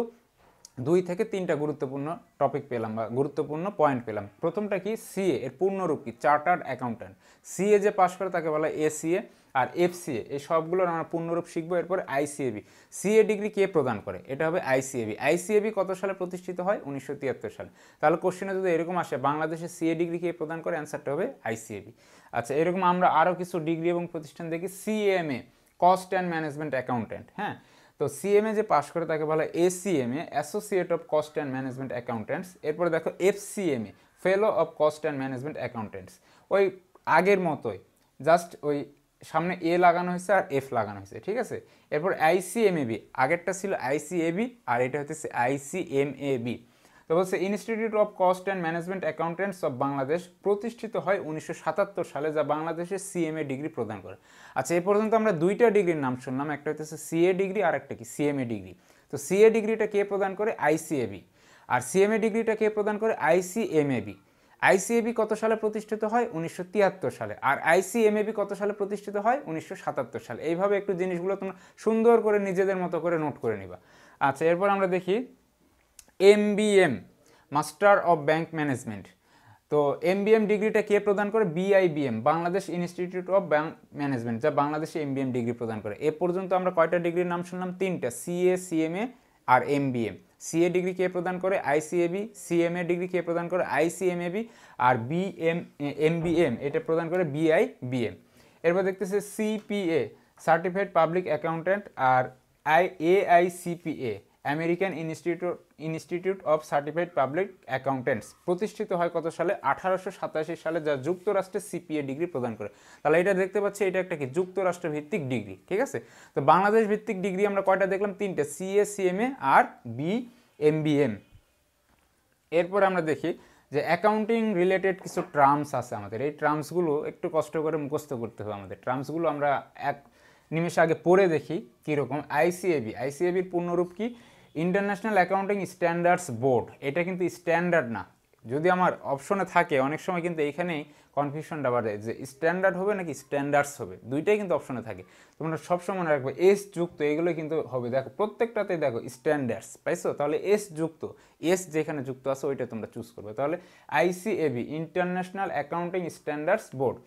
2 থেকে 3টা গুরুত্বপূর্ণ টপিক পেলাম বা গুরুত্বপূর্ণ পয়েন্ট পেলাম। প্রথমটা কি, সিএ এর পূর্ণরূপ কি? Chartered accountant. সিএ যে পাস করে তাকে বলা হয় এসিএ, আর এফসিএ, এই সবগুলোর আমরা পূর্ণরূপ শিখবো। এরপরে আইসিএবি, সিএ ডিগ্রি কে প্রদান করে? এটা হবে আইসিএবি। আইসিএবি কত সালে প্রতিষ্ঠিত হয়? 1973 সালে। তাহলে কোশ্চেনে যদি এরকম আসে বাংলাদেশে সিএ ডিগ্রি কে প্রদান করে, অ্যান্সারটা হবে আইসিএবি। আচ্ছা, এরকম আমরা আরও কিছু ডিগ্রি এবং প্রতিষ্ঠান দেখি। CMA, cost and management accountant. হ্যাঁ, তো সিএমএ যে পাস করে তাকে বলা হয় ACMA, associate of cost and management accountants. এরপরে দেখো FCMA, fellow of cost and management accountants. ওই আগের মতোই, জাস্ট ওই সামনে এ লাগানো হয়েছে আর এফ লাগানো হয়েছে, ঠিক আছে। এরপর আইসিএমএবি, আগেরটা ছিল আইসিএবি আর এটা হচ্ছে আইসিএমএবি। তো বলছে institute of cost and management accountants of Bangladesh প্রতিষ্ঠিত হয় 1977 সালে, যা বাংলাদেশে সিএমএ ডিগ্রি প্রদান করে। আচ্ছা, এই পর্যন্ত আমরা 2টা ডিগ্রির নাম শুনলাম, একটা হচ্ছে সিএ ডিগ্রি আর একটা কি সিএমএ ডিগ্রি। তো সিএ ডিগ্রিটা কে প্রদান করে? আইসিএবি। আর সিএমএ ডিগ্রিটা কে প্রদান করে? আইসিএমএবি। আইসিএবি কত সালে প্রতিষ্ঠিত হয়? 1973 সালে। আর আইসিএমএবি কত সালে প্রতিষ্ঠিত হয়? 1977 সালে। এইভাবে একটু জিনিসগুলো তোমরা সুন্দর করে নিজেদের মতো করে নোট করে নিবা। আচ্ছা, এরপর আমরা দেখি এমবিএম, মাস্টার অফ ব্যাংক ম্যানেজমেন্ট। তো এমবিএম ডিগ্রিটা কে প্রদান করে? BIBM, Bangladesh institute of bank management, যা বাংলাদেশে এমবিএম ডিগ্রি প্রদান করে। এ পর্যন্ত আমরা কয়টা ডিগ্রির নাম শুনলাম? 3টা, সিএ, সিএমএ আর এমবিএম। সিএ ডিগ্রি কে প্রদান করে? আইসিএবি। সিএমএ ডিগ্রি কে প্রদান করে? আইসিএমএবি। আর এমবিএম এটা প্রদান করে বিআইবিএম। এরপর দেখতেছে সিপিএ, সার্টিফাইড পাবলিক অ্যাকাউন্ট্যান্ট। আর AICPA, American Institute of Certified Public Accountants, প্রতিষ্ঠিত হয় কত সালে? 1887 সালে, যা যুক্তরাষ্ট্রে সিপিএ ডিগ্রি প্রদান করে। তাহলে এটা দেখতে পাচ্ছি এটা একটা কি যুক্তরাষ্ট্র ভিত্তিক ডিগ্রি, ঠিক আছে। তো বাংলাদেশ ভিত্তিক ডিগ্রি আমরা কয়টা দেখলাম? 3টে, সিএ, সিএমএ আর এমবিএম। এরপর আমরা দেখি যে অ্যাকাউন্টিং রিলেটেড কিছু টার্মস আছে আমাদের। এই টার্মসগুলো একটু কষ্ট করে মুখস্থ করতে হবে আমাদের। টার্মসগুলো আমরা নিমেষে আগে পড়ে দেখি কীরকম। আইসিএবির পূর্ণরূপ কি? International accounting standards board. এটা কিন্তু স্ট্যান্ডার্ড না, যদি আমার অপশনে থাকে অনেক সময় কিন্তু এইখানেই কনফিউশনটা বাড়ে যে স্ট্যান্ডার্ড হবে নাকি স্ট্যান্ডার্ডস হবে, দুইটাই কিন্তু অপশনে থাকে। তোমরা সবসময় মনে রাখবে এস যুক্ত এগুলো কিন্তু হবে। দেখো প্রত্যেকটাতে দেখো স্ট্যান্ডার্ডস পাইছো, তাহলে এস যুক্ত, এস যেখানে যুক্ত আছে ওইটা তোমরা চুজ করবে। তাহলে ICAB International accounting standards Board,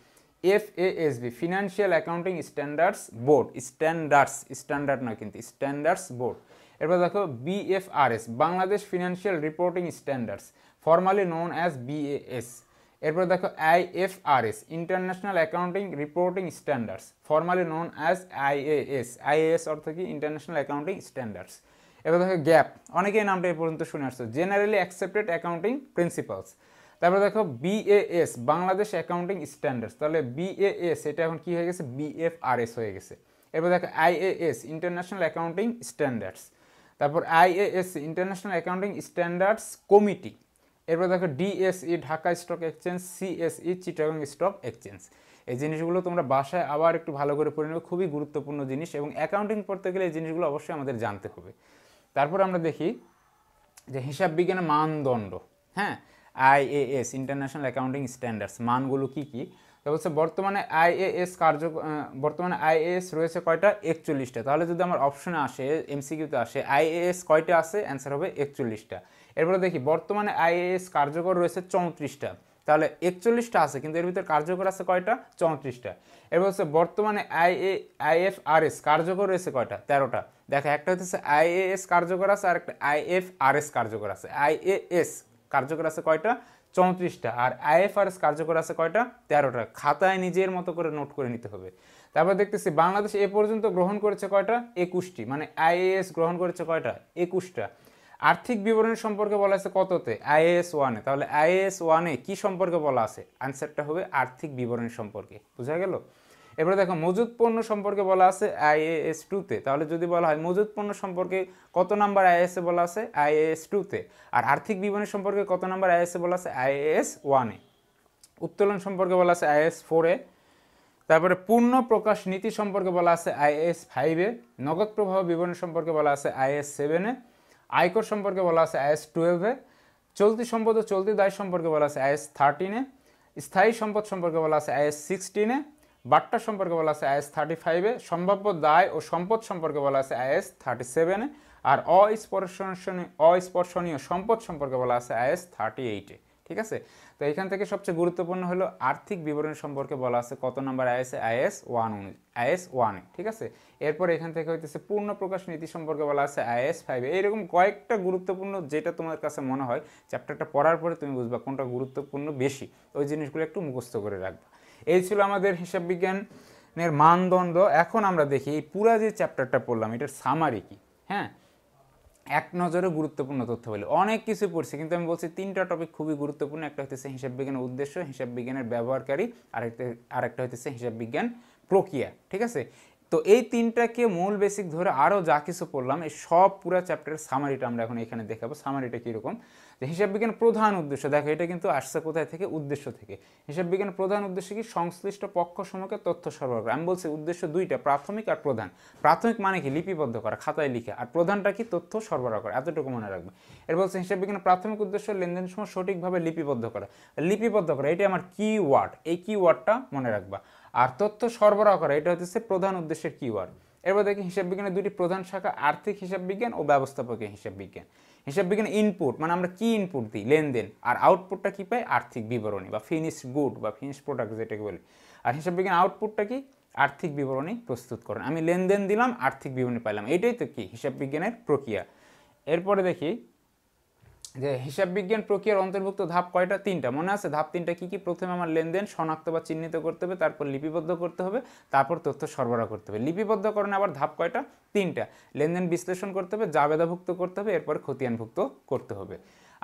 FASB Financial accounting standards Board, standards, standard নয় কিন্তু, স্ট্যান্ডার্ডস বোর্ড। এরপর দেখো BFRS Bangladesh financial reporting standards, formally known as BAS. এরপর দেখো IFRS international accounting reporting standards, formally known as IAS. IAS অর্থ কি? International accounting standards. এবার দেখো গ্যাপ, অনেকেই নামটা এ পর্যন্ত শুনে আসছো, জেনারেলি অ্যাকসেপ্টেড অ্যাকাউন্টিং প্রিন্সিপালস। তারপর দেখো বিএএস বাংলাদেশ অ্যাকাউন্টিং স্ট্যান্ডার্ডস, তাহলে বিএএস এটা এখন কি হয়ে গেছে? বিএফআরএস হয়ে গেছে। এরপর দেখো আইএএস ইন্টারন্যাশনাল অ্যাকাউন্টিং স্ট্যান্ডার্ডস, তারপর IAS international accounting standards committee. এরপর দেখো DSE Dhaka stock exchange, CSE Chittagong stock exchange. এই জিনিসগুলো তোমরা বাসায় আবার একটু ভালো করে পড়ে নেবে, খুবই গুরুত্বপূর্ণ জিনিস, এবং অ্যাকাউন্টিং পড়তে গেলে এই জিনিসগুলো অবশ্যই আমাদের জানতে হবে। তারপর আমরা দেখি যে হিসাব বিজ্ঞানের মানদণ্ড। হ্যাঁ, আইএএস ইন্টারন্যাশনাল অ্যাকাউন্টিং স্ট্যান্ডার্ডস মানগুলো কি কি? তো বলছে বর্তমানে আইএএস রয়েছে কয়টা? 41টা। তাহলে যদি আমার অপশনে আসে, এমসিকিউতে আসে আইএএস কয়টা আছে, অ্যান্সার হবে 41টা। এরপরে দেখি বর্তমানে আইএএস কার্যকর রয়েছে 34টা, তাহলে 41টা আছে কিন্তু এর ভিতরে কার্যকর আছে কয়টা? 34টা। এরপর হচ্ছে বর্তমানে আইএফআরএস কার্যকর রয়েছে কয়টা? 13টা। দেখো একটা হচ্ছে আইএএস কার্যকর আছে আর একটা আইএফআরএস কার্যকর আছে। আইএএস কার্যকর আছে কয়টা? 34টা। আর আইএফআরএস কার্যকর আছে কয়টা? 13টা। খাতায় নিজের মতো করে নোট করে নিতে হবে। তারপর দেখতেছি বাংলাদেশ এ পর্যন্ত গ্রহণ করেছে কয়টা? 21টি, মানে আইএএস গ্রহণ করেছে কয়টা? 21টা। আর্থিক বিবরণী সম্পর্কে বলা আছে কততে? আইএএস 1-এ। তাহলে আইএএস 1-এ কি সম্পর্কে বলা আছে? আনসারটা হবে আর্থিক বিবরণী সম্পর্কে। বোঝা গেল? এবারে দেখো মজুদ পণ্য সম্পর্কে বলা আছে আইএএস 2-তে। তাহলে যদি বলা হয় মজুদ পণ্য সম্পর্কে কত নাম্বার আইএএসে বলা আছে? আইএএস 2-তে। আর আর্থিক বিবরণী সম্পর্কে কত নাম্বার আইএএসে বলা আছে? আইএএস 1-এ। উত্তোলন সম্পর্কে বলা আছে আইএএস 4-এ। তারপরে পূর্ণ প্রকাশ নীতি সম্পর্কে বলা আছে আইএএস 5-এ। নগদ প্রবাহ বিবরণী সম্পর্কে বলা আছে আইএএস 7-এ। আয়কর সম্পর্কে বলা আছে আইএস 12-এ। চলতি সম্পদ ও চলতি দায় সম্পর্কে বলা আছে আইএস 13-এ। স্থায়ী সম্পদ সম্পর্কে বলা আছে আইএস 16-এ। বাট্টা সম্পর্কে বলা আছে আইএস 35-এ। সম্ভাব্য দায় ও সম্পদ সম্পর্কে বলা আছে আইএস 37-এ। আর অস্পর্শনীয় সম্পদ সম্পর্কে বলা আছে আইএস 38-এ। ঠিক আছে? তো এখান থেকে সবচেয়ে গুরুত্বপূর্ণ হলো আর্থিক বিবরণী সম্পর্কে বলা আছে কত নাম্বার আইএসে? আইএস 1-এ। ঠিক আছে? এরপর এখান থেকে হইতেছে পূর্ণ প্রকাশ নীতি সম্পর্কে বলা আছে আইএস 5-এ। এইরকম কয়েকটা গুরুত্বপূর্ণ, যেটা তোমার কাছে মনে হয় চ্যাপ্টারটা পড়ার পরে তুমি বুঝবা কোনটা গুরুত্বপূর্ণ বেশি, ওই জিনিসগুলো একটু মুখস্থ করে রাখবা। এই ছিল আমাদের হিসাব বিজ্ঞানের মানদণ্ড। এখন আমরা দেখি এই পুরা যে চ্যাপ্টারটা পড়লাম এটার সামারি কি। হ্যাঁ, এক নজরে গুরুত্বপূর্ণ তথ্য বলে অনেক কিছু পড়ছি, কিন্তু আমি বলছি 3টা টপিক খুবই গুরুত্বপূর্ণ। একটা হচ্ছে হিসাব বিজ্ঞানের উদ্দেশ্য, হিসাব বিজ্ঞানের ব্যবহারকারী, আরেকটা হচ্ছে হিসাব বিজ্ঞান প্রক্রিয়া। ঠিক আছে? তো এই 3টাকে মূল বেসিক ধরে আরও যা কিছু পড়লাম এই সব পুরো চ্যাপ্টারের সামারিটা আমরা এখন এখানে দেখাবো। সামারিটা কীরকম? যে হিসাব বিজ্ঞান প্রধান উদ্দেশ্য, দেখো এটা কিন্তু আসছে কোথায় থেকে? উদ্দেশ্য থেকে। হিসাব বিজ্ঞানের প্রধান উদ্দেশ্য কি? সংশ্লিষ্ট পক্ষসমূহকে তথ্য সরবরাহ করা। আমি বলছি উদ্দেশ্য 2টা, প্রাথমিক আর প্রধান। প্রাথমিক মানে কি? লিপিবদ্ধ করা, খাতায় লিখা। আর প্রধানটা কি? তথ্য সরবরাহ করা। এতটুকু মনে রাখবে। এর বলছে হিসাব বিজ্ঞানের প্রাথমিক উদ্দেশ্য লেনদেন সময় সঠিকভাবে লিপিবদ্ধ করা। লিপিবদ্ধ করা এটা আমার কিওয়ার্ড, এই কিওয়ার্ডটা মনে রাখবা। আর তথ্য সরবরাহ করা এটা হচ্ছে প্রধান উদ্দেশ্যের কিওয়ার্ড। এরপর দেখি হিসাব বিজ্ঞানের 2টি প্রধান শাখা, আর্থিক হিসাব বিজ্ঞান ও ব্যবস্থাপকীয় হিসাব বিজ্ঞান। হিসাব বিজ্ঞান ইনপুট মানে আমরা কি ইনপুট দিই? লেনদেন। আর আউটপুটটা কি পাই? আর্থিক বিবরণী বা ফিনিশড গুড বা ফিনিশড প্রোডাক্ট যেটাকে বলি। আর হিসাব বিজ্ঞান আউটপুটটা কি? আর্থিক বিবরণী প্রস্তুত করেন। আমি লেনদেন দিলাম, আর্থিক বিবরণী পাইলাম, এটাই তো কি হিসাব বিজ্ঞানের প্রক্রিয়া। এরপরে দেখি যে হিসাব বিজ্ঞান প্রক্রিয়ার অন্তর্ভুক্ত ধাপ কয়টা? 3টা। মনে আছে ধাপ 3টা কি কি? প্রথমে আমার লেনদেন শনাক্ত বা চিহ্নিত করতে হবে, তারপর লিপিবদ্ধ করতে হবে, তারপর তথ্য সরবরাহ করতে হবে। লিপিবদ্ধকরণে আবার ধাপ কয়টা? 3টা। লেনদেন বিশ্লেষণ করতে হবে, জাবেদাভুক্ত করতে হবে, এরপর খতিয়ানভুক্ত করতে হবে।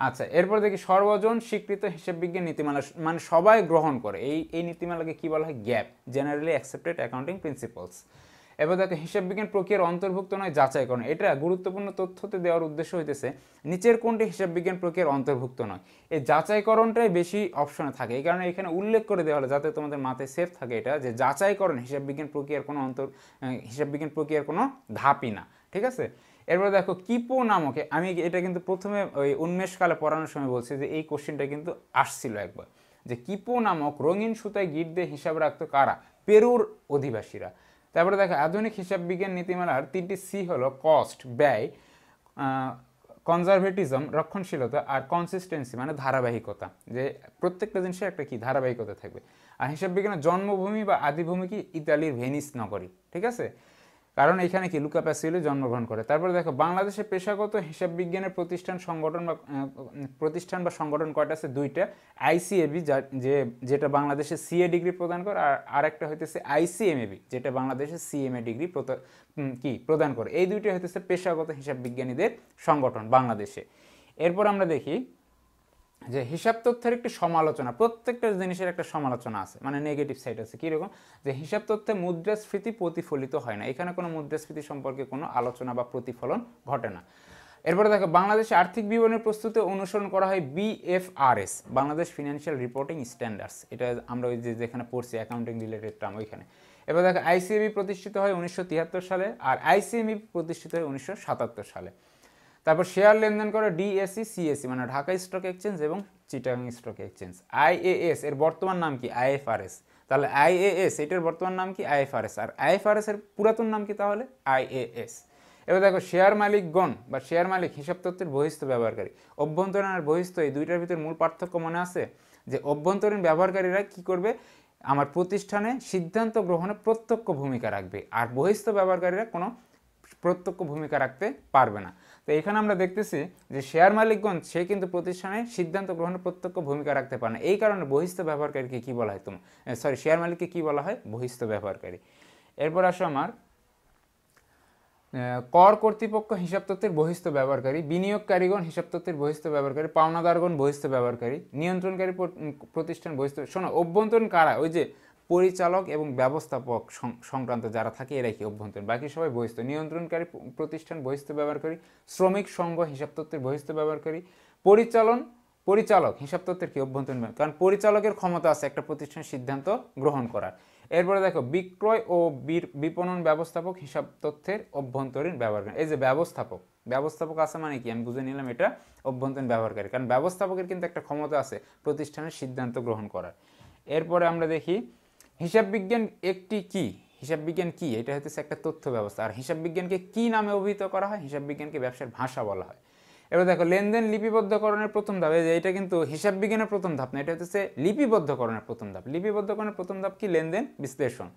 আচ্ছা, এরপর দেখি সর্বজন স্বীকৃত হিসাব বিজ্ঞান নীতিমালা, মানে সবাই গ্রহণ করে এই নীতিমালাকে কি বলা হয়? Gap, generally accepted accounting principles. এবার দেখো হিসাব বিজ্ঞান প্রক্রিয়ার অন্তর্ভুক্ত নয় যাচাইকরণ, এটা গুরুত্বপূর্ণ তথ্যতে দেওয়ার উদ্দেশ্য হইতেছে নিচের কোনটি হিসাব বিজ্ঞান প্রক্রিয়ার অন্তর্ভুক্ত নয়। এই যাচাইকরণটাই বেশি অপশনে থাকে, এই কারণে এখানে উল্লেখ করে দেওয়া হলো যাতে তোমাদের মাথায় সেফ থাকে এটা, যে যাচাইকরণ হিসাব বিজ্ঞান প্রক্রিয়ার কোনো হিসাব বিজ্ঞান প্রক্রিয়ার কোনো ধাপই না। ঠিক আছে, এরপরে দেখো কিপো নামক, আমি এটা কিন্তু প্রথমে ওই উন্মেষকালে পড়ানোর সময় বলছি যে এই কোশ্চেনটা কিন্তু আসছিল একবার, যে কিপো নামক রঙিন সুতায় গিট দিয়ে হিসাব রাখতো কারা? পেরুর অধিবাসীরা। তারপরে দেখো আধুনিক হিসাব বিজ্ঞান নীতিমালার 3টি সি হলো কস্ট ব্যয়, কনজারভেটিজম রক্ষণশীলতা, আর কনসিস্টেন্সি মানে ধারাবাহিকতা, যে প্রত্যেকটা জিনিসের একটা কি ধারাবাহিকতা থাকবে। আর হিসাব বিজ্ঞানের জন্মভূমি বা আদিভূমি কি? ইতালির ভেনিস নগরী। ঠিক আছে, কারণ এখানে কি লুকা প্যাসিওলি জন্মগ্রহণ করে। তারপরে দেখো বাংলাদেশে পেশাগত হিসাব বিজ্ঞানের প্রতিষ্ঠান বা সংগঠন কয়টা আছে? 2টা। আইসিএবি যেটা বাংলাদেশে সিএ ডিগ্রি প্রদান করে, আর আরেকটা হইতেছে আইসিএমএবি যেটা বাংলাদেশে সিএমএ ডিগ্রি প্রদান করে। এই 2টা হইতেছে পেশাগত হিসাব বিজ্ঞানীদের সংগঠন বাংলাদেশে। এরপর আমরা দেখি যে হিসাব তথ্যের একটি সমালোচনা, প্রত্যেকটা জিনিসের একটা সমালোচনা আছে, মানে নেগেটিভ সাইড আছে। কীরকম? যে হিসাব তথ্যে মুদ্রাস্ফীতি প্রতিফলিত হয় না, এখানে কোনো মুদ্রাস্ফীতি সম্পর্কে কোনো আলোচনা বা প্রতিফলন ঘটে না। এরপরে দেখো বাংলাদেশে আর্থিক বিবরণের প্রস্তুতি অনুসরণ করা হয় বিএফআরএস, বাংলাদেশ ফিনান্সিয়াল রিপোর্টিং স্ট্যান্ডার্ডস, এটা আমরা ওই যেখানে পড়ছি অ্যাকাউন্টিং রিলেটেড টার্ম ওইখানে। এবার দেখো আইসিএবি প্রতিষ্ঠিত হয় 1973 সালে, আর আইসিএমই প্রতিষ্ঠিত হয় 1977 সালে। তারপর শেয়ার লেনদেন করে ডিএসসি সিএসসি মানে ঢাকা স্টক এক্সচেঞ্জ এবং চিটাগাং স্টক এক্সচেঞ্জ। আইএএস এর বর্তমান নাম কি? আইএফআরএস। তাহলে আইএএস এটার বর্তমান নাম কি? আইএফআরএস। আর আইএফআরএস এর পুরাতন নাম কি তাহলে? আইএএস। এবার দেখো শেয়ার মালিকগণ বা শেয়ার মালিক হিসাব তথ্যের বহিস্থ ব্যবহারকারী। অভ্যন্তরীণ আর বহিস্থ এই দুইটার ভিতরে মূল পার্থক্য মনে আছে? যে অভ্যন্তরীণ ব্যবহারকারীরা কি করবে? আমার প্রতিষ্ঠানে সিদ্ধান্ত গ্রহণে প্রত্যক্ষ ভূমিকা রাখবে, আর বহিস্থ ব্যবহারকারীরা কোনো প্রত্যক্ষ ভূমিকা রাখতে পারবে না। তো এখানে আমরা দেখতেছি যে শেয়ার মালিকগণ সে কিন্তু প্রতিষ্ঠানে সিদ্ধান্ত গ্রহণে প্রত্যক্ষ ভূমিকা রাখতে পারে না, এই কারণে বহিস্থ ব্যবহারকারীকে কি বলা হয়? শেয়ার মালিককে কি বলা হয়? বহিস্থ ব্যবহারকারী। এরপর আসো আমার কর কর্তৃপক্ষ হিসাব তথ্যের বহিস্থ ব্যবহারকারী, বিনিয়োগকারীগণ হিসাব তথ্যের বহিস্থ ব্যবহারকারী, পাওনাদারগণ বহিস্থ ব্যবহারকারী, নিয়ন্ত্রণকারী প্রতিষ্ঠান বহিস্থ। শোনো, অভ্যন্তরীণ কারা? ওই যে পরিচালক এবং ব্যবস্থাপক সংক্রান্ত যারা থাকে এরাই কি অভ্যন্তরীণ, বাকি সবাই বহিস্থ। নিয়ন্ত্রণকারী প্রতিষ্ঠান বহিস্থ ব্যবহারকারী, শ্রমিক সংঘ হিসাব তথ্যের বহিস্থ ব্যবহারকারী, পরিচালক হিসাব তথ্যের কি? অভ্যন্তরীণ, কারণ পরিচালকের ক্ষমতা আছে একটা প্রতিষ্ঠানের সিদ্ধান্ত গ্রহণ করার। এরপরে দেখো বিক্রয় ও বিপণন ব্যবস্থাপক হিসাব তথ্যের অভ্যন্তরীণ ব্যবহারকারী। এই যে ব্যবস্থাপক আছে মানে কি? আমি বুঝে নিলাম এটা অভ্যন্তরীণ ব্যবহারকারী, কারণ ব্যবস্থাপকের কিন্তু একটা ক্ষমতা আছে প্রতিষ্ঠানের সিদ্ধান্ত গ্রহণ করার। এরপরে আমরা দেখি হিসাব বিজ্ঞান একটি কি? হিসাব বিজ্ঞান কি? এটা হচ্ছে একটা তথ্য ব্যবস্থা। আর হিসাব বিজ্ঞানকে কি নামে অভিহিত করা হয়? হিসাব বিজ্ঞানকে ব্যবসার ভাষা বলা হয়। এবার দেখো লেনদেন লিপিবদ্ধকরণের প্রথম ধাপ, এটা কিন্তু হিসাব বিজ্ঞানের প্রথম ধাপ না, এটা হচ্ছে লিপিবদ্ধকরণের প্রথম ধাপ। লিপিবদ্ধকরণের প্রথম ধাপ কি? লেনদেন বিশ্লেষণ।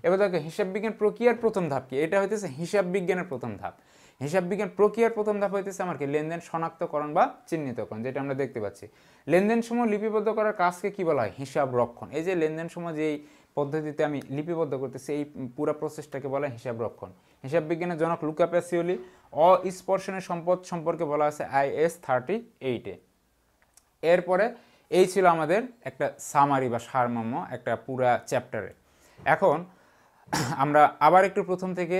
এবার দেখো হিসাব বিজ্ঞান প্রক্রিয়ার প্রথম ধাপ কি? এটা হইতেছে হিসাব বিজ্ঞানের প্রথম ধাপ। হিসাব বিজ্ঞান প্রক্রিয়ার প্রথম ধাপ হইতেছে আমার কি? লেনদেন শনাক্তকরণ বা চিহ্নিতকরণ, যেটা আমরা দেখতে পাচ্ছি। লেনদেন সমূহ লিপিবদ্ধ করার কাজকে কি বলা হয়? হিসাব রক্ষণ। এই যে লেনদেন সমূহ যেই পদ্ধতিতে আমি লিপিবদ্ধ করতেছি এই পুরো প্রসেসটাকে বলা হয় হিসাব রক্ষণ। হিসাব বিজ্ঞানের জনক লুকা প্যাসিওলি। অস্পর্শনীয় সম্পদ সম্পর্কে বলা আছে IS 38-এ। এরপরে এই ছিল আমাদের একটা সামারি বা সারমর্ম একটা পুরা চ্যাপ্টারে। এখন আমরা আবার একটু প্রথম থেকে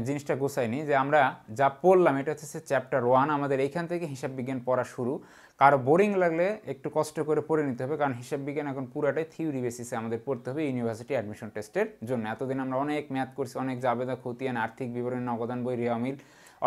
জিনিসটা গোছাইনি, যে আমরা যা পড়লাম এটা হচ্ছে চ্যাপ্টার 1, আমাদের এইখান থেকে হিসাব বিজ্ঞান পড়া শুরু। কারো বোরিং লাগলে একটু কষ্ট করে পড়ে নিতে হবে, কারণ হিসাব বিজ্ঞান এখন পুরাটাই থিওরি বেসিসে আমাদের পড়তে হবে ইউনিভার্সিটি অ্যাডমিশন টেস্টের জন্য। এতদিন আমরা অনেক ম্যাথ করছি, অনেক জাবেদা খতিয়ান, আর্থিক বিবরণী, নগদান বই, রিয়ামিল,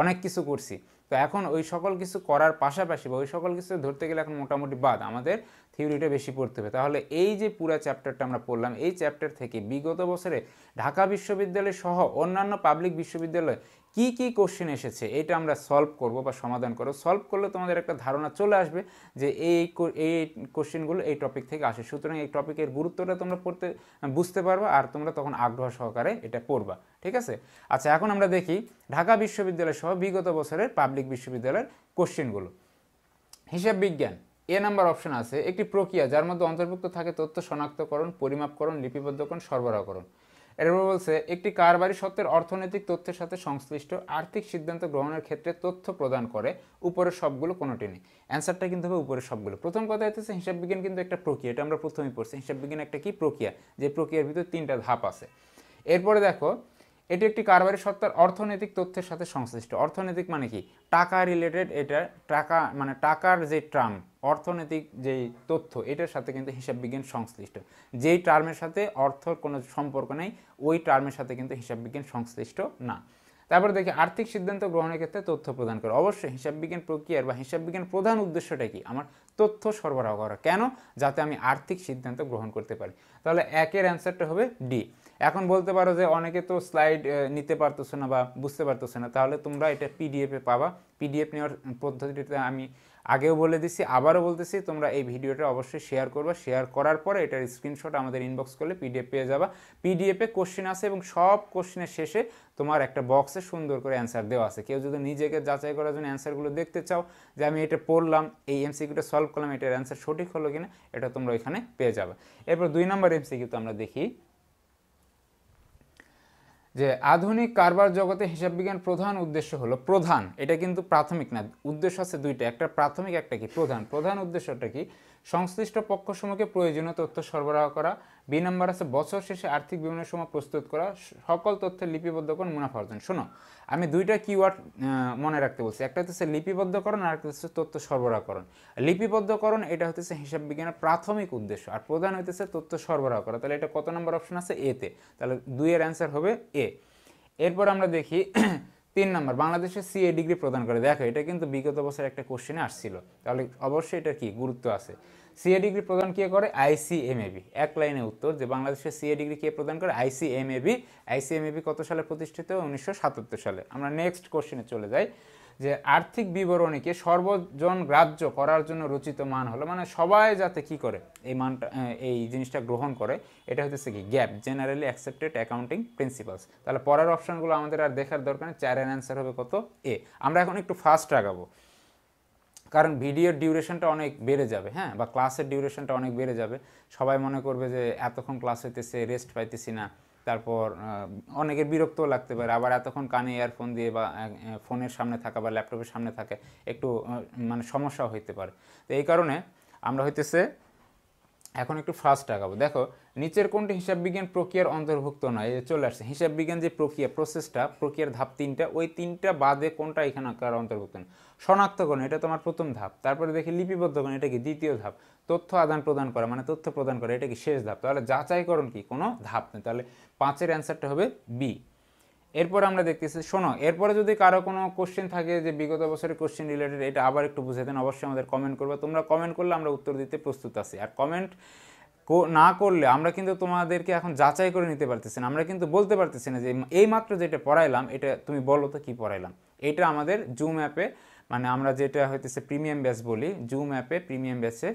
অনেক কিছু করছি। তো এখন ওই সকল কিছু করার পাশাপাশি বা ওই সকল কিছু ধরতে গেলে এখন মোটামুটি বাদ আমাদের থিওরিটা বেশি পড়তে হবে। তাহলে এই যে পুরো চ্যাপ্টারটা আমরা পড়লাম, এই চ্যাপ্টার থেকে বিগত বছরে ঢাকা বিশ্ববিদ্যালয় সহ অন্যান্য পাবলিক বিশ্ববিদ্যালয় কি কি কোশ্চেন এসেছে এটা আমরা সলভ করব বা সমাধান করব। সলভ করলে তোমাদের একটা ধারণা চলে আসবে যে এই কোশ্চেনগুলো এই টপিক থেকে আসে, সুতরাং এই টপিকের গুরুত্বটা তোমরা বুঝতে পারবা, আর তোমরা তখন আগ্রহ সহকারে এটা পড়বা। ঠিক আছে? আচ্ছা, এখন আমরা দেখি ঢাকা বিশ্ববিদ্যালয় সহ বিগত বছরের পাবলিক বিশ্ববিদ্যালয়ের কোশ্চেনগুলো। হিসাব বিজ্ঞান নাম্বার অপশন আছে একটি প্রক্রিয়া যার মধ্যে অন্তর্ভুক্ত থাকে তথ্য শনাক্তকরণ, পরিমাপকরণ, লিপিবদ্ধকরণ, সরবরাহকরণ। এরপর বলছে একটি কারবারি সত্ত্বের অর্থনৈতিক তথ্যের সাথে সংশ্লিষ্ট আর্থিক সিদ্ধান্ত গ্রহণের ক্ষেত্রে তথ্য প্রদান করে, উপরের সবগুলো কোনোটি নেই। অ্যান্সারটা কিন্তু হবে উপরের সবগুলো। প্রথম কথা হচ্ছে হিসাব বিজ্ঞান কিন্তু একটা প্রক্রিয়া, এটা আমরা প্রথমেই পড়ছি। হিসাব বিজ্ঞান একটা কি প্রক্রিয়া, যে প্রক্রিয়ার ভিতরে 3টা ধাপ আছে। এরপরে দেখো এটি একটি কারবারি সত্তার অর্থনৈতিক তথ্যের সাথে সংশ্লিষ্ট। অর্থনৈতিক মানে কি, টাকা রিলেটেড, এটা টাকা মানে টাকার যে টার্ম, অর্থনৈতিক যেই তথ্য, এটার সাথে কিন্তু হিসাব বিজ্ঞান সংশ্লিষ্ট। যেই টার্মের সাথে অর্থর কোনো সম্পর্ক নেই ওই টার্মের সাথে কিন্তু হিসাব বিজ্ঞান সংশ্লিষ্ট না। তারপর দেখি আর্থিক সিদ্ধান্ত গ্রহণের ক্ষেত্রে তথ্য প্রদান করে। অবশ্যই হিসাব বিজ্ঞান প্রক্রিয়ার বা হিসাব বিজ্ঞান প্রধান উদ্দেশ্যটা কি, আমার তথ্য সরবরাহ করা। কেন? যাতে আমি আর্থিক সিদ্ধান্ত গ্রহণ করতে পারি। তাহলে একের অ্যান্সারটা হবে ডি। এখন বলতে পারো যে অনেকে তো স্লাইড নিতে পারতেছো না বা বুঝতে পারতেছো না, তাহলে তোমরা এটা পিডিএফে পাবা। পিডিএফ নেওয়ার পদ্ধতিটা আমি আগেও বলে দিছি, আবারও বলতেছি, তোমরা এই ভিডিওটা অবশ্যই শেয়ার করবা। শেয়ার করার পরে এটার স্ক্রিনশট আমাদের ইনবক্স করলে পিডিএফ পেয়ে যাবা। পিডিএফে কোশ্চেন আছে এবং সব কোশ্চেনের শেষে তোমার একটা বক্সে সুন্দর করে অ্যান্সার দেওয়া আছে। কেউ যদি নিজেকে যাচাই করার জন্য অ্যান্সারগুলো দেখতে চাও যে আমি এটা পড়লাম, এই এমসিকিউটা সলভ করলাম, এটার অ্যান্সার সঠিক হলো কিনা, এটা তোমরা ওইখানে পেয়ে যাবে। এরপর 2 নম্বর এমসিকিউতে আমরা দেখি যে আধুনিক কারবার জগতে হিসাব বিজ্ঞান প্রধান উদ্দেশ্য হলো, প্রধান এটা কিন্তু প্রাথমিক না, উদ্দেশ্য আছে দুইটা, একটা প্রাথমিক একটা কি প্রধান। প্রধান উদ্দেশ্যটা কি, সংশ্লিষ্ট পক্ষসমূহকে প্রয়োজনীয় তথ্য সরবরাহ করা। বি নম্বর আছে বছর শেষে আর্থিক বিবরণের সময় প্রস্তুত করা, সকল তথ্যের লিপিবদ্ধকরণ, মুনাফা অর্জন। শোনো, আমি দুইটা কিওয়ার্ড মনে রাখতে বলছি, একটা হচ্ছে লিপিবদ্ধকরণ আর একটা হচ্ছে তথ্য সরবরাহকরণ। লিপিবদ্ধকরণ এটা হচ্ছে হিসাব বিজ্ঞানের প্রাথমিক উদ্দেশ্য, আর প্রধান হইতেছে তথ্য সরবরাহ করা। তাহলে এটা কত নম্বর অপশন আছে, এতে। তাহলে 2 এর অ্যান্সার হবে এ। এরপর আমরা দেখি 3 নম্বর, বাংলাদেশে সিএ ডিগ্রি প্রদান করে। দেখো এটা কিন্তু বিগত বছর একটা কোশ্চেনে আসছিল, তাহলে অবশ্যই এটা কি গুরুত্ব আছে। সিএ ডিগ্রি প্রদান কে করে, আইসিএমএবি। এক লাইনে উত্তর যে বাংলাদেশে সিএ ডিগ্রি কে প্রদান করে, আইসিএমএবি। আইসিএমএবি কত সালে প্রতিষ্ঠিত, 1977 সালে। আমরা নেক্সট কোশ্চেনে চলে যাই যে আর্থিক বিবরণীকে সর্বজন গ্রাহ্য করার জন্য রচিত মান হলো, মানে সবাই যাতে কি করে এই মানটা, এই জিনিসটা গ্রহণ করে, এটা হচ্ছে কি gap, generally accepted accounting principles. তাহলে পরের অপশনগুলো আমাদের আর দেখার দরকার নেই, 4 এর অ্যান্সার হবে কত, এ। আমরা এখন একটু ফাস্ট আগাবো কারণ ভিডিওর ডিউরেশনটা অনেক বেড়ে যাবে, হ্যাঁ, বা ক্লাসের ডিউরেশনটা অনেক বেড়ে যাবে। সবাই মনে করবে যে এতক্ষণ ক্লাস হইতেছে, রেস্ট পাইতেছি না, তারপর অনেকের বিরক্তও লাগতে পারে, আবার এতক্ষণ কানে ইয়ারফোন দিয়ে বা ফোনের সামনে থাকা বা ল্যাপটপের সামনে থাকে একটু মানে সমস্যাও হইতে পারে। তো এই কারণে আমরা হইতেছে এখন একটু ফাস্ট আগাবো। দেখো নিচের কোনটি হিসাব বিজ্ঞান প্রক্রিয়ার অন্তর্ভুক্ত নয়, এই চলে আসছে হিসাব বিজ্ঞান যে প্রক্রিয়া, প্রসেসটা, প্রক্রিয়ার ধাপ 3টা, ওই 3টা বাদে কোনটা এখানকার অন্তর্ভুক্ত নয়। শনাক্তকরণ এটা তোমার প্রথম ধাপ, তারপরে দেখি লিপিবদ্ধকরণ এটা কি দ্বিতীয় ধাপ, তথ্য আদান প্রদান করা মানে তথ্য প্রদান করা এটা কি শেষ ধাপ। তাহলে যাচাইকরণ কি, কোনো ধাপ নেই, তাহলে 5 এর অ্যান্সারটা হবে বি। এরপর আমরা দেখতেছি, শোনো, এরপরে যদি কারো কোনো কোশ্চেন থাকে যে বিগত বছরের কোশ্চেন রিলেটেড, এটা আবার একটু বুঝে দেন, অবশ্যই আমাদের কমেন্ট করবে। তোমরা কমেন্ট করলে আমরা উত্তর দিতে প্রস্তুত আছি, আর কমেন্ট না করলে আমরা কিন্তু তোমাদেরকে এখন যাচাই করে নিতে পারতেছি না, আমরা কিন্তু বলতে পারতেছি না যে এই মাত্র যেটা পড়াইলাম এটা তুমি বলো তো কি পড়াইলাম। এটা আমাদের জুম অ্যাপে, মানে আমরা যেটা হইতেছে প্রিমিয়াম ব্যাচ বলি, জুম অ্যাপে প্রিমিয়াম ব্যাচে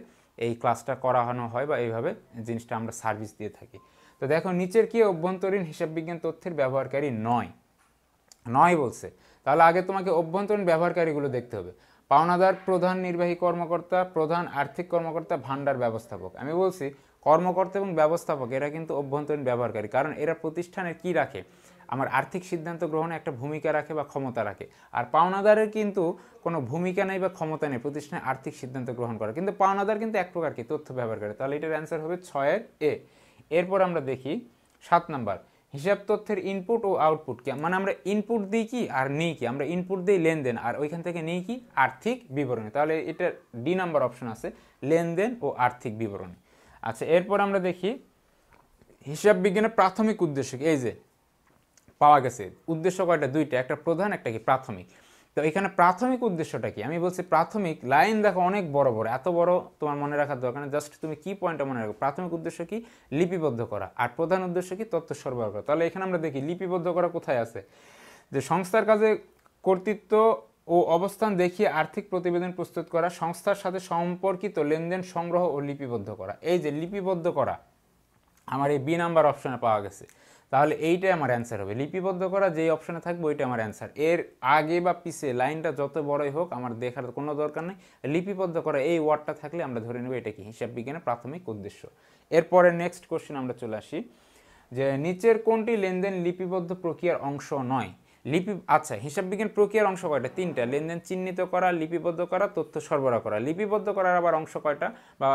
এই ক্লাসটা করানো হয় বা এইভাবে জিনিসটা আমরা সার্ভিস দিয়ে থাকি। তো দেখো নিচের কি অভ্যন্তরীণ হিসাব বিজ্ঞান তথ্যের ব্যবহারকারী নয় বলছে, তাহলে আগে তোমাকে অভ্যন্তরীণ ব্যবহারকারীগুলো দেখতে হবে। পাওনাদার, প্রধান নির্বাহী কর্মকর্তা, প্রধান আর্থিক কর্মকর্তা, ভান্ডার ব্যবস্থাপক। আমি বলছি কর্মকর্তা এবং ব্যবস্থাপক এরা কিন্তু অভ্যন্তরীণ ব্যবহারকারী, কারণ এরা প্রতিষ্ঠানের কি রাখে, আমার আর্থিক সিদ্ধান্ত গ্রহণে একটা ভূমিকা রাখে বা ক্ষমতা রাখে। আর পাওনাদারের কিন্তু কোনো ভূমিকা নেই বা ক্ষমতা নেই প্রতিষ্ঠানে আর্থিক সিদ্ধান্ত গ্রহণ করা, কিন্তু পাওনাদার কিন্তু এক প্রকার কি তথ্য ব্যবহার করে। তাহলে এটার অ্যান্সার হবে 6 এর এ। এরপর আমরা দেখি 7 নাম্বার, হিসাব তথ্যের ইনপুট ও আউটপুট কি, মানে আমরা ইনপুট দিই কি আর নিই কি, আমরা ইনপুট দিই লেনদেন আর ওইখান থেকে নিই কি আর্থিক বিবরণী। তাহলে এটা ডি নাম্বার অপশন আছে, লেনদেন ও আর্থিক বিবরণী। আচ্ছা এরপর আমরা দেখি হিসাব বিজ্ঞানের প্রাথমিক উদ্দেশ্য কি, এই যে পাওয়া গেছে উদ্দেশ্য কয়টা, দুইটা, একটা প্রধান একটা কি প্রাথমিক। তো এখানে প্রাথমিক উদ্দেশ্যটা কি, আমি বলছি প্রাথমিক, লাইন দেখো অনেক বড় বড়, এত বড় তোমার মনে রাখার দরকার নেই, জাস্ট তুমি কি পয়েন্টটা মনে রাখো। প্রাথমিক উদ্দেশ্য কি, লিপিবদ্ধ করা, আর প্রধান উদ্দেশ্য কি, তথ্য সরবরাহ করা। তাহলে এখানে আমরা দেখি লিপিবদ্ধ করা কোথায় আছে, যে সংস্থার কাজে কর্তৃত্ব ও অবস্থান দেখিয়ে আর্থিক প্রতিবেদন প্রস্তুত করা, সংস্থার সাথে সম্পর্কিত লেনদেন সংগ্রহ ও লিপিবদ্ধ করা। এই যে লিপিবদ্ধ করা আমার এই বি নাম্বার অপশনে পাওয়া গেছে, তাহলে এইটাই আমার অ্যান্সার হবে। লিপিবদ্ধ করা যেই অপশনে থাকবে ওইটা আমার অ্যান্সার। এর আগে বা পিছে লাইনটা যত বড়ই হোক আমার দেখার কোনো দরকার নেই, লিপিবদ্ধ করা এই ওয়ার্ডটা থাকলে আমরা ধরে নেব এটা কি হিসাব বিজ্ঞানের প্রাথমিক উদ্দেশ্য। এরপরে নেক্সট কোশ্চেন আমরা চলে আসি যে নিচের কোনটি লেনদেন লিপিবদ্ধ প্রক্রিয়ার অংশ নয়। আচ্ছা, হিসাব বিজ্ঞান প্রক্রিয়ার অংশ কয়টা? তিনটা। লেনদেন চিহ্নিত করা, লিপিবদ্ধ করা, তথ্য সরবরাহ করা। লিপিবদ্ধ করার আবার অংশ কয়টা বা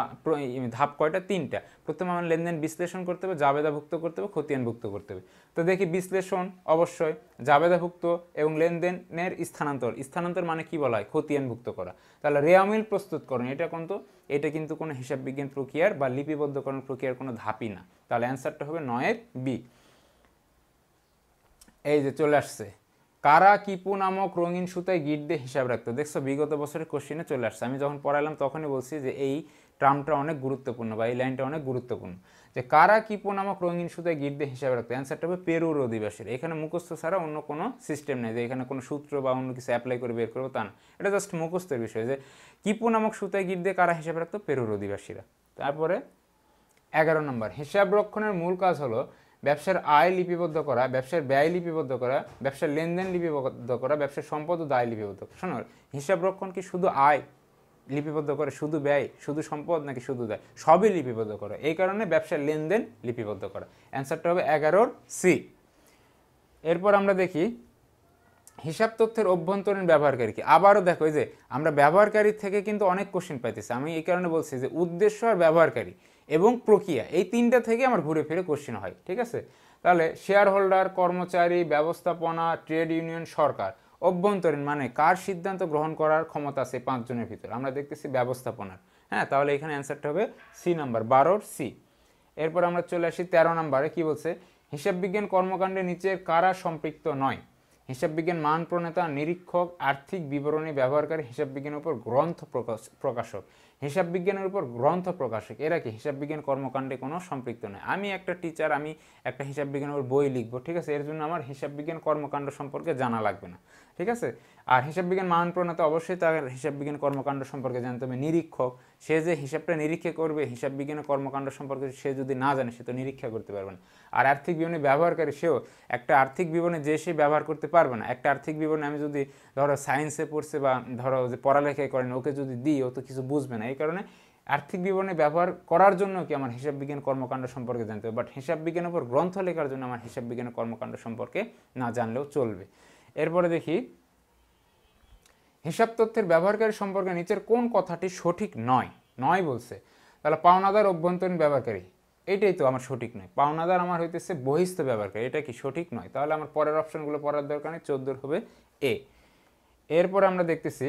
ধাপ কয়টা? তিনটা। প্রথমে আমার লেনদেন বিশ্লেষণ করতে হবে, জাবেদাভুক্ত করতে হবে, খতিয়ানভুক্ত করতে হবে। তো দেখি বিশ্লেষণ অবশ্যই, জাবেদাভুক্ত এবং লেনদেনের স্থানান্তর মানে কি বলা হয়? খতিয়ানভুক্ত করা। তাহলে রেওয়ামিল প্রস্তুতকরণ এটা এটা কিন্তু কোনো হিসাব বিজ্ঞান প্রক্রিয়ার বা লিপিবদ্ধকরণ প্রক্রিয়ার কোনো ধাপই না। তাহলে অ্যান্সারটা হবে 9-এর বি। এই যে চলে আসছে, কারা কিপু নামক রঙিন সুতায় গিট দিয়ে হিসাব রাখতো? দেখছো বিগত বছরের কোশ্চেনে চলে আসছে। আমি যখন পড়ালাম তখনই বলছি যে এই টার্মটা অনেক গুরুত্বপূর্ণ বা এই লাইনটা অনেক গুরুত্বপূর্ণ, যে কারা কিপু নামক রঙিন সুতায় গিট দিয়ে হিসাব রাখতো? অ্যান্সারটা হবে পেরুর অধিবাসীরা। এখানে মুখস্থ ছাড়া অন্য কোনো সিস্টেম নেই যে এখানে কোনো সূত্র বা অন্য কিছু অ্যাপ্লাই করে বের করবো, তা না। এটা জাস্ট মুখস্থের বিষয় যে কিপু নামক সুতায় গিট দিয়ে কারা হিসাব রাখতো? পেরুর অধিবাসীরা। তারপরে 11 নম্বর, হিসাব রক্ষণের মূল কাজ হলো ব্যবসার আয় লিপিবদ্ধ করা, ব্যবসার ব্যয় লিপিবদ্ধ করা, ব্যবসার লেনদেন লিপিবদ্ধ করা, ব্যবসার সম্পদ ও দায় লিপিবদ্ধ করা। শোনো, হিসাব রক্ষণ কি শুধু আয় লিপিবদ্ধ করে, শুধু ব্যয়, শুধু সম্পদ, নাকি শুধু দায়? সবই লিপিবদ্ধ করা। এই কারণে ব্যবসার লেনদেন লিপিবদ্ধ করা। অ্যান্সারটা হবে 11-র সি। এরপর আমরা দেখি হিসাব তথ্যের অভ্যন্তরীণ ব্যবহারকারী কি? আবারও দেখো যে আমরা ব্যবহারকারী থেকে কিন্তু অনেক কোশ্চেন পাইতেছি। আমি এই কারণে বলছি যে উদ্দেশ্য আর ব্যবহারকারী এবং প্রক্রিয়া, এই তিনটা থেকে আমার ঘুরে ফিরে কোশ্চেন হয়, ঠিক আছে? তাহলে শেয়ার হোল্ডার, কর্মচারী, ব্যবস্থাপনা, ট্রেড ইউনিয়ন, সরকার। অভ্যন্তরীণ মানে কার সিদ্ধান্ত গ্রহণ করার ক্ষমতা আছে 5 জনের ভিতর? আমরা দেখতেছি ব্যবস্থাপনার। হ্যাঁ, তাহলে এখানে অ্যান্সারটা হবে সি নাম্বার, 12-র সি। এরপর আমরা চলে আসি 13 নম্বরে, কি বলছে? হিসাব বিজ্ঞান কর্মকাণ্ডে নিচের কারা সম্পৃক্ত নয়? হিসাব বিজ্ঞান মান প্রণেতা, নিরীক্ষক, আর্থিক বিবরণী ব্যবহারকারী, হিসাব বিজ্ঞানের উপর গ্রন্থ প্রকাশক। হিসাব বিজ্ঞানের উপর গ্রন্থ প্রকাশক এরা কি হিসাব বিজ্ঞান কর্মকাণ্ডে কোনো সম্পৃক্ত নয়। আমি একটা টিচার, আমি একটা হিসাব বিজ্ঞানের উপর বই লিখবো, ঠিক আছে? এর জন্য আমার হিসাব বিজ্ঞান কর্মকাণ্ড সম্পর্কে জানা লাগবে না, ঠিক আছে? আর হিসাব বিজ্ঞান মান প্রণেতা অবশ্যই তার হিসাব বিজ্ঞান কর্মকাণ্ড সম্পর্কে জানতে হবে। নিরীক্ষক, সে যে হিসাবটা নিরীক্ষা করবে হিসাব বিজ্ঞানের কর্মকাণ্ড সম্পর্কে সে যদি না জানে সে তো নিরীক্ষা করতে পারবে না। আর আর্থিক বিবরণী ব্যবহারকারী, সেও একটা আর্থিক বিবরণী যে সে ব্যবহার করতে পারবে না। একটা আর্থিক বিবরণী আমি যদি ধরো সায়েন্সে পড়ছে বা ধরো যে পড়ালেখায় করেন, ওকে যদি দিই ও তো কিছু বুঝবে না। এই কারণে আর্থিক বিবরণী ব্যবহার করার জন্য কি আমার হিসাব বিজ্ঞান কর্মকাণ্ড সম্পর্কে জানতে হবে, বাট হিসাব বিজ্ঞানের উপর গ্রন্থ লেখার জন্য আমার হিসাব বিজ্ঞানের কর্মকাণ্ড সম্পর্কে না জানলেও চলবে। এরপরে দেখি হিসাব তথ্যের ব্যবহারকারী সম্পর্কে নিচের কোন কথাটি সঠিক নয়? নয় বলছে, তাহলে পাওনাদার অভ্যন্তরীণ ব্যবহারকারী, এইটাই তো আমার সঠিক নয়। পাওনাদার আমার হইতেছে বহিস্থ ব্যবহারকারী, এটা কি সঠিক নয়? তাহলে আমার পরের অপশনগুলো পড়ার দরকার নেই, 14 হবে এ। এরপর আমরা দেখতেছি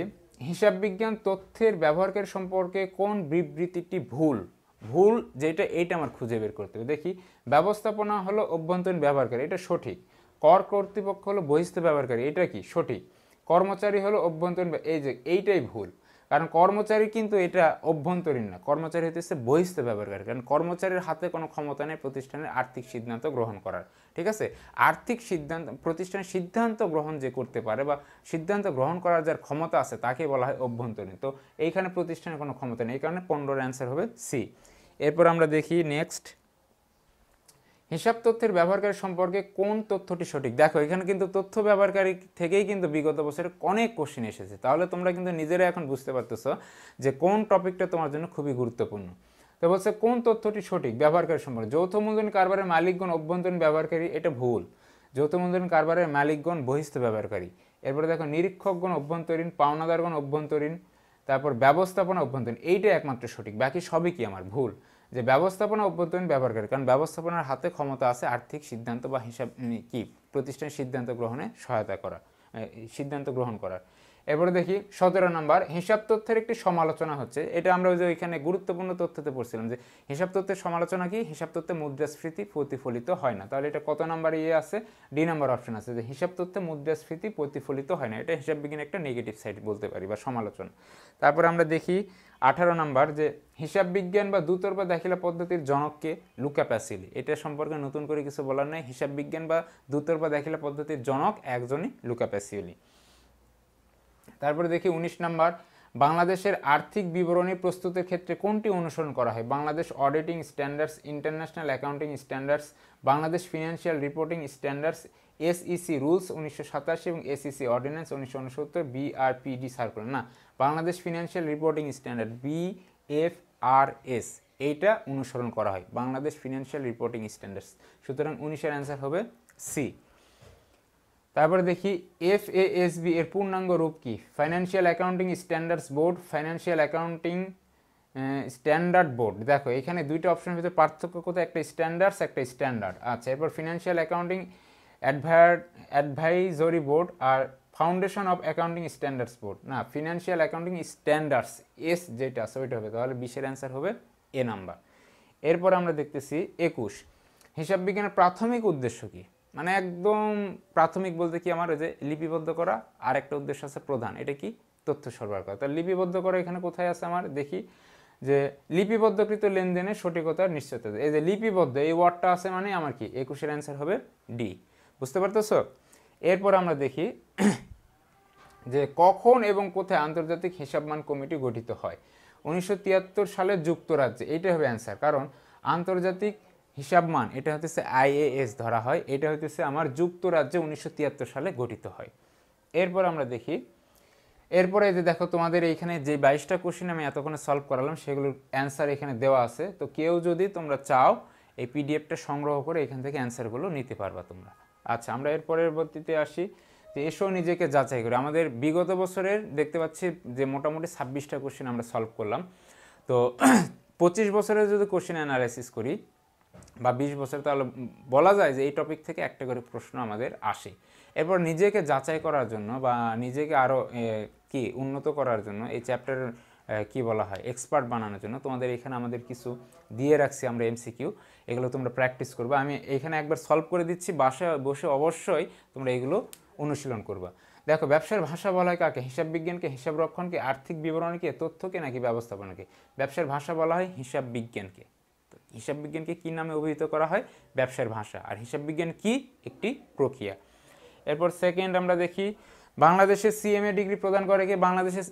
হিসাব বিজ্ঞান তথ্যের ব্যবহারকারী সম্পর্কে কোন বিবৃতিটি ভুল? ভুল যেটা এইটা আমার খুঁজে বের করতে হবে। দেখি, ব্যবস্থাপনা হলো অভ্যন্তরীণ ব্যবহারকারী, এটা সঠিক। কর কর্তৃপক্ষ হলো বহিস্থ ব্যবহারকারী, এটা কি সঠিক। কর্মচারী হলো অভ্যন্তরীণ, এই যে এইটাই ভুল, কারণ কর্মচারী কিন্তু এটা অভ্যন্তরীণ না, কর্মচারী হতেছে বহিস্থ ব্যবহারকারী, কারণ কর্মচারীর হাতে কোনো ক্ষমতা নেই প্রতিষ্ঠানের আর্থিক সিদ্ধান্ত গ্রহণ করার, ঠিক আছে? আর্থিক সিদ্ধান্ত প্রতিষ্ঠানের সিদ্ধান্ত গ্রহণ যে করতে পারে বা সিদ্ধান্ত গ্রহণ করার যার ক্ষমতা আছে তাকে বলা হয় অভ্যন্তরীণ। তো এইখানে প্রতিষ্ঠানের কোনো ক্ষমতা নেই, এই কারণে 15-এর অ্যান্সার হবে সি। এরপর আমরা দেখি নেক্সট, হিসাব তথ্যের ব্যবহারকারী সম্পর্কে কোন তথ্যটি সঠিক? দেখো এখানে কিন্তু তথ্য ব্যবহারকারী থেকেই কিন্তু বিগত বছরে অনেক কোশ্চেন এসেছে, তাহলে তোমরা কিন্তু নিজেরা এখন বুঝতে পারতেছো যে কোন টপিকটা তোমার জন্য খুবই গুরুত্বপূর্ণ। তো বলছে কোন তথ্যটি সঠিক ব্যবহারকারী সম্পর্কে? যৌথ মূলধনী কারবারের মালিকগণ অভ্যন্তরীণ ব্যবহারকারী, এটা ভুল। যৌথ মূলধনী কারবারের মালিকগণ বহিস্থ ব্যবহারকারী। এরপরে দেখো নিরীক্ষকগণ অভ্যন্তরীণ, পাওনাদারগণ অভ্যন্তরীণ, তারপর ব্যবস্থাপনা অভ্যন্তরীণ, এইটাই একমাত্র সঠিক, বাকি সবই কি আমার ভুল। যে ব্যবস্থাপনা অভ্যন্তরীণ ব্যবহারকারী, কারণ ব্যবস্থাপনার হাতে ক্ষমতা আছে আর্থিক সিদ্ধান্ত বা হিসাব কি প্রতিষ্ঠানের সিদ্ধান্ত গ্রহণে সহায়তা করা, সিদ্ধান্ত গ্রহণ করার। এরপরে দেখি 17 নম্বর, হিসাব তথ্যের একটি সমালোচনা হচ্ছে। এটা আমরা ওই যে ওইখানে গুরুত্বপূর্ণ তথ্যতে পড়ছিলাম যে হিসাব তথ্যের সমালোচনা কি? হিসাব তথ্যে মুদ্রাস্ফীতি প্রতিফলিত হয় না। তাহলে এটা কত নাম্বার ইয়ে আছে? ডি নাম্বার অপশন আছে যে হিসাব তথ্যে মুদ্রাস্ফীতি প্রতিফলিত হয় না। এটা হিসাব বিজ্ঞানের একটা নেগেটিভ সাইড বলতে পারি বা সমালোচনা। তারপর আমরা দেখি 18 নাম্বার, যে হিসাব বিজ্ঞান বা দুতরফা দাখিলা পদ্ধতির জনককে? লুকা প্যাসিলি। এটা সম্পর্কে নতুন করে কিছু বলার নাই, হিসাব বিজ্ঞান বা দুতরফা দাখিলা পদ্ধতির জনক একজনই, লুকা প্যাসিলি। তারপরে দেখি 19 নাম্বার, বাংলাদেশের আর্থিক বিবরণী প্রস্তুতের ক্ষেত্রে কোনটি অনুসরণ করা হয়? Bangladesh auditing standards, international accounting standards, Bangladesh financial reporting standards, SEC rules 1987 এবং এসইসি অর্ডিন্যান্স 1969, বিআরপিডি সার্কুলার। না, বাংলাদেশ ফিনান্সিয়াল রিপোর্টিং স্ট্যান্ডার্ড বিএফআরএস, এইটা অনুসরণ করা হয়, বাংলাদেশ ফিনান্সিয়াল রিপোর্টিং স্ট্যান্ডার্ডস। সুতরাং 19-এর অ্যান্সার হবে সি। তারপরে দেখি FASB এর পূর্ণাঙ্গ রূপ কি? Financial accounting standards board, financial accounting standard board. দেখো এখানে দুইটা অপশনের ভিতরে পার্থক্য কোথায়? একটা স্ট্যান্ডার্ডস, একটা স্ট্যান্ডার্ড। আচ্ছা, এরপর ফিনান্সিয়াল অ্যাকাউন্টিং অ্যাডভাইজরি বোর্ড আর foundation of accounting standards board. না, ফিনান্সিয়াল অ্যাকাউন্টিং স্ট্যান্ডার্ডস এস যেটা আছে ওইটা হবে, তাহলে 20-এর অ্যান্সার হবে এ নাম্বার। এরপর আমরা দেখতেছি 21, হিসাব বিজ্ঞানের প্রাথমিক উদ্দেশ্য কি? মানে একদম প্রাথমিক বলতে কি আমার ওই যে লিপিবদ্ধ করা, আর একটা উদ্দেশ্য আছে প্রধান, এটা কি? তথ্য সরবরাহ করা। তাহলে লিপিবদ্ধ করা এখানে কোথায় আছে আমার? দেখি যে লিপিবদ্ধকৃত লেনদেনের সঠিকতার নিশ্চয়তা। এই যে লিপিবদ্ধ এই ওয়ার্ডটা আছে মানে আমার কি? 21-এর অ্যান্সার হবে ডি। বুঝতে পারতেছো? এরপর আমরা দেখি যে কখন এবং কোথায় আন্তর্জাতিক হিসাবমান কমিটি গঠিত হয়? 1973 সালে যুক্তরাজ্যে, এইটা হবে অ্যান্সার। কারণ আন্তর্জাতিক হিসাবমান এটা হচ্ছে IAS ধরা হয়, এটা হচ্ছে আমার যুক্তরাজ্যে 1973 সালে গঠিত হয়। এরপর আমরা দেখি, এরপরে যে দেখো তোমাদের এইখানে যে 22টা কোশ্চেন আমি এতক্ষণে সলভ করালাম সেগুলোর অ্যান্সার এখানে দেওয়া আছে। তো কেউ যদি তোমরা চাও এই পিডিএফটা সংগ্রহ করে এখান থেকে অ্যান্সারগুলো নিতে পারবা তোমরা। আচ্ছা, আমরা এর পরবর্তীতে আসি যে এসো নিজেকে যাচাই করি। আমাদের বিগত বছরের দেখতে পাচ্ছি যে মোটামুটি 26টা কোশ্চেন আমরা সলভ করলাম। তো 25 বছরের যদি কোশ্চেন অ্যানালাইসিস করি বা 20 বছর, তাহলে বলা যায় যে এই টপিক থেকে একটা করে প্রশ্ন আমাদের আসে। এরপর নিজেকে যাচাই করার জন্য বা নিজেকে আরও কি উন্নত করার জন্য এই চ্যাপ্টার কি বলা হয় এক্সপার্ট বানানোর জন্য তোমাদের এখানে আমাদের কিছু দিয়ে রাখছি আমরা MCQ, এগুলো তোমরা প্র্যাকটিস করবে। আমি এখানে একবার সলভ করে দিচ্ছি, বাসায় বসে অবশ্যই তোমরা এগুলো অনুশীলন করবা। দেখো, ব্যবসার ভাষা বলা হয় কাকে? হিসাব বিজ্ঞানকে, হিসাব রক্ষণকে, আর্থিক বিবরণীকে, তথ্যকে নাকি ব্যবস্থাপনাকে? ব্যবসার ভাষা বলা হয় হিসাব বিজ্ঞানকে। হিসাব বিজ্ঞানকে কি নামে অভিহিত করা হয়? ব্যবসার ভাষা। আর হিসাব বিজ্ঞান কি? একটি প্রক্রিয়া। এরপর সেকেন্ড আমরা দেখি বাংলাদেশে CMA ডিগ্রি প্রদান করে কে? বাংলাদেশে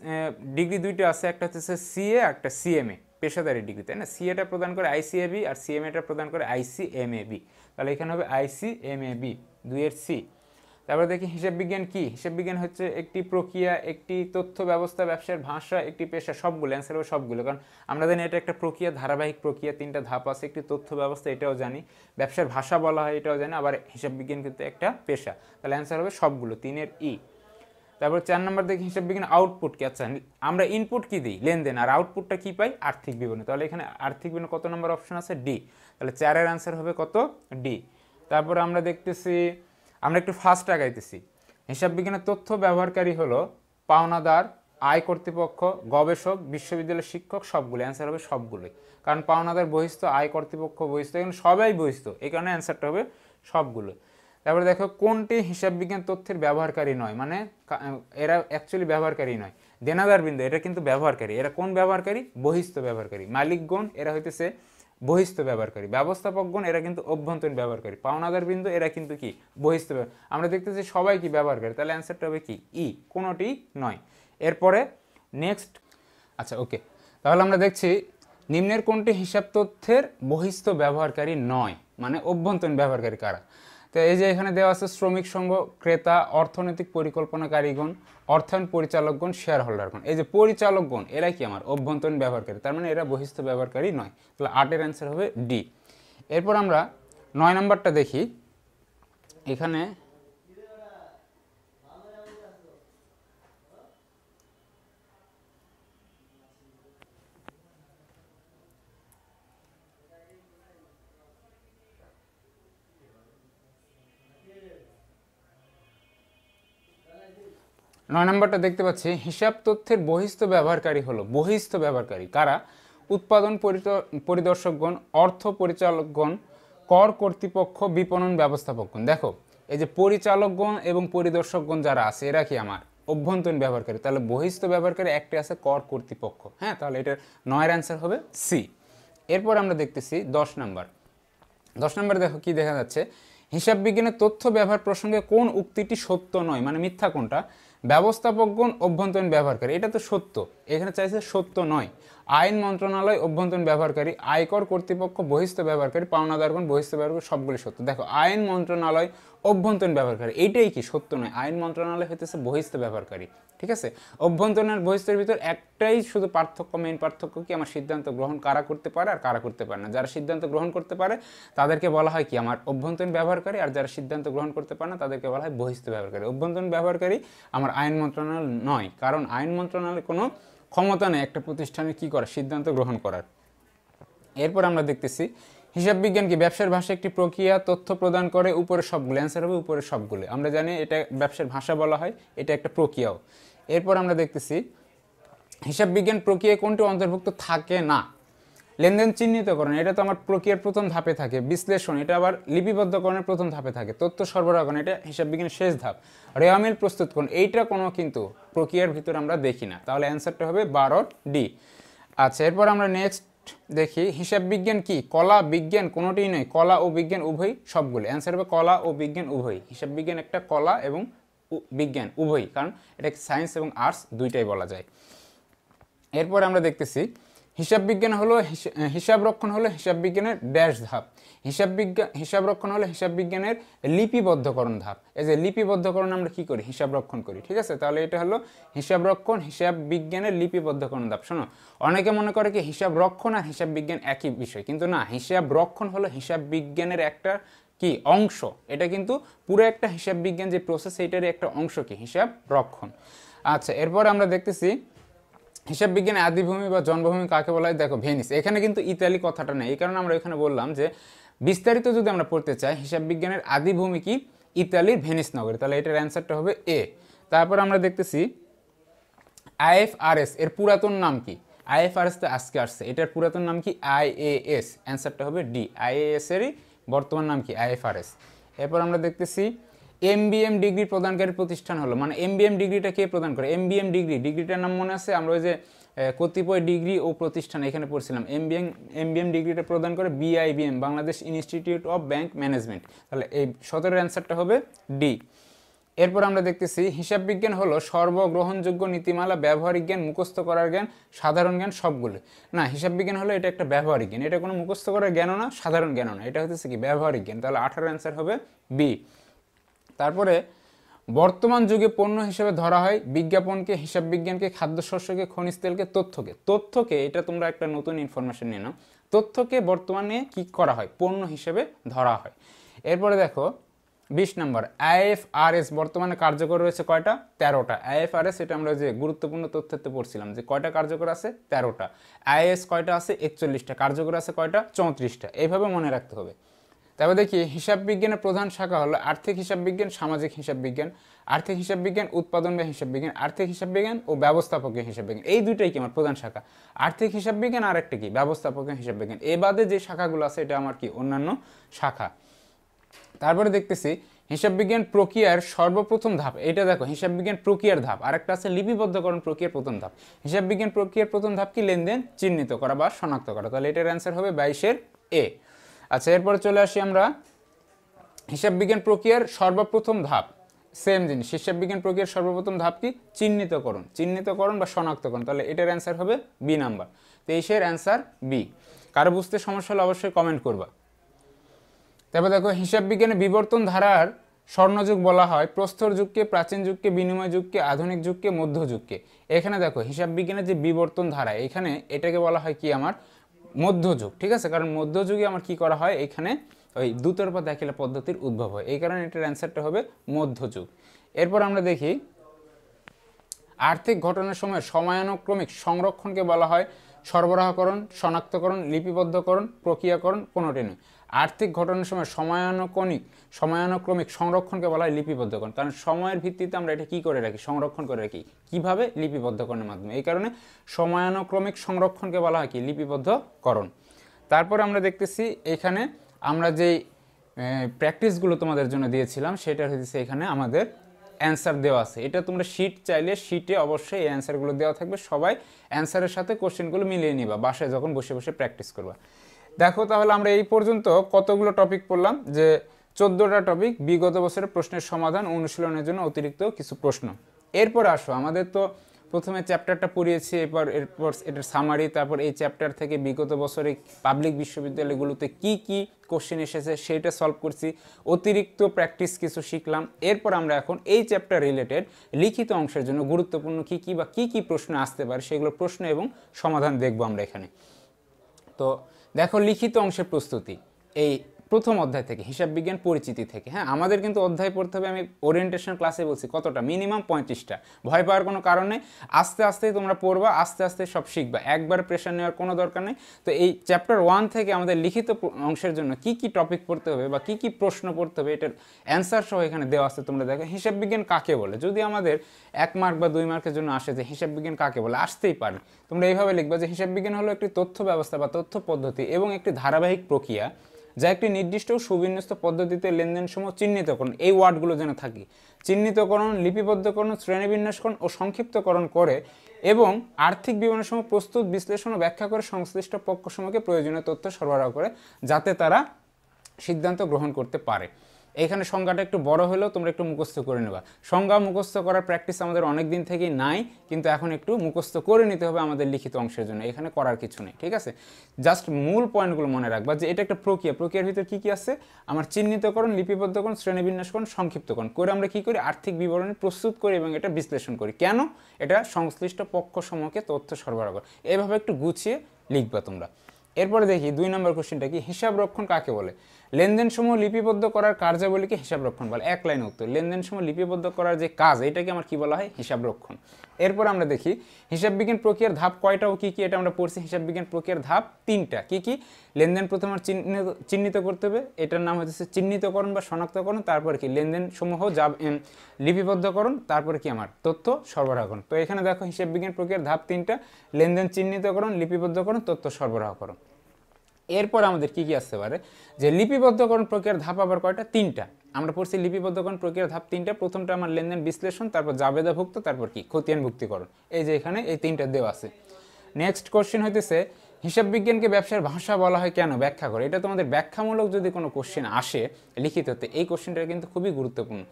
ডিগ্রি দুইটা আছে, একটা হচ্ছে CA একটা CMA, পেশাদারি ডিগ্রি, তাই না? CAটা প্রদান করে ICAB আর CMAটা প্রদান করে ICMAB। তাহলে এখানে হবে ICMAB, 2-এর C। তারপরে দেখি হিসাব বিজ্ঞান কি? হিসাব বিজ্ঞান হচ্ছে একটি প্রক্রিয়া, একটি তথ্য ব্যবস্থা, ব্যবসার ভাষা, একটি পেশা, সবগুলো অ্যান্সার হবে সবগুলো। কারণ আমরা জানি এটা একটা প্রক্রিয়া, ধারাবাহিক প্রক্রিয়া, 3টা ধাপ আছে। একটি তথ্য ব্যবস্থা, এটাও জানি। ব্যবসার ভাষা বলা হয়, এটাও জানি। আবার হিসাব বিজ্ঞান কিন্তু একটা পেশা, তাহলে অ্যান্সার হবে সবগুলো, 3-এর E। তারপর 4 নম্বর দেখি হিসাব বিজ্ঞান আউটপুট কি? আচ্ছা, আমরা ইনপুট কি দিই? লেনদেন। আর আউটপুটটা কি পাই? আর্থিক বিবরণী। তাহলে এখানে আর্থিক বিবরণী কত নম্বর অপশন আছে? ডি। তাহলে 4-এর অ্যান্সার হবে কত? ডি। তারপর আমরা দেখতেছি, আমরা একটু ফাস্ট আগাইতেছি। হিসাব বিজ্ঞানের তথ্য ব্যবহারকারী হলো পাওনাদার, আয় কর্তৃপক্ষ, গবেষক, বিশ্ববিদ্যালয়ের শিক্ষক, সবগুলো। অ্যান্সার হবে সবগুলোই, কারণ পাওনাদার বহিস্থ, আয় কর্তৃপক্ষ বহিস্থ, এখানে সবাই বহিস্থ, এই কারণে অ্যান্সারটা হবে সবগুলো। তারপরে দেখো কোনটি হিসাব বিজ্ঞান তথ্যের ব্যবহারকারী নয়? মানে এরা অ্যাকচুয়ালি ব্যবহারকারী নয়। দেনাদার বিন্দু এটা কিন্তু ব্যবহারকারী। এরা কোন ব্যবহারকারী? বহিস্থ ব্যবহারকারী। মালিকগণ এরা হইতেছে বহিস্থ ব্যবহারকারী। ব্যবস্থাপকগণ এরা কিন্তু অভ্যন্তরীণ ব্যবহারকারী। পাওনাদার বিন্দু এরা কিন্তু কি? বহিস্থ। আমরা দেখতেছি সবাই কি? ব্যবহারকারী। তাহলে অ্যান্সারটা হবে কি? ই, কোনোটি নয়। এরপরে নেক্সট, আচ্ছা ওকে, তাহলে আমরা দেখছি নিম্নের কোনটি হিসাব তথ্যের বহিস্থ ব্যবহারকারী নয়? মানে অভ্যন্তরীণ ব্যবহারকারী কারা? তো এই যে এখানে দেওয়া আছে শ্রমিক সংঘ, ক্রেতা, অর্থনৈতিক পরিকল্পনাকারীগণ, অর্থায়ন পরিচালকগণ, শেয়ার হোল্ডারগণ। এই যে পরিচালকগণ এরা কি? আমার অভ্যন্তরীণ ব্যবহারকারী, তার মানে এরা বহিস্থ ব্যবহারকারী নয়। তাহলে 8-এর অ্যান্সার হবে ডি। এরপর আমরা 9 নম্বরটা দেখি। এখানে নয় নম্বরটা দেখতে পাচ্ছি হিসাব তথ্যের বহিস্থ ব্যবহারকারী হলো, বহিস্থ ব্যবহারকারী কারা? উৎপাদন পরিদর্শকগণ, অর্থ পরিচালকগণ, কর কর্তৃপক্ষ, বিপণন ব্যবস্থাপকগণ। দেখো এই যে পরিচালকগণ এবং পরিদর্শকগণ যারা আছে এরা কি? আমার অভ্যন্তরীণ ব্যবহারকারী। তাহলে বহিস্থ ব্যবহারকারী একটি আছে কর কর্তৃপক্ষ। হ্যাঁ, তাহলে এটার 9-এর অ্যান্সার হবে সি। এরপর আমরা দেখতেছি 10 নম্বর। 10 নম্বরে দেখো কি দেখা যাচ্ছে, হিসাব বিজ্ঞানের তথ্য ব্যবহার প্রসঙ্গে কোন উক্তিটি সত্য নয়? মানে মিথ্যা কোনটা? ব্যবস্থাপকগণ অভ্যন্তরীণ ব্যবহারকারী, এটা তো সত্য। এখানে চাইছে সত্য নয়। আইন মন্ত্রণালয় অভ্যন্তরীণ ব্যবহারকারী, আয়কর কর্তৃপক্ষ বহিস্থ ব্যবহারকারী, পাওনাদারগণ বহিস্থ ব্যবহারকারী, সবগুলি সত্য। দেখো আইন মন্ত্রণালয় অভ্যন্তরীণ ব্যবহারকারী, এইটাই কি সত্য নয়। আইন মন্ত্রণালয় হইতেছে বহিস্থ ব্যবহারকারী, ঠিক আছে। অভ্যন্তরীণ আর বহিস্থের ভিতর একটাই শুধু পার্থক্য, মেইন পার্থক্য কি, আমার সিদ্ধান্ত গ্রহণ কারা করতে পারে আর কারা করতে পারে না। যারা সিদ্ধান্ত গ্রহণ করতে পারে তাদেরকে বলা হয় কি আমার অভ্যন্তরীণ ব্যবহারকারী, আর যারা সিদ্ধান্ত গ্রহণ করতে পারে না তাদেরকে বলা হয় বহিস্থ ব্যবহারকারী। অভ্যন্তরীণ ব্যবহারকারী আমার আইন মন্ত্রণালয় নয়, কারণ আইন মন্ত্রণালয়ের কোনো ক্ষমতা নেই একটা প্রতিষ্ঠানের কি করার, সিদ্ধান্ত গ্রহণ করার। এরপর আমরা দেখতেছি হিসাব বিজ্ঞান কি, ব্যবসার ভাষা একটি প্রক্রিয়া, তথ্য প্রদান করে, উপরের সবগুলো। অ্যান্সার হবে উপরের সবগুলো। আমরা জানি এটা ব্যবসার ভাষা বলা হয়, এটা একটা প্রক্রিয়াও। এরপর আমরা দেখতেছি হিসাব বিজ্ঞান প্রক্রিয়ায় কোনটি অন্তর্ভুক্ত থাকে না। লেনদেন চিহ্নিতকরণ, এটা তো আমার প্রক্রিয়ার প্রথম ধাপে থাকে। বিশ্লেষণ, এটা আবার লিপিবদ্ধকরণের প্রথম ধাপে থাকে। তথ্য সরবরাহকরণ, এটা হিসাব বিজ্ঞানের শেষ ধাপ। রেওয়ামিল প্রস্তুতকরণ, এইটা কোনো কিন্তু প্রক্রিয়ার ভিতর আমরা দেখি না, তাহলে অ্যান্সারটা হবে 12D। আচ্ছা, এরপর আমরা নেক্সট দেখি হিসাব বিজ্ঞান কি, কলা বিজ্ঞান কোনোটিই নয়, কলা ও বিজ্ঞান উভয় সবগুলো। অ্যান্সার হবে কলা ও বিজ্ঞান উভয়। হিসাব বিজ্ঞান একটা কলা এবং বিজ্ঞান উভয়, কারণ এটা সায়েন্স এবং আর্টস দুইটাই বলা যায়। এরপর আমরা দেখতেছি হিসাব বিজ্ঞান হলো হিসাব রক্ষণ হলো হিসাব বিজ্ঞানের ড্যাশ ধাপ। হিসাব রক্ষণ হলো হিসাব বিজ্ঞানের লিপিবদ্ধকরণ ধাপ। এই যে লিপিবদ্ধকরণ আমরা কি করি, হিসাব রক্ষণ করি, ঠিক আছে। তাহলে এটা হলো হিসাব রক্ষণ হিসাব বিজ্ঞানের লিপিবদ্ধকরণ ধাপ। শোনো, অনেকে মনে করে কি হিসাব রক্ষণ আর হিসাব বিজ্ঞান একই বিষয়, কিন্তু না। হিসাব রক্ষণ হলো হিসাব বিজ্ঞানের একটা কি অংশ, এটা কিন্তু পুরো একটা হিসাব বিজ্ঞান যে প্রসেস, এইটারই একটা অংশ কি হিসাব রক্ষণ। আচ্ছা, এরপর আমরা দেখতেছি হিসাব বিজ্ঞানে আদিভূমি বা জন্মভূমি কাকে বলা হয়। দেখো ভেনিস, এখানে কিন্তু ইতালি কথাটা নেই, এই কারণে আমরা এখানে বললাম যে বিস্তারিত যদি আমরা পড়তে চাই হিসাব বিজ্ঞানের আদিভূমি কি, ইতালির ভেনিস নগরী, তাহলে এটার অ্যান্সারটা হবে এ। তারপর আমরা দেখতেছি আইএফআরএস এর পুরাতন নাম কি। আইএফআরএস তো আজকে আসছে, এটার পুরাতন নাম কি আইএএস, অ্যান্সারটা হবে ডি। আইএএস এরই বর্তমান নাম কি আইএফআরএস। এরপর আমরা দেখতেছি এমবিএম ডিগ্রি প্রদানকারী প্রতিষ্ঠান হলো, মানে এমবিএম ডিগ্রিটা কে প্রদান করে। এমবিএম ডিগ্রিটার নাম মনে আছে, আমরা ওই যে কতিপয় ডিগ্রি ও প্রতিষ্ঠান এখানে পড়ছিলাম। এমবিএম ডিগ্রিটা প্রদান করে BIBM, Bangladesh institute of bank management, তাহলে এই 17 অ্যান্সারটা হবে ডি। এরপর আমরা দেখতেছি হিসাব বিজ্ঞান হলো সর্বগ্রহণযোগ্য নীতিমালা, ব্যবহারিক জ্ঞান, মুখস্থ করার জ্ঞান, সাধারণ জ্ঞান, সবগুলো। না, হিসাব বিজ্ঞান হলো এটা একটা ব্যবহারিক জ্ঞান, এটা কোনো মুখস্থ করার জ্ঞানও না, সাধারণ জ্ঞানও না, এটা হচ্ছে কি ব্যবহারিক জ্ঞান, তাহলে 18 অ্যান্সার হবে বি। তারপরে বর্তমান যুগে পণ্য হিসেবে ধরা হয় বিজ্ঞাপনকে, হিসাব বিজ্ঞানকে, খাদ্যশস্যকে, খনিজ তেলকে, তথ্যকে এটা তোমরা একটা নতুন ইনফরমেশন নিয়ে নাও। তথ্যকে বর্তমানে কি করা হয়, পণ্য হিসেবে ধরা হয়। এরপরে দেখো 20 নম্বর আইএফআরএস বর্তমানে কার্যকর রয়েছে কয়টা, 13টা। আইএফআরএস এটা আমরা যে গুরুত্বপূর্ণ তথ্যতে পড়ছিলাম যে কয়টা কার্যকর আছে, 13টা। আইএস কয়টা আছে, 41টা। কার্যকর আছে কয়টা, 34টা। এইভাবে মনে রাখতে হবে। তারপর দেখি হিসাব বিজ্ঞানের প্রধান শাখা হলো আর্থিক হিসাব বিজ্ঞান, সামাজিক হিসাব বিজ্ঞান, আর্থিক হিসাব বিজ্ঞান, উৎপাদন বা হিসাব বিজ্ঞান, আর্থিক হিসাব বিজ্ঞান ও ব্যবস্থাপকীয় হিসাব বিজ্ঞান, এই দুইটাই কি আমার প্রধান শাখা। আর্থিক হিসাব বিজ্ঞান আর একটা কি ব্যবস্থাপকীয় হিসাব বিজ্ঞান। এ বাদে যে শাখাগুলো আছে এটা আমার কি অন্যান্য শাখা। তারপরে দেখতেছি হিসাব বিজ্ঞান প্রক্রিয়ার সর্বপ্রথম ধাপ, এটা দেখো হিসাব বিজ্ঞান প্রক্রিয়ার ধাপ, আরেকটা আছে লিপিবদ্ধকরণ প্রক্রিয়ার প্রথম ধাপ। হিসাব বিজ্ঞান প্রক্রিয়ার প্রথম ধাপ কি, লেনদেন চিহ্নিত করা বা শনাক্ত করা, তাহলে এটার অ্যান্সার হবে 22 এ। আচ্ছা, এরপরে চলে আসি আমরা হিসাব বিজ্ঞান প্রক্রিয়ার সর্বপ্রথম ধাপ, সেম জিনিস। হিসাব বিজ্ঞান প্রক্রিয়ার সর্বপ্রথম ধাপ কি, চিহ্নিতকরণ বা শনাক্তকরণ, তাহলে এটার অ্যান্সার হবে বি নাম্বার। 23 answer B. কারো বুঝতে সমস্যা হলে অবশ্যই কমেন্ট করবা। তারপর দেখো হিসাব বিজ্ঞানে বিবর্তন ধারার স্বর্ণযুগ বলা হয় প্রস্তর যুগকে, প্রাচীন যুগকে, বিনিময় যুগকে, আধুনিক যুগকে, মধ্যযুগকে। এখানে দেখো হিসাব বিজ্ঞানের যে বিবর্তন ধারা, এখানে এটাকে বলা হয় কি আমার মধ্যযুগ, ঠিক আছে। কারণ মধ্যযুগে আমার কি করা হয়, এখানে ওই দুতরফা দাখিলা পদ্ধতির উদ্ভব হয়, এই কারণে এটার অ্যান্সারটা হবে মধ্যযুগ। এরপর আমরা দেখি আর্থিক ঘটনার সময় সময়ানুক্রমিক সংরক্ষণকে বলা হয় সরবরাহকরণ, শনাক্তকরণ, লিপিবদ্ধকরণ, প্রক্রিয়াকরণ, কোনোটি নয়। আর্থিক ঘটনার সময় সময়ানুক্রমিক সংরক্ষণকে বলা হয় লিপিবদ্ধকরণ, কারণ সময়ের ভিত্তিতে আমরা এটা কি করে রাখি, সংরক্ষণ করে রাখি, কিভাবে, লিপিবদ্ধকরণের মাধ্যমে, এই কারণে সময়ানুক্রমিক সংরক্ষণকে বলা হয় কি লিপিবদ্ধকরণ। তারপর আমরা দেখতেছি এখানে আমরা যেই প্র্যাকটিসগুলো তোমাদের জন্য দিয়েছিলাম সেটা হচ্ছে এখানে আমাদের অ্যান্সার দেওয়া আছে, এটা তোমরা শিট চাইলে শিটে অবশ্যই এই অ্যান্সারগুলো দেওয়া থাকবে, সবাই অ্যান্সারের সাথে কোশ্চেনগুলো মিলিয়ে নিবা বাসায় যখন বসে বসে প্র্যাকটিস করবা। দেখো তাহলে আমরা এই পর্যন্ত কতগুলো টপিক পড়লাম, যে 14টা টপিক, বিগত বছরের প্রশ্নের সমাধান, অনুশীলনের জন্য অতিরিক্ত কিছু প্রশ্ন। এরপর আসো আমাদের তো প্রথমে চ্যাপ্টারটা পড়িয়েছি, এরপর এটার সামারি, তারপর এই চ্যাপ্টার থেকে বিগত বছরে পাবলিক বিশ্ববিদ্যালয়গুলোতে কি কি কোশ্চেন এসেছে সেটা সলভ করছি, অতিরিক্ত প্র্যাকটিস কিছু শিখলাম। এরপর আমরা এখন এই চ্যাপ্টার রিলেটেড লিখিত অংশের জন্য গুরুত্বপূর্ণ কি কি বা কি কি প্রশ্ন আসতে পারে সেগুলো প্রশ্ন এবং সমাধান দেখব আমরা এখানে। তো দেখো লিখিত অংশের প্রস্তুতি এই প্রথম অধ্যায় থেকে, হিসাব বিজ্ঞান পরিচিতি থেকে। হ্যাঁ, আমাদের কিন্তু অধ্যায় পড়তে হবে, আমি ওরিয়েন্টেশন ক্লাসে বলছি কতটা, মিনিমাম 35টা। ভয় পাওয়ার কোনো কারণ নেই, আস্তে আস্তে তোমরা পড়বা, আস্তে আস্তে সব শিখবা, একবার প্রেশার নেওয়ার কোনো দরকার নেই। তো এই চ্যাপ্টার 1 থেকে আমাদের লিখিত অংশের জন্য কি কি টপিক পড়তে হবে বা কি কি প্রশ্ন পড়তে হবে এটার অ্যান্সার সহ এখানে দেওয়া আছে। তোমরা দেখো হিসাব বিজ্ঞান কাকে বলে, যদি আমাদের 1 মার্ক বা 2 মার্কের জন্য আসে যে হিসাব বিজ্ঞান কাকে বলে, আসতেই পারে। তোমরা এইভাবে লিখবা যে হিসাব বিজ্ঞান হলো একটি তথ্য ব্যবস্থা বা তথ্য পদ্ধতি এবং একটি ধারাবাহিক প্রক্রিয়া যা একটি নির্দিষ্ট সুবিন্যস্ত পদ্ধতিতে লেনদেনসমূহ চিহ্নিতকরণ, এই ওয়ার্ডগুলো যেন থাকে, চিহ্নিতকরণ, লিপিবদ্ধকরণ, শ্রেণীবিন্যাসকরণ ও সংক্ষিপ্তকরণ করে এবং আর্থিক বিবরণসমূহ প্রস্তুত, বিশ্লেষণ ও ব্যাখ্যা করে সংশ্লিষ্ট পক্ষসমূহকে প্রয়োজনীয় তথ্য সরবরাহ করে যাতে তারা সিদ্ধান্ত গ্রহণ করতে পারে। এখানে সংজ্ঞাটা একটু বড় হলেও তোমরা একটু মুখস্থ করে নেবা। সংজ্ঞা মুখস্থ করার প্র্যাকটিস আমাদের অনেক দিন থেকেই নাই, কিন্তু এখন একটু মুখস্থ করে নিতে হবে আমাদের লিখিত অংশের জন্য, এখানে করার কিছু নেই, ঠিক আছে? জাস্ট মূল পয়েন্টগুলো মনে রাখবা যে এটা একটা প্রক্রিয়া, প্রক্রিয়ার ভিতরে কী কী আছে, আমার চিহ্নিতকরণ, লিপিবদ্ধকরণ, শ্রেণীবিন্যাসকরণ, সংক্ষিপ্তকরণ করে আমরা কী করি, আর্থিক বিবরণী প্রস্তুত করি এবং এটা বিশ্লেষণ করি। কেন? এটা সংশ্লিষ্ট পক্ষসমূহকে তথ্য সরবরাহ করে। এভাবে একটু গুছিয়ে লিখবা তোমরা। এরপরে দেখি 2 নম্বর কোশ্চেনটা কি, হিসাব রক্ষণ কাকে বলে? লেনদেনসমূহ লিপিবদ্ধ করার কার্যাবলীকে হিসাব রক্ষণ বলে। এক লাইন উত্তর, লেনদেনসমূহ লিপিবদ্ধ করার যে কাজ এটাকে আমার কি বলা হয়, হিসাব রক্ষণ। এরপর আমরা দেখি হিসাব বিজ্ঞান প্রক্রিয়ার ধাপ কয়টা ও কি কি, এটা আমরা পড়ছি। হিসাব বিজ্ঞান প্রক্রিয়ার ধাপ 3টা। কি কি? লেনদেন প্রথমে চিহ্নিত করতে হবে, এটার নাম হচ্ছে চিহ্নিতকরণ বা শনাক্তকরণ। তারপর কি লেনদেন সমূহ যা লিপিবদ্ধকরণ, তারপরে কি আমার তথ্য সরবরাহকরণ। তো এখানে দেখো হিসাব বিজ্ঞান প্রক্রিয়ার ধাপ 3টা, লেনদেন চিহ্নিতকরণ, লিপিবদ্ধকরণ, তথ্য সরবরাহকরণ। এরপর আমাদের কি কি আসতে পারে, যে লিপিবদ্ধকরণ প্রক্রিয়ার ধাপ আবার কয়টা, 3টা। আমরা পড়ছি লিপিবদ্ধকরণ প্রক্রিয়ার ধাপ 3টা। প্রথমটা আমার লেনদেন বিশ্লেষণ, তারপর জাবেদাভুক্ত, তারপর কি খতিয়ানভুক্তিকরণ। এই যে এখানে এই 3টা দেওয়া আছে। নেক্সট কোশ্চেন হইতেছে হিসাব বিজ্ঞানকে ব্যবসার ভাষা বলা হয় কেন, ব্যাখ্যা করে। এটা তোমাদের ব্যাখ্যামূলক যদি কোনো কোশ্চেন আসে লিখিততে, এই কোশ্চেনটা কিন্তু খুবই গুরুত্বপূর্ণ।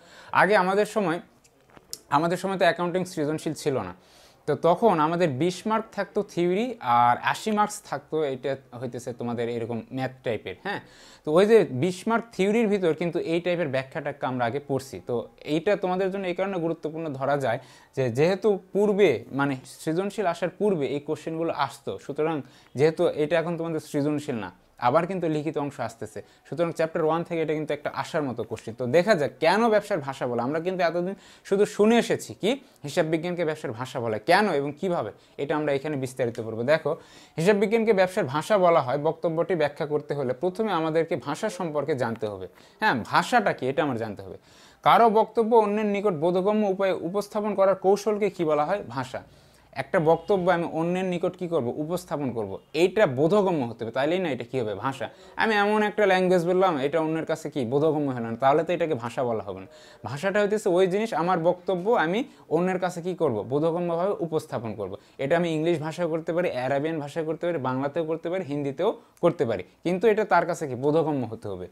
আগে আমাদের সময় তো অ্যাকাউন্টিং সৃজনশীল ছিল না, তো তখন আমাদের 20 মার্ক থাকতো থিওরি আর 80 মার্কস থাকতো, এটা হইতেছে তোমাদের এরকম ম্যাথ টাইপের। হ্যাঁ, তো ওই যে 20 মার্ক থিওরির ভিতর কিন্তু এই টাইপের ব্যাখ্যাটাকে আমরা আগে পড়ছি। তো এইটা তোমাদের জন্য এই কারণে গুরুত্বপূর্ণ ধরা যায় যে যেহেতু পূর্বে মানে সৃজনশীল আসার পূর্বে এই কোশ্চেনগুলো আসতো, সুতরাং যেহেতু এটা এখন তোমাদের সৃজনশীল না, আবার কিন্তু লিখিত অংশ আসতেছে, সুতরাং চ্যাপ্টার 1 থেকে এটা কিন্তু একটা আসার মতো কোশ্চেন। তো দেখা যাক কেন ব্যবসার ভাষা বলে। আমরা কিন্তু এতদিন শুধু শুনে এসেছি কি হিসাব বিজ্ঞানকে ব্যবসার ভাষা বলে, কেন এবং কিভাবে, এটা আমরা এখানে বিস্তারিত করব। দেখো হিসাব বিজ্ঞানকে ব্যবসার ভাষা বলা হয় বক্তব্যটি ব্যাখ্যা করতে হলে প্রথমে আমাদেরকে ভাষা সম্পর্কে জানতে হবে। হ্যাঁ, ভাষাটা কি এটা আমার জানতে হবে। কারো বক্তব্য অন্যের নিকট বোধগম্য উপায়ে উপস্থাপন করার কৌশলকে কি বলা হয়, ভাষা। একটা বক্তব্য আমি অন্যের নিকট কি করব, উপস্থাপন করব, এইটা বোধগম্য হতে হবে, তাইলেই না এটা কি হবে, ভাষা। আমি এমন একটা ল্যাঙ্গুয়েজ বললাম এটা অন্যের কাছে কি বোধগম্য হলো না, তাহলে তো এটাকে ভাষা বলা হবে না। ভাষাটা হইতেছে ওই জিনিস, আমার বক্তব্য আমি অন্যের কাছে কি করব, বোধগম্যভাবে উপস্থাপন করব। এটা আমি ইংলিশ ভাষায় করতে পারি, অ্যারাবিয়ান ভাষায় করতে পারি, বাংলাতেও করতে পারি, হিন্দিতেও করতে পারি, কিন্তু এটা তার কাছে কি বোধগম্য হতে হবে।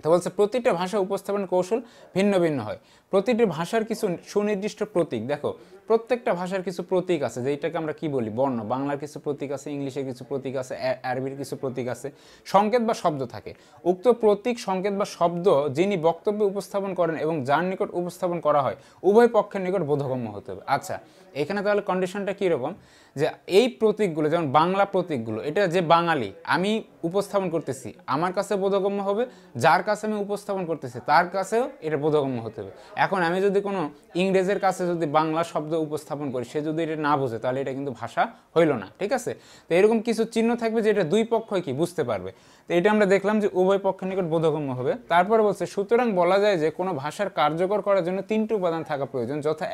তো বলছে প্রতিটা ভাষা উপস্থাপন কৌশল ভিন্ন ভিন্ন হয়, প্রতিটি ভাষার কিছু সুনির্দিষ্ট প্রতীক। দেখো প্রত্যেকটা ভাষার কিছু প্রতীক আছে, যেটাকে আমরা কি বলি বর্ণ। বাংলার কিছু প্রতীক আছে, ইংলিশের কিছু প্রতীক আছে, আরবির কিছু প্রতীক আছে, সংকেত বা শব্দ থাকে। উক্ত প্রতীক, সংকেত বা শব্দ যিনি বক্তব্যে উপস্থাপন করেন এবং যার নিকট উপস্থাপন করা হয় উভয় পক্ষের নিকট বোধগম্য হতে হবে। আচ্ছা, এখানে তাহলে কন্ডিশনটা কীরকম, যে এই প্রতীকগুলো যেমন বাংলা প্রতীকগুলো, এটা যে বাঙালি আমি উপস্থাপন করতেছি আমার কাছে বোধগম্য হবে, যার কাছে আমি উপস্থাপন করতেছি তার কাছেও এটা বোধগম্য হতে হবে। এখন আমি যদি কোনো ইংরেজের কাছে যদি বাংলা শব্দ উপস্থাপন করি, সে যদি এটা না বোঝে তাহলে এটা কিন্তু ভাষা হইল না, ঠিক আছে? তো এরকম কিছু চিহ্ন থাকবে যেটা দুই পক্ষই কি বুঝতে পারবে। তো এটা আমরা দেখলাম যে উভয় পক্ষের নিকট বোধগম্য হবে। তারপরে বলছে সুতরাং বলা যায় যে কোনো ভাষার কার্যকর করার জন্য 3টি উপাদান থাকা প্রয়োজন, যথা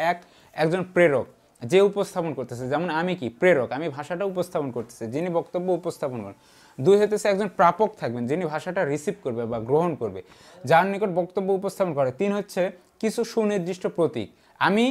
একজন প্রেরক যে উপস্থাপন করতেছে, যেমন আমি কি প্রেরক, আমি ভাষাটা উপস্থাপন করতেছি, যিনি বক্তব্য উপস্থাপন করেন। 2 হইতেছে একজন প্রাপক থাকবেন, যিনি ভাষাটা রিসিভ করবে বা গ্রহণ করবে, যার নিকট বক্তব্য উপস্থাপন করে। 3 হচ্ছে কিছু সুনির্দিষ্ট প্রতীক, আমি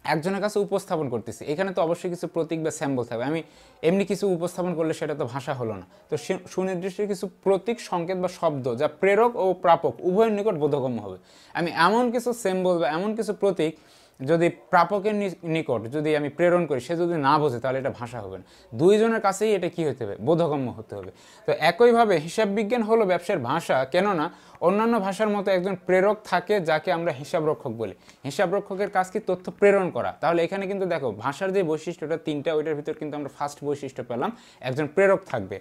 একজনের কাছে উপস্থাপন করতেছি, এখানে তো অবশ্যই কিছু প্রতীক বা স্যাম্বল থাকবে। আমি এমনি কিছু উপস্থাপন করলে সেটা তো ভাষা হলো না। তো সুনির্দিষ্ট কিছু প্রতীক, সংকেত বা শব্দ যা প্রেরক ও প্রাপক উভয়ের নিকট বোধগম্য হবে। আমি এমন কিছু স্যাম্বল বা এমন কিছু প্রতীক যদি প্রাপকের নিকট যদি আমি প্রেরণ করি, সে যদি না বোঝে তাহলে এটা ভাষা হবে না। দুইজনের কাছেই এটা কি হতে হবে, বোধগম্য হতে হবে। তো একইভাবে হিসাব বিজ্ঞান হলো ব্যবসার ভাষা, কেননা অন্যান্য ভাষার মতো একজন প্রেরক থাকে যাকে আমরা হিসাব রক্ষক বলি। হিসাব রক্ষকের কাজ কি, তথ্য প্রেরণ করা। তাহলে এখানে কিন্তু দেখো ভাষার যে বৈশিষ্ট্যটা তিনটা, ওইটার ভিতর কিন্তু আমরা ফার্স্ট বৈশিষ্ট্য পেলাম, একজন প্রেরক থাকবে।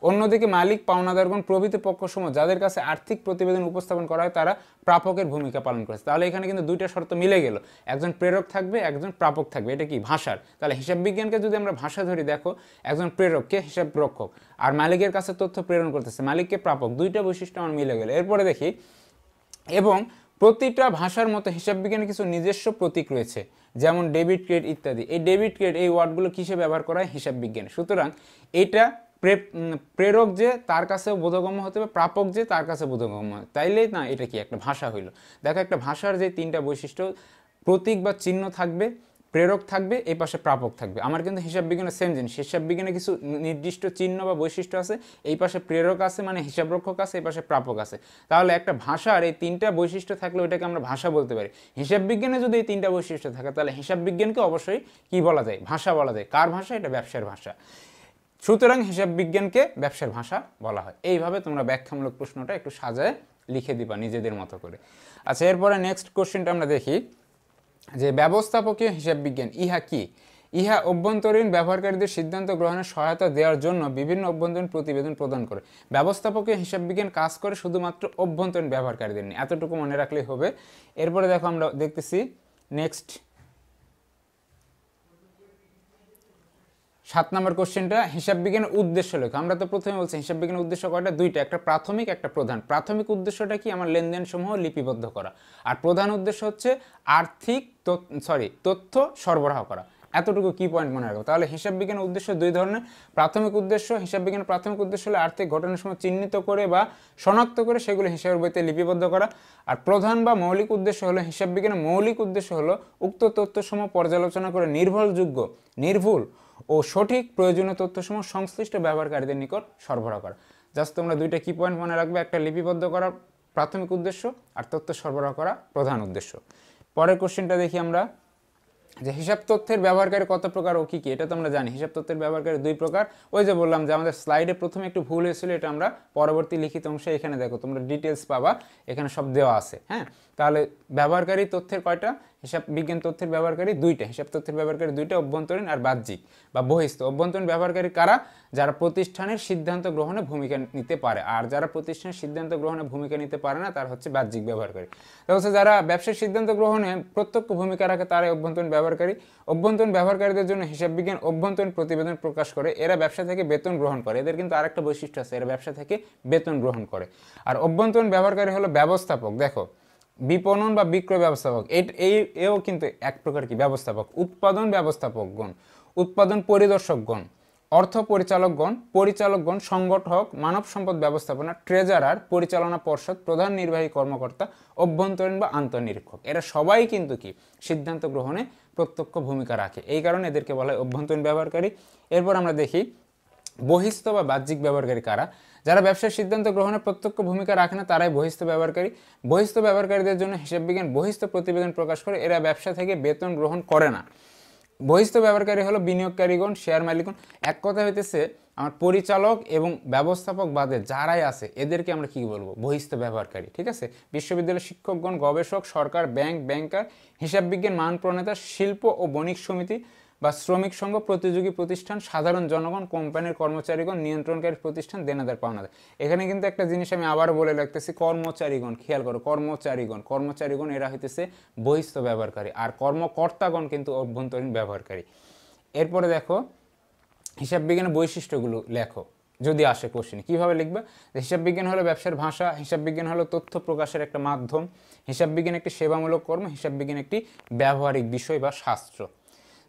অন্যদিকে মালিক, পাওনাদারগণ প্রভৃতি পক্ষসমূহ যাদের কাছে আর্থিক প্রতিবেদন উপস্থাপন করা হয় তারা প্রাপকের ভূমিকা পালন করেছে। তাহলে এখানে কিন্তু দুইটা শর্ত মিলে গেল, একজন প্রেরক থাকবে, একজন প্রাপক থাকবে। এটা কি ভাষার। তাহলে হিসাব বিজ্ঞানকে যদি আমরা ভাষা ধরি, দেখো একজন প্রেরককে হিসাব রক্ষক, আর মালিকের কাছে তথ্য প্রেরণ করতেছে মালিককে প্রাপক, দুইটা বৈশিষ্ট্য আমার মিলে গেল। এরপরে দেখি, এবং প্রতিটা ভাষার মতো হিসাব বিজ্ঞানের কিছু নিজস্ব প্রতীক রয়েছে, যেমন ডেবিট, ক্রেডিট ইত্যাদি। এই ডেবিট, ক্রেডিট এই ওয়ার্ডগুলো কিসে ব্যবহার করা হয়, হিসাব বিজ্ঞানে। সুতরাং এটা প্রেরক যে তার কাছেও বোধগম্য হতে হবে, প্রাপক যে তার কাছে বোধগম্য, তাইলেই না এটা কি একটা ভাষা হইল। দেখো একটা ভাষার যে তিনটা বৈশিষ্ট্য, প্রতীক বা চিহ্ন থাকবে, প্রেরক থাকবে, এই পাশে প্রাপক থাকবে। আমার কিন্তু হিসাব বিজ্ঞানের সেম জিনিস, হিসাব বিজ্ঞানে কিছু নির্দিষ্ট চিহ্ন বা বৈশিষ্ট্য আছে, এই পাশে প্রেরক আছে মানে হিসাব রক্ষক আছে, এই পাশে প্রাপক আছে। তাহলে একটা ভাষার এই তিনটা বৈশিষ্ট্য থাকলে ওইটাকে আমরা ভাষা বলতে পারি। হিসাব বিজ্ঞানে যদি এই তিনটা বৈশিষ্ট্য থাকে তাহলে হিসাব বিজ্ঞানকে অবশ্যই কি বলা যায়, ভাষা বলা যায়। কার ভাষা, এটা ব্যবসার ভাষা। সুতরাং হিসাব বিজ্ঞানকে ব্যবসার ভাষা বলা হয়। এইভাবে তোমরা ব্যাখ্যামূলক প্রশ্নটা একটু সাজায় লিখে দিবা নিজেদের মতো করে। আচ্ছা, এরপরে নেক্সট কোশ্চেনটা আমরা দেখি যে ব্যবস্থাপকীয় হিসাব বিজ্ঞান ইহা কি। ইহা অভ্যন্তরীণ ব্যবহারকারীদের সিদ্ধান্ত গ্রহণে সহায়তা দেওয়ার জন্য বিভিন্ন অভ্যন্তরীণ প্রতিবেদন প্রদান করে। ব্যবস্থাপকীয় হিসাব বিজ্ঞান কাজ করে শুধুমাত্র অভ্যন্তরীণ ব্যবহারকারীদের নিয়ে, এতটুকু মনে রাখলেই হবে। এরপরে দেখো আমরা দেখতেছি নেক্সট 7 নম্বর কোশ্চেনটা, হিসাব বিজ্ঞানের উদ্দেশ্য লেখো। আমরা তো প্রথমে বলছি হিসাব বিজ্ঞানের উদ্দেশ্য কয়টা, দুইটা, একটা প্রাথমিক, একটা প্রধান। প্রাথমিক উদ্দেশ্যটা কি, আমার লেনদেন সমূহ লিপিবদ্ধ করা, আর প্রধান উদ্দেশ্য হচ্ছে আর্থিক তথ্য সরবরাহ করা। এতটুকু কি পয়েন্ট মনে রাখবো। তাহলে হিসাব বিজ্ঞানের উদ্দেশ্য দুই ধরনের। প্রাথমিক উদ্দেশ্য, হিসাব বিজ্ঞানের প্রাথমিক উদ্দেশ্য হলো আর্থিক ঘটনার সময় চিহ্নিত করে বা শনাক্ত করে সেগুলো হিসাবের বইতে লিপিবদ্ধ করা। আর প্রধান বা মৌলিক উদ্দেশ্য হলো, হিসাব বিজ্ঞানের মৌলিক উদ্দেশ্য হলো উক্ত তথ্যসমূহ পর্যালোচনা করে নির্ভুল ও সঠিক প্রয়োজনীয় তথ্যসমূহ সংশ্লিষ্ট ব্যবহারকারীদের নিকট সরবরাহ করা। জাস্ট তোমরা দুইটা কি পয়েন্ট মনে রাখবে, একটা লিপিবদ্ধ করা প্রাথমিক উদ্দেশ্য, আর তথ্য সরবরাহ করা প্রধান উদ্দেশ্য। পরের কোশ্চেনটা দেখি আমরা, যে হিসাব তথ্যের ব্যবহারকারী কত প্রকার ও কি কি। এটা তো আমরা জানি, হিসাব তথ্যের ব্যবহারকারী দুই প্রকার। ওই যে বললাম যে আমাদের স্লাইডে প্রথমে একটু ভুল হয়েছিল, এটা আমরা পরবর্তী লিখিত অংশে এখানে দেখো তোমরা ডিটেলস পাবা, এখানে সব দেওয়া আছে। হ্যাঁ, তাহলে ব্যবহারকারী তথ্যের কয়টা, হিসাব বিজ্ঞান তথ্যের ব্যবহারকারী দুইটা, হিসাব তথ্যের ব্যবহারকারী দুইটা, অভ্যন্তরীণ আর বাহ্যিক বা বহিস্থ। অভ্যন্তরীণ ব্যবহারকারী কারা, যারা প্রতিষ্ঠানের সিদ্ধান্ত গ্রহণে ভূমিকা নিতে পারে, আর যারা প্রতিষ্ঠানের সিদ্ধান্ত গ্রহণে ভূমিকা নিতে পারে না তার হচ্ছে বাহ্যিক ব্যবহারকারী। তা হচ্ছে যারা ব্যবসার সিদ্ধান্ত গ্রহণে প্রত্যক্ষ ভূমিকা রাখে তারাই অভ্যন্তরীণ ব্যবহারকারী। অভ্যন্তরীণ ব্যবহারকারীদের জন্য হিসাব বিজ্ঞান অভ্যন্তরীণ প্রতিবেদন প্রকাশ করে, এরা ব্যবসা থেকে বেতন গ্রহণ করে। এদের কিন্তু আরেকটা বৈশিষ্ট্য আছে, এরা ব্যবসা থেকে বেতন গ্রহণ করে। আর অভ্যন্তরীণ ব্যবহারকারী হলো ব্যবস্থাপক। দেখো বিপণন বা বিক্রয় ব্যবস্থাপক, এও কিন্তু এক প্রকার কি ব্যবস্থাপক। উৎপাদন ব্যবস্থাপকগণ, উৎপাদন পরিদর্শকগণ, অর্থ পরিচালকগণ, সংগঠক, মানব সম্পদ ব্যবস্থাপনা, ট্রেজারার, পরিচালনা পর্ষদ, প্রধান নির্বাহী কর্মকর্তা, অভ্যন্তরীণ বা আন্তঃনিরীক্ষক, এরা সবাই কিন্তু কি সিদ্ধান্ত গ্রহণে প্রত্যক্ষ ভূমিকা রাখে, এই কারণে এদেরকে বলা হয় অভ্যন্তরীণ ব্যবহারকারী। এরপর আমরা দেখি বহিস্থ বা বাহ্যিক ব্যবহারকারী কারা। যারা ব্যবসার সিদ্ধান্ত গ্রহণে প্রত্যক্ষ ভূমিকা রাখে না তারাই বহিস্থ ব্যবহারকারী। বহিস্থ ব্যবহারকারীদের জন্য হিসাব বিজ্ঞান বহিস্থ প্রতিবেদন প্রকাশ করে, এরা ব্যবসা থেকে বেতন গ্রহণ করে না। বহিস্থ ব্যবহারকারী হলো বিনিয়োগকারীগণ, শেয়ার মালিকগণ। এক কথা হইতেছে আমার পরিচালক এবং ব্যবস্থাপক বাদে যারাই আছে এদেরকে আমরা কি বলবো, বহিস্থ ব্যবহারকারী। ঠিক আছে, বিশ্ববিদ্যালয়ের শিক্ষকগণ, গবেষক, সরকার, ব্যাংকার, হিসাব বিজ্ঞান মান প্রণেতা, শিল্প ও বণিক সমিতি বা শ্রমিক সংঘ, প্রতিযোগী প্রতিষ্ঠান, সাধারণ জনগণ, কোম্পানির কর্মচারীগণ, নিয়ন্ত্রণকারী প্রতিষ্ঠান, দেনাদার পাওনাদার। এখানে কিন্তু একটা জিনিস আমি আবারও বলে রাখতেছি, কর্মচারীগণ, খেয়াল করো, কর্মচারীগণ এরা হইতেছে বহিস্থ ব্যবহারকারী, আর কর্মকর্তাগণ কিন্তু অভ্যন্তরীণ ব্যবহারকারী। এরপরে দেখো হিসাব বিজ্ঞানের বৈশিষ্ট্যগুলো লেখো যদি আসে কোশ্চেনে। কীভাবে লিখবে, হিসাব বিজ্ঞান হলো ব্যবসার ভাষা, হিসাব বিজ্ঞান হলো তথ্য প্রকাশের একটা মাধ্যম, হিসাব বিজ্ঞান একটি সেবামূলক কর্ম, হিসাব বিজ্ঞান একটি ব্যবহারিক বিষয় বা শাস্ত্র।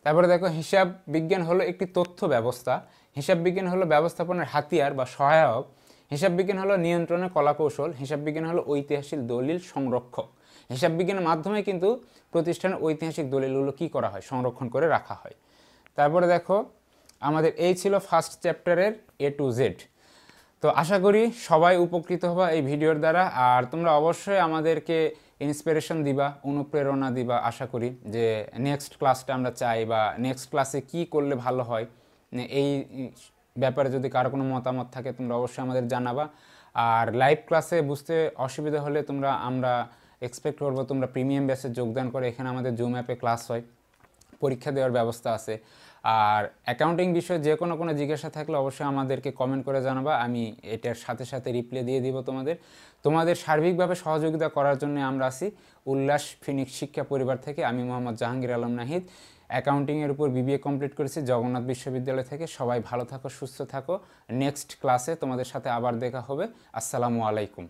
তারপরে দেখো হিসাব বিজ্ঞান হলো একটি তথ্য ব্যবস্থা, হিসাব বিজ্ঞান হলো ব্যবস্থাপনার হাতিয়ার বা সহায়ক, হিসাব বিজ্ঞান হলো নিয়ন্ত্রণের কলাকৌশল, হিসাব বিজ্ঞান হলো ঐতিহাসিক দলিল সংরক্ষক। হিসাব বিজ্ঞানের মাধ্যমে কিন্তু প্রতিষ্ঠানের ঐতিহাসিক দলিলগুলো কী করা হয়, সংরক্ষণ করে রাখা হয়। তারপরে দেখো আমাদের এই ছিল ফার্স্ট চ্যাপ্টারের A to Z। তো আশা করি সবাই উপকৃত হবা এই ভিডিওর দ্বারা। আর তোমরা অবশ্যই আমাদেরকে ইন্সপিরেশন দিবা, অনুপ্রেরণা দিবা। আশা করি যে নেক্সট ক্লাসটা আমরা চাই বা নেক্সট ক্লাসে কি করলে ভালো হয়, এই ব্যাপারে যদি কারো কোনো মতামত থাকে তোমরা অবশ্যই আমাদের জানাবা। আর লাইভ ক্লাসে বুঝতে অসুবিধা হলে আমরা এক্সপেক্ট করবো তোমরা প্রিমিয়াম ব্যাচে যোগদান করে। এখানে আমাদের জুম অ্যাপে ক্লাস হয়, পরীক্ষা দেওয়ার ব্যবস্থা আছে। আর অ্যাকাউন্টিং বিষয়ে যে কোনো জিজ্ঞাসা থাকলে অবশ্যই আমাদেরকে কমেন্ট করে জানাবা, আমি এটার সাথে সাথে রিপ্লাই দিয়ে দিব তোমাদের সার্বিকভাবে সহযোগিতা করার জন্য আমরা আছি উল্লাস ফিনিক্স শিক্ষা পরিবার থেকে। আমি মোহাম্মদ জাহাঙ্গীর আলম নাহিদ, অ্যাকাউন্টিংয়ের উপর বিবিএ কমপ্লিট করেছি জগন্নাথ বিশ্ববিদ্যালয় থেকে। সবাই ভালো থাকো, সুস্থ থাকো। নেক্সট ক্লাসে তোমাদের সাথে আবার দেখা হবে। আসসালামু আলাইকুম।